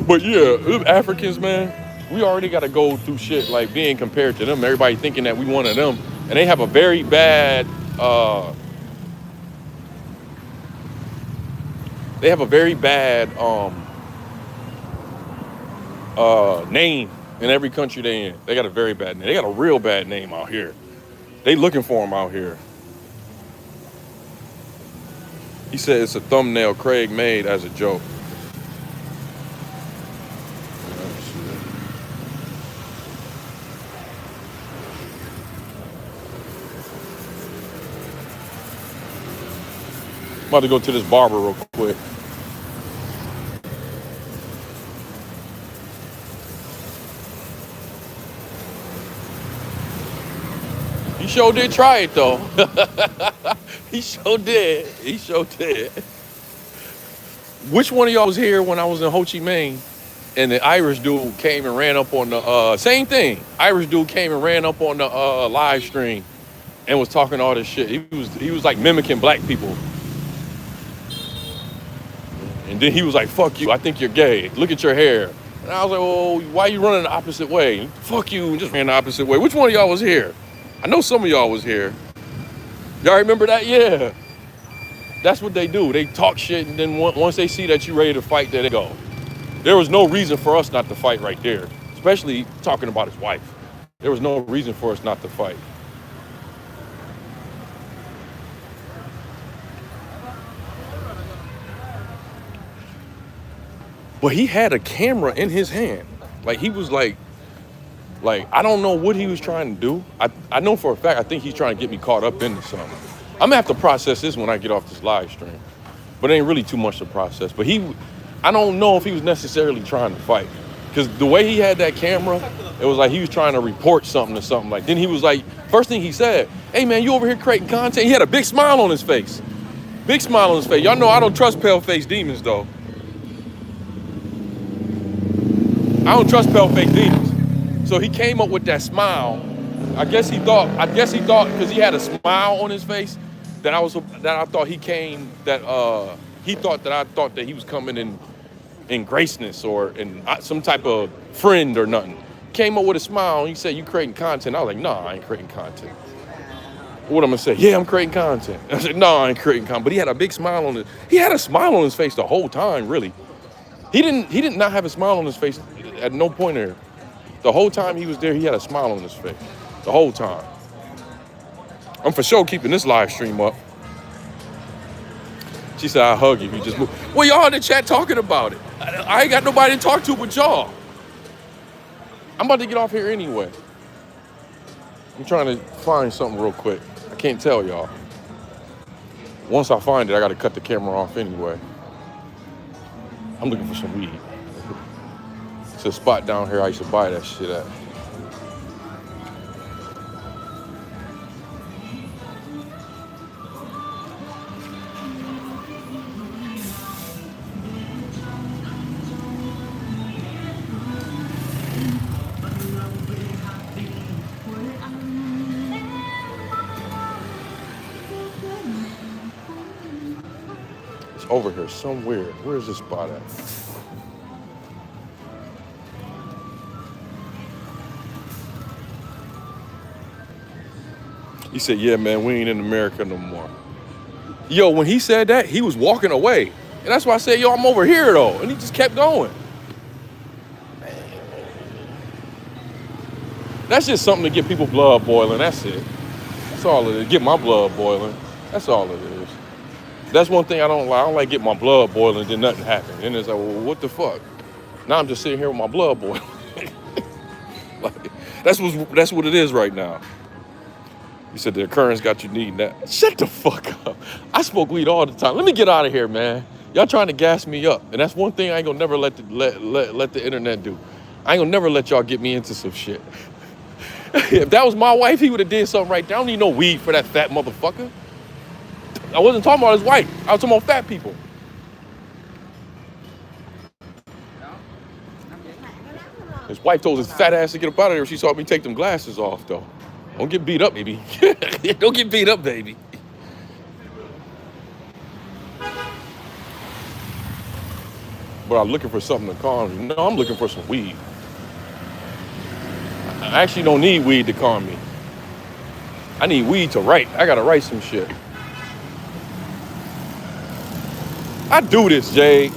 But yeah, them Africans, man, we already got to go through shit like being compared to them. Everybody thinking that we one of them, and they have a very bad, name in every country they in. They got a very bad name. They got a real bad name out here. They looking for them out here. He said it's a thumbnail Craig made as a joke. I'm about to go to this barber real quick. He sure did try it though. He sure did. He sure did. Which one of y'all was here when I was in Ho Chi Minh and the Irish dude came and ran up on the same thing? Irish dude came and ran up on the live stream and was talking all this shit. He was like mimicking black people. And then he was like, fuck you, I think you're gay. Look at your hair. And I was like, well, why you running the opposite way? Fuck you, and just ran the opposite way. Which one of y'all was here? I know some of y'all was here. Y'all remember that? Yeah. That's what they do. They talk shit, and then once they see that you're ready to fight, there they go. There was no reason for us not to fight right there, especially talking about his wife. There was no reason for us not to fight. But he had a camera in his hand. Like, he was like, I don't know what he was trying to do. I know for a fact, I think he's trying to get me caught up into something. I'm gonna have to process this when I get off this live stream. But it ain't really too much to process. But I don't know if he was necessarily trying to fight. Because the way he had that camera, it was like he was trying to report something or something. Like, then he was like, first thing he said, hey man, you over here creating content? He had a big smile on his face. Big smile on his face. Y'all know I don't trust pale-faced demons though. I don't trust pale-faced demons. So he came up with that smile. I guess he thought because he had a smile on his face that I thought that he was coming in graceness or in some type of friend or nothing. came up with a smile and he said, "You creating content?" I was like, "Nah, I ain't creating content." What I'm gonna say? Yeah, I'm creating content. I said, "No, I ain't creating content." But he had a big smile on he had a smile on his face the whole time, really. He did not have a smile on his face at no point there. The whole time he was there, he had a smile on his face. The whole time. I'm for sure keeping this live stream up. She said, "I'll hug you if you just move." Well, y'all in the chat talking about it. I ain't got nobody to talk to but y'all. I'm about to get off here anyway. I'm trying to find something real quick. I can't tell y'all. Once I find it, I got to cut the camera off anyway. I'm looking for some weed. It's a spot down here I used to buy that shit at. It's over here somewhere. Where's this spot at? He said, "Yeah, man, we ain't in America no more." Yo, when he said that, he was walking away. And that's why I said, "Yo, I'm over here, though." And he just kept going. Man. That's just something to get people blood boiling. That's it. That's all it is. Get my blood boiling. That's all it is. That's one thing I don't like. I don't like getting my blood boiling, then nothing happened. And it's like, well, what the fuck? Now I'm just sitting here with my blood boiling. Like, that's what it is right now. You said the occurrence got you needing that. Shut the fuck up. I smoke weed all the time. Let me get out of here, man. Y'all trying to gas me up. And that's one thing I ain't gonna never let the internet do. I ain't gonna never let y'all get me into some shit. If that was my wife, he would have did something right there. I don't need no weed for that fat motherfucker. I wasn't talking about his wife. I was talking about fat people. His wife told his fat ass to get up out of there. She saw me take them glasses off, though. Don't get beat up, baby. Don't get beat up, baby. But I'm looking for something to calm me. No, I'm looking for some weed. I actually don't need weed to calm me. I need weed to write. I gotta write some shit. I do this, Jay.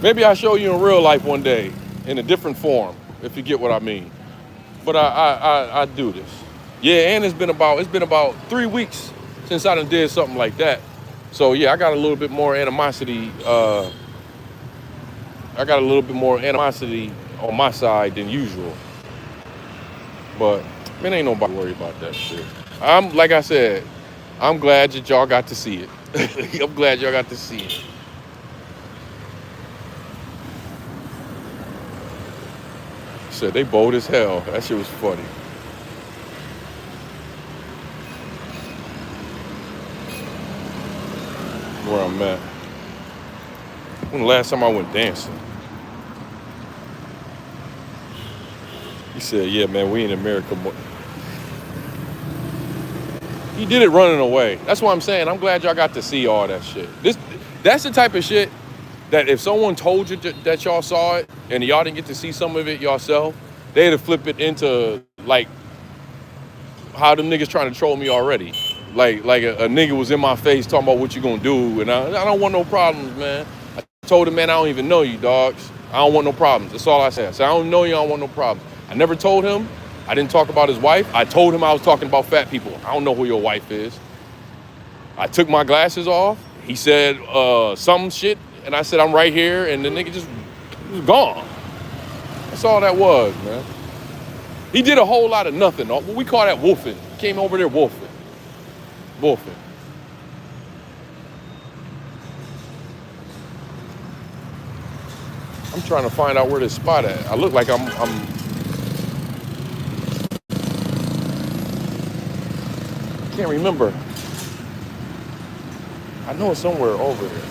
Maybe I'll show you in real life one day in a different form, if you get what I mean. But I do this. Yeah, and it's been about 3 weeks since I done did something like that. So yeah, I got a little bit more animosity. I got a little bit more animosity on my side than usual. But man, ain't nobody worried about that shit. Like I said, I'm glad that y'all got to see it. I'm glad y'all got to see it. Said they bold as hell. That shit was funny. Where I'm at. When the last time I went dancing? He said, "Yeah, man, we in America." He did it running away. That's what I'm saying. I'm glad y'all got to see all that shit. That's the type of shit that if someone told you that y'all saw it and y'all didn't get to see some of it yourself, they'd have flipped it into like how them niggas trying to troll me already. Like a nigga was in my face talking about what you gonna do, and I don't want no problems, man. I told him, man, I don't even know you, dogs. I don't want no problems. That's all I said. I said, I don't know you, I don't want no problems. I never told him. I didn't talk about his wife. I told him I was talking about fat people. I don't know who your wife is. I took my glasses off. He said some shit, and I said, I'm right here, and the nigga just was gone. That's all that was, man. He did a whole lot of nothing. We call that wolfing. He came over there wolfing. Wolfing. I'm trying to find out where this spot at. I look like I'm can't remember. I know it's somewhere over there.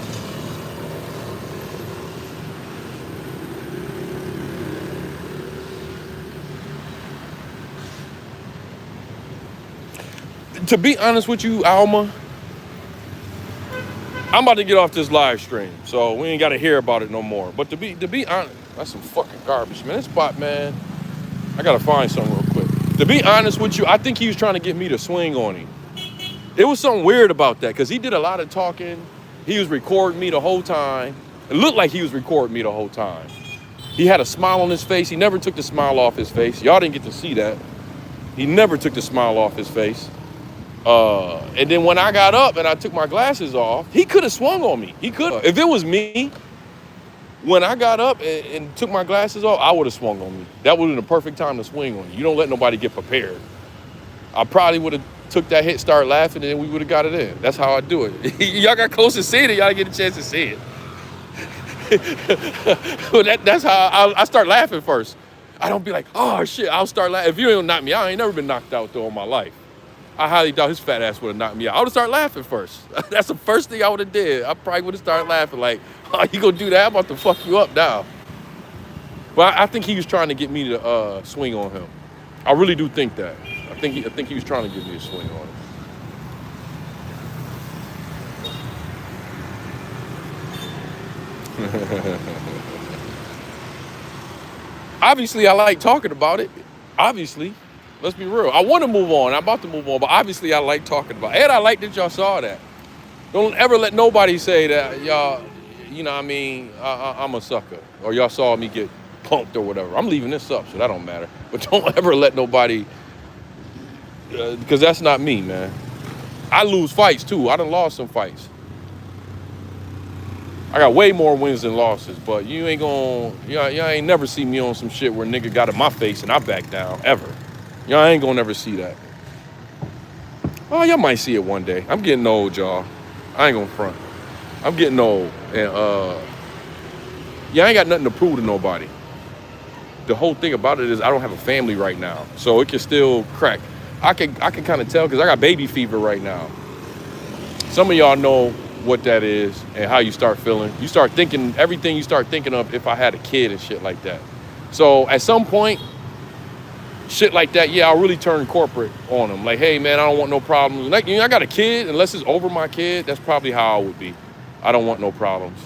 To be honest with you, Alma, I'm about to get off this live stream, so we ain't got to hear about it no more. But to be honest, That's some fucking garbage, man. This spot, man, I gotta find something real quick. To be honest with you, I think he was trying to get me to swing on him. It was something weird about that because he did a lot of talking. He was recording me the whole time. It looked like he was recording me the whole time. He had a smile on his face. He never took the smile off his face. Y'all didn't get to see that. He never took the smile off his face. And then when I got up and I took my glasses off, he could have swung on me. He could. If it was me, when I got up and took my glasses off, I would have swung on me. That would have been the perfect time to swing on you. You don't let nobody get prepared. I probably would have took that hit, started laughing, and then we would have got it in. That's how I do it. Y'all got close to seeing it. Y'all get a chance to see it. Well, that's how I start laughing first. I don't be like, oh, shit. I'll start laughing. If you don't knock me out, I ain't never been knocked out, though, in my life. I highly doubt his fat ass would have knocked me out. I would have started laughing first. That's the first thing I would have did. I probably would have started laughing like, oh, you gonna do that? I'm about to fuck you up now. But I think he was trying to get me to swing on him. I really do think that. I think he was trying to get me to swing on him. Obviously, I like talking about it. Obviously. Let's be real. I want to move on. I'm about to move on, but obviously I like talking about it. And I like that y'all saw that. Don't ever let nobody say that y'all, you know what I mean, I'm a sucker. Or y'all saw me get pumped or whatever. I'm leaving this up, so that don't matter. But don't ever let nobody, because that's not me, man. I lose fights, too. I done lost some fights. I got way more wins than losses, but you ain't gonna, y'all ain't never see me on some shit where nigga got in my face and I back down, ever. Y'all ain't gonna never see that. Oh, y'all might see it one day. I'm getting old, y'all. I ain't gonna front. I'm getting old, and yeah, I ain't got nothing to prove to nobody. The whole thing about it is I don't have a family right now, so it can still crack. I can kind of tell because I got baby fever right now. Some of y'all know what that is and how you start feeling. You start thinking everything you start thinking of if I had a kid and shit like that. So at some point, shit like that, yeah, I'll really turn corporate on them. Like, hey, man, I don't want no problems. Like, you know, I got a kid. Unless it's over my kid, that's probably how I would be. I don't want no problems.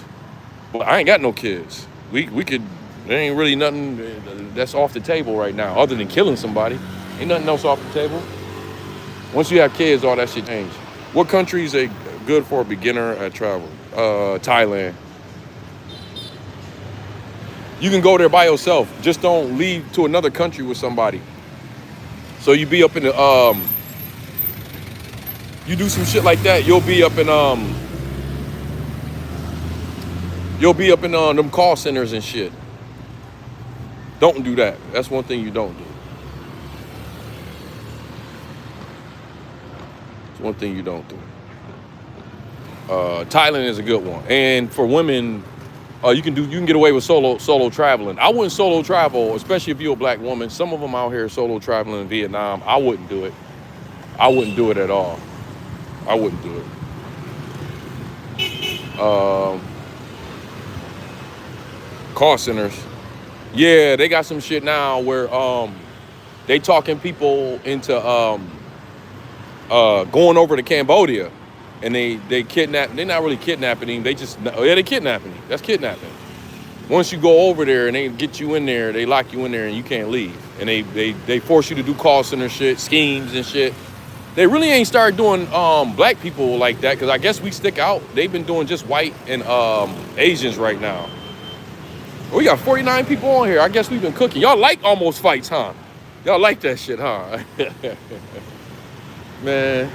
But I ain't got no kids. We could, there ain't really nothing that's off the table right now other than killing somebody. Ain't nothing else off the table. Once you have kids, all that shit changes. What country is good for a beginner at travel? Thailand. You can go there by yourself. Just don't leave to another country with somebody. So you be up in the, you do some shit like that, you'll be up in them call centers and shit. Don't do that. That's one thing you don't do. It's one thing you don't do. Thailand is a good one. And for women, you can get away with solo traveling. I wouldn't solo travel, especially if you're a black woman. Some of them out here solo traveling in Vietnam. I wouldn't do it. I wouldn't do it at all. I wouldn't do it. Call centers. Yeah, they got some shit now where they talking people into going over to Cambodia. And they kidnap. They're not really kidnapping him. They kidnapping him. That's kidnapping. Once you go over there and they get you in there, they lock you in there and you can't leave. And they force you to do call center shit, schemes and shit. They really ain't started doing black people like that because I guess we stick out. They've been doing just white and Asians right now. We got 49 people on here. I guess we've been cooking. Y'all like almost fights, huh? Y'all like that shit, huh? Man.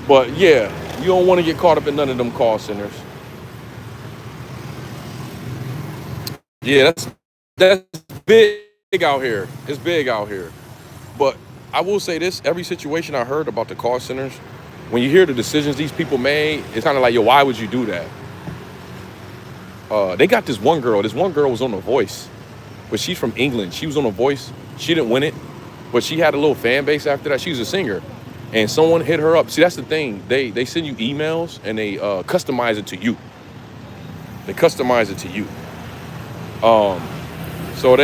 But yeah, you don't want to get caught up in none of them call centers. Yeah, that's big out here. It's big out here. But I will say this, every situation I heard about the call centers, when you hear the decisions these people made, it's kind of like, yo, why would you do that? They got this one girl. This one girl was on The Voice, but she's from England. She was on The Voice. She didn't win it, but she had a little fan base after that. She was a singer. And someone hit her up. See, that's the thing. They send you emails and they customize it to you. They customize it to you. So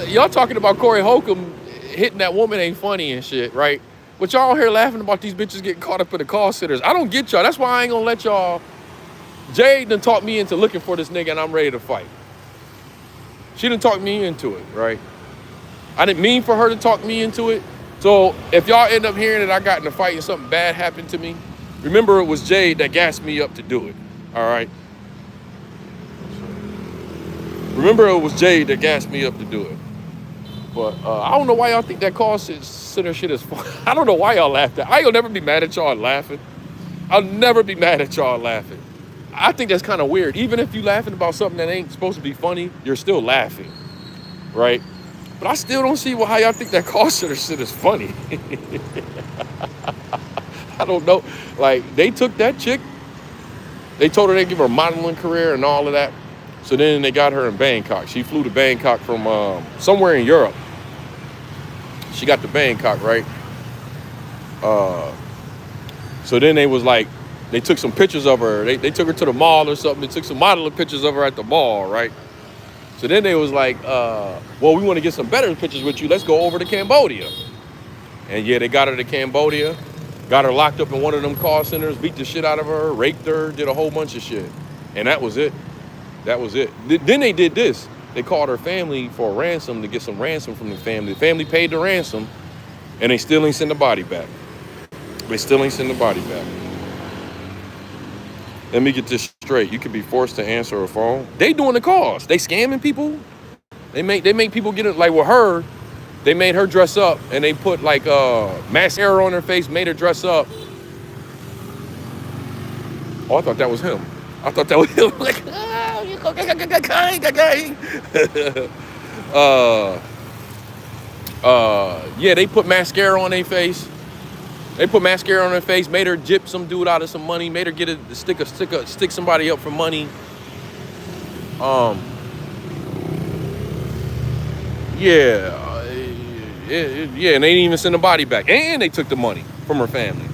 y'all talking about Corey Holcomb hitting that woman ain't funny and shit, right? But y'all here laughing about these bitches getting caught up in the call centers. I don't get y'all. That's why I ain't gonna let y'all. Jade done talked me into looking for this nigga and I'm ready to fight. She didn't talk me into it, right? I didn't mean for her to talk me into it. So if y'all end up hearing that I got in a fight and something bad happened to me, remember it was Jade that gassed me up to do it, all right? Remember it was Jade that gassed me up to do it. But I don't know why y'all think that call center shit is fun. I don't know why y'all laugh at. I ain't gonna never be mad at y'all laughing. I'll never be mad at y'all laughing. I think that's kind of weird. Even if you laughing about something that ain't supposed to be funny, you're still laughing, right? But I still don't see how y'all think that call center shit is funny. I don't know. Like, they took that chick. They told her they'd give her a modeling career and all of that. So then they got her in Bangkok. She flew to Bangkok from somewhere in Europe. She got to Bangkok, right? So then they was like, they took some pictures of her. They took her to the mall or something. They took some modeling pictures of her at the mall, right? So then they was like, well, we want to get some better pictures with you. Let's go over to Cambodia. And yeah, they got her to Cambodia, got her locked up in one of them call centers, beat the shit out of her, raped her, did a whole bunch of shit. And that was it. That was it. Then they did this. They called her family for a ransom to get some ransom from the family. The family paid the ransom, and they still ain't send the body back. They still ain't send the body back. Let me get this straight. You could be forced to answer a phone. They doing the calls. They scamming people. They make people get it. Like with her, they made her dress up, and they put like mascara on her face, made her dress up. Oh, I thought that was him. I thought that was him. Like, yeah, they put mascara on their face. They put mascara on her face, made her jip some dude out of some money, made her get stick somebody up for money. Yeah, and they didn't even send the body back, and they took the money from her family.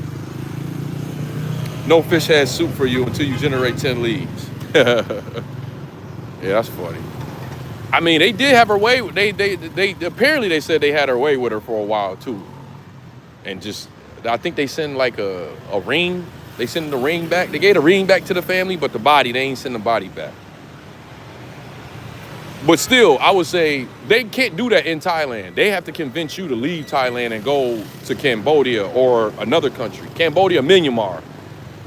No fish has soup for you until you generate 10 leads. Yeah, that's funny. I mean, they did have her way. They apparently they said they had her way with her for a while too, and just I think they send like a ring. They send the ring back. They gave the ring back to the family, but the body they ain't send the body back. But still, I would say they can't do that in Thailand. They have to convince you to leave Thailand and go to Cambodia or another country. Cambodia, Myanmar.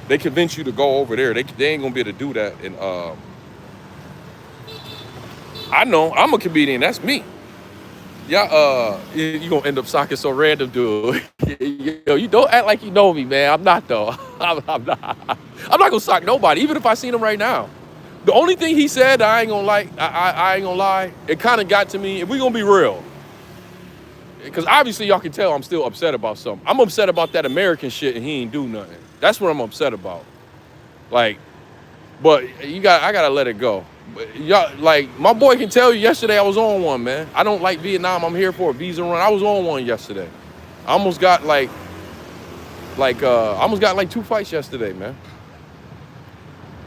They convince you to go over there. They ain't gonna be able to do that. And I know I'm a comedian. That's me. Yeah, you gonna end up socking so random, dude. Yo, you don't act like you know me, man. I'm not though. I'm not. I'm not gonna sock nobody, even if I seen him right now. The only thing he said, I ain't gonna lie. It kind of got to me. If we gonna be real, because obviously y'all can tell I'm still upset about something. I'm upset about that American shit, and he ain't do nothing. That's what I'm upset about. Like, but I gotta let it go. But y'all, like, my boy can tell you yesterday I was on one, man. I don't like Vietnam. I'm here for a visa run. I was on one yesterday. I almost got like 2 fights yesterday, man.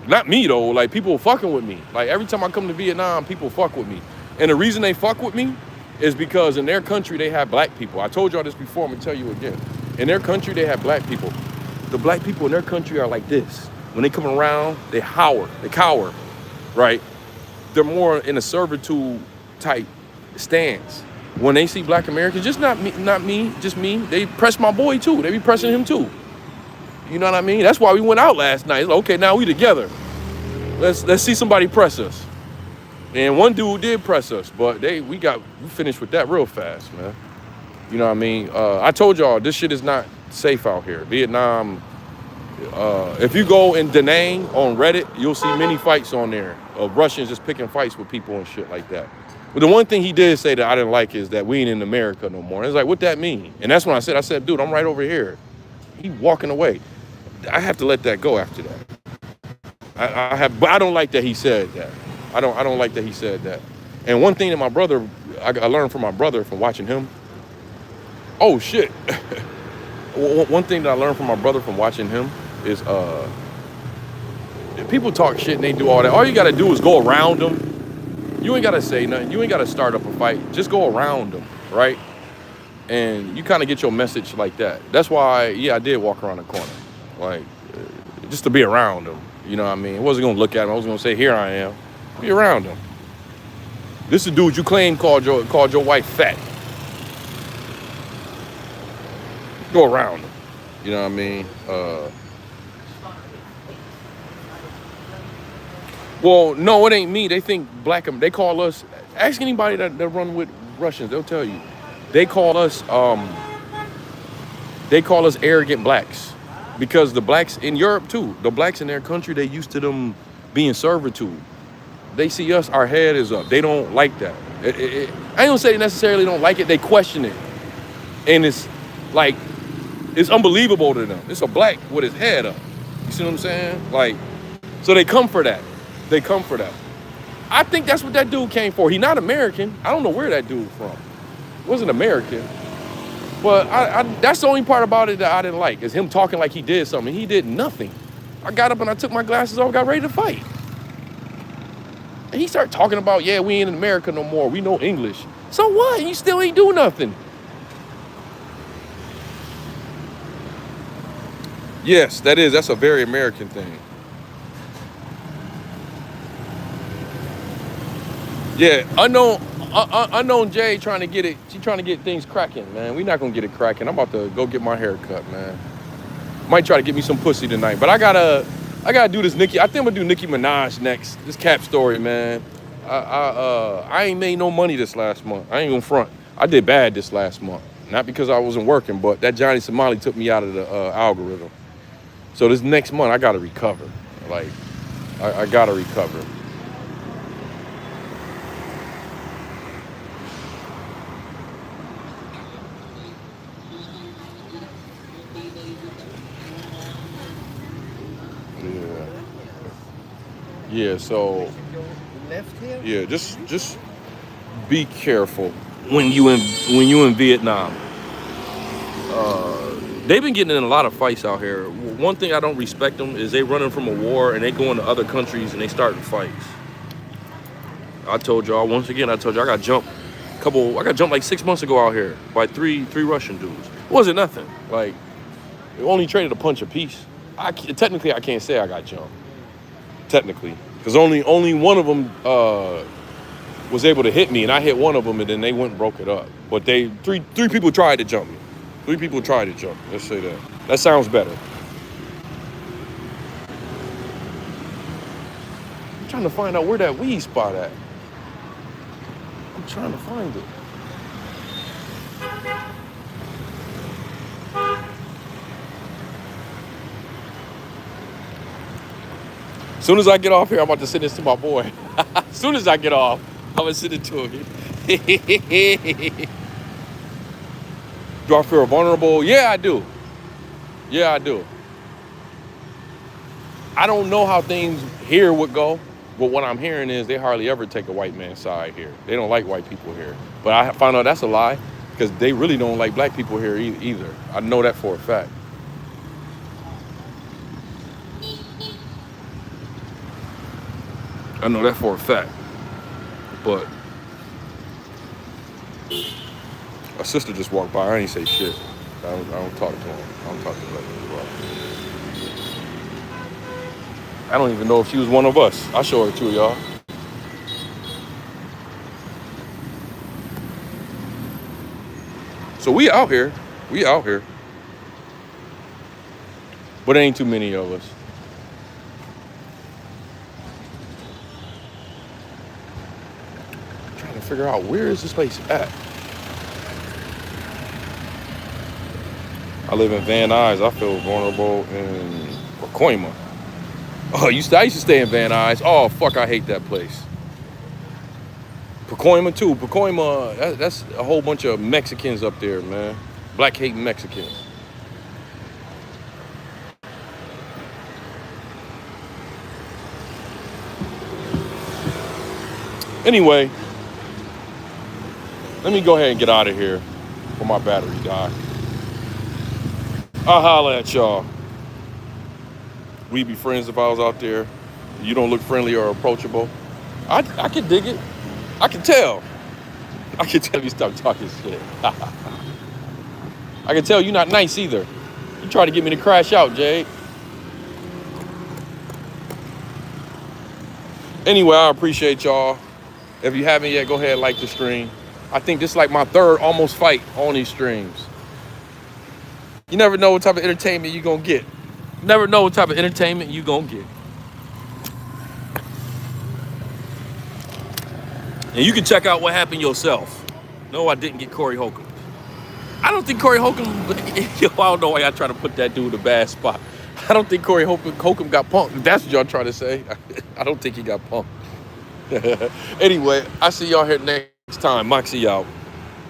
Not me though, like people fucking with me. Like every time I come to Vietnam, people fuck with me. And the reason they fuck with me is because in their country, they have black people. I told y'all this before, I'm gonna tell you again. In their country, they have black people. The black people in their country are like this. When they come around, they cower, right? They're more in a servitude type stance. When they see black Americans, just not me, just me, they press my boy too. They be pressing him too. You know what I mean? That's why we went out last night. It's like, okay, now we together. Let's see somebody press us. And one dude did press us, but we finished with that real fast, man. You know what I mean? I told y'all this shit is not safe out here. Vietnam. If you go in Da Nang on Reddit, you'll see many fights on there of Russians just picking fights with people and shit like that. But the one thing he did say that I didn't like is that we ain't in America no more. And it's like, what that mean? And that's when I said, dude, I'm right over here. He walking away. I have to let that go after that. But I don't like that he said that. I don't like that he said that. And one thing that my brother, I learned from my brother from watching him. Oh shit. One thing that I learned from my brother from watching him is if people talk shit and they do all that, all you gotta do is go around them. You ain't gotta say nothing. You ain't gotta start up a fight. Just go around them, right? And you kind of get your message like that. That's why, I did walk around the corner. Like, just to be around them. You know what I mean? I wasn't gonna look at him. I was gonna say, here I am. Be around them. This is the dude you claim called your wife fat. Go around him. You know what I mean? Well, no, it ain't me. They think they call us. Ask anybody that run with Russians, they'll tell you. They call us arrogant blacks. Because the blacks in Europe too, the blacks in their country, they used to them being servitude. They see us, our head is up. They don't like that. I ain't gonna say they necessarily don't like it, they question it. And it's like, it's unbelievable to them. It's a black with his head up. You see what I'm saying? Like, so they come for that. They come for that. I think that's what that dude came for. He not American. I don't know where that dude from. He wasn't American. But that's the only part about it that I didn't like, is him talking like he did something. He did nothing. I got up and I took my glasses off, got ready to fight. And he started talking about, yeah, we ain't in America no more. We know English. So what? You still ain't do nothing. Yes, that's a very American thing. Yeah, unknown Jay trying to get it. She trying to get things cracking, man. We not gonna get it cracking. I'm about to go get my hair cut, man. Might try to get me some pussy tonight, but I gotta do this Nicki. I think I'm gonna do Nicki Minaj next. This Cap story, man. I ain't made no money this last month. I ain't gonna front. I did bad this last month. Not because I wasn't working, but that Johnny Somali took me out of the algorithm. So this next month I gotta recover. Like, I gotta recover. Yeah, so yeah, just be careful when you in Vietnam. They've been getting in a lot of fights out here. One thing I don't respect them is they running from a war and they go into other countries and they starting fights. I told y'all I got jumped like 6 months ago out here by three Russian dudes. It wasn't nothing. Like, it only traded a punch apiece. Technically I can't say I got jumped. Technically, because only one of them was able to hit me, and I hit one of them, and then they went and broke it up. But three people tried to jump me. 3 people tried to jump me. Let's say that. That sounds better. I'm trying to find out where that weed spot at. I'm trying to find it. As soon as I get off here, I'm about to send this to my boy. As soon as I get off, I'm gonna send it to him. Do I feel vulnerable? Yeah, I do. Yeah, I do. I don't know how things here would go, but what I'm hearing is they hardly ever take a white man's side here. They don't like white people here. But I found out that's a lie, because they really don't like black people here either. I know that for a fact. I know that for a fact. But my sister just walked by. I ain't say shit. I don't talk to him. I don't talk to black people. I don't even know if she was one of us. I'll show her to y'all. So we out here. But ain't too many of us. Trying to figure out, where is this place at? I live in Van Nuys. I feel vulnerable in Pacoima. Oh, I used to stay in Van Nuys. Oh, fuck, I hate that place. Pacoima, too. Pacoima, that's a whole bunch of Mexicans up there, man. Black-hating Mexicans. Anyway, let me go ahead and get out of here before my battery dies. I'll holler at y'all. We'd be friends if I was out there. You don't look friendly or approachable. I can dig it. I can tell. I can tell you stop talking shit. I can tell you're not nice either. You try to get me to crash out, Jade. Anyway, I appreciate y'all. If you haven't yet, go ahead and like the stream. I think this is like my third almost fight on these streams. You never know what type of entertainment you're going to get. You never know what type of entertainment you're going to get. And you can check out what happened yourself. No, I didn't get Corey Holcomb. I don't think Corey Holcomb, yo, I don't know why y'all trying to put that dude in a bad spot. I don't think Corey Holcomb got punked. If that's what y'all trying to say. I don't think he got punked. Anyway, I see y'all here next time. Moxie out.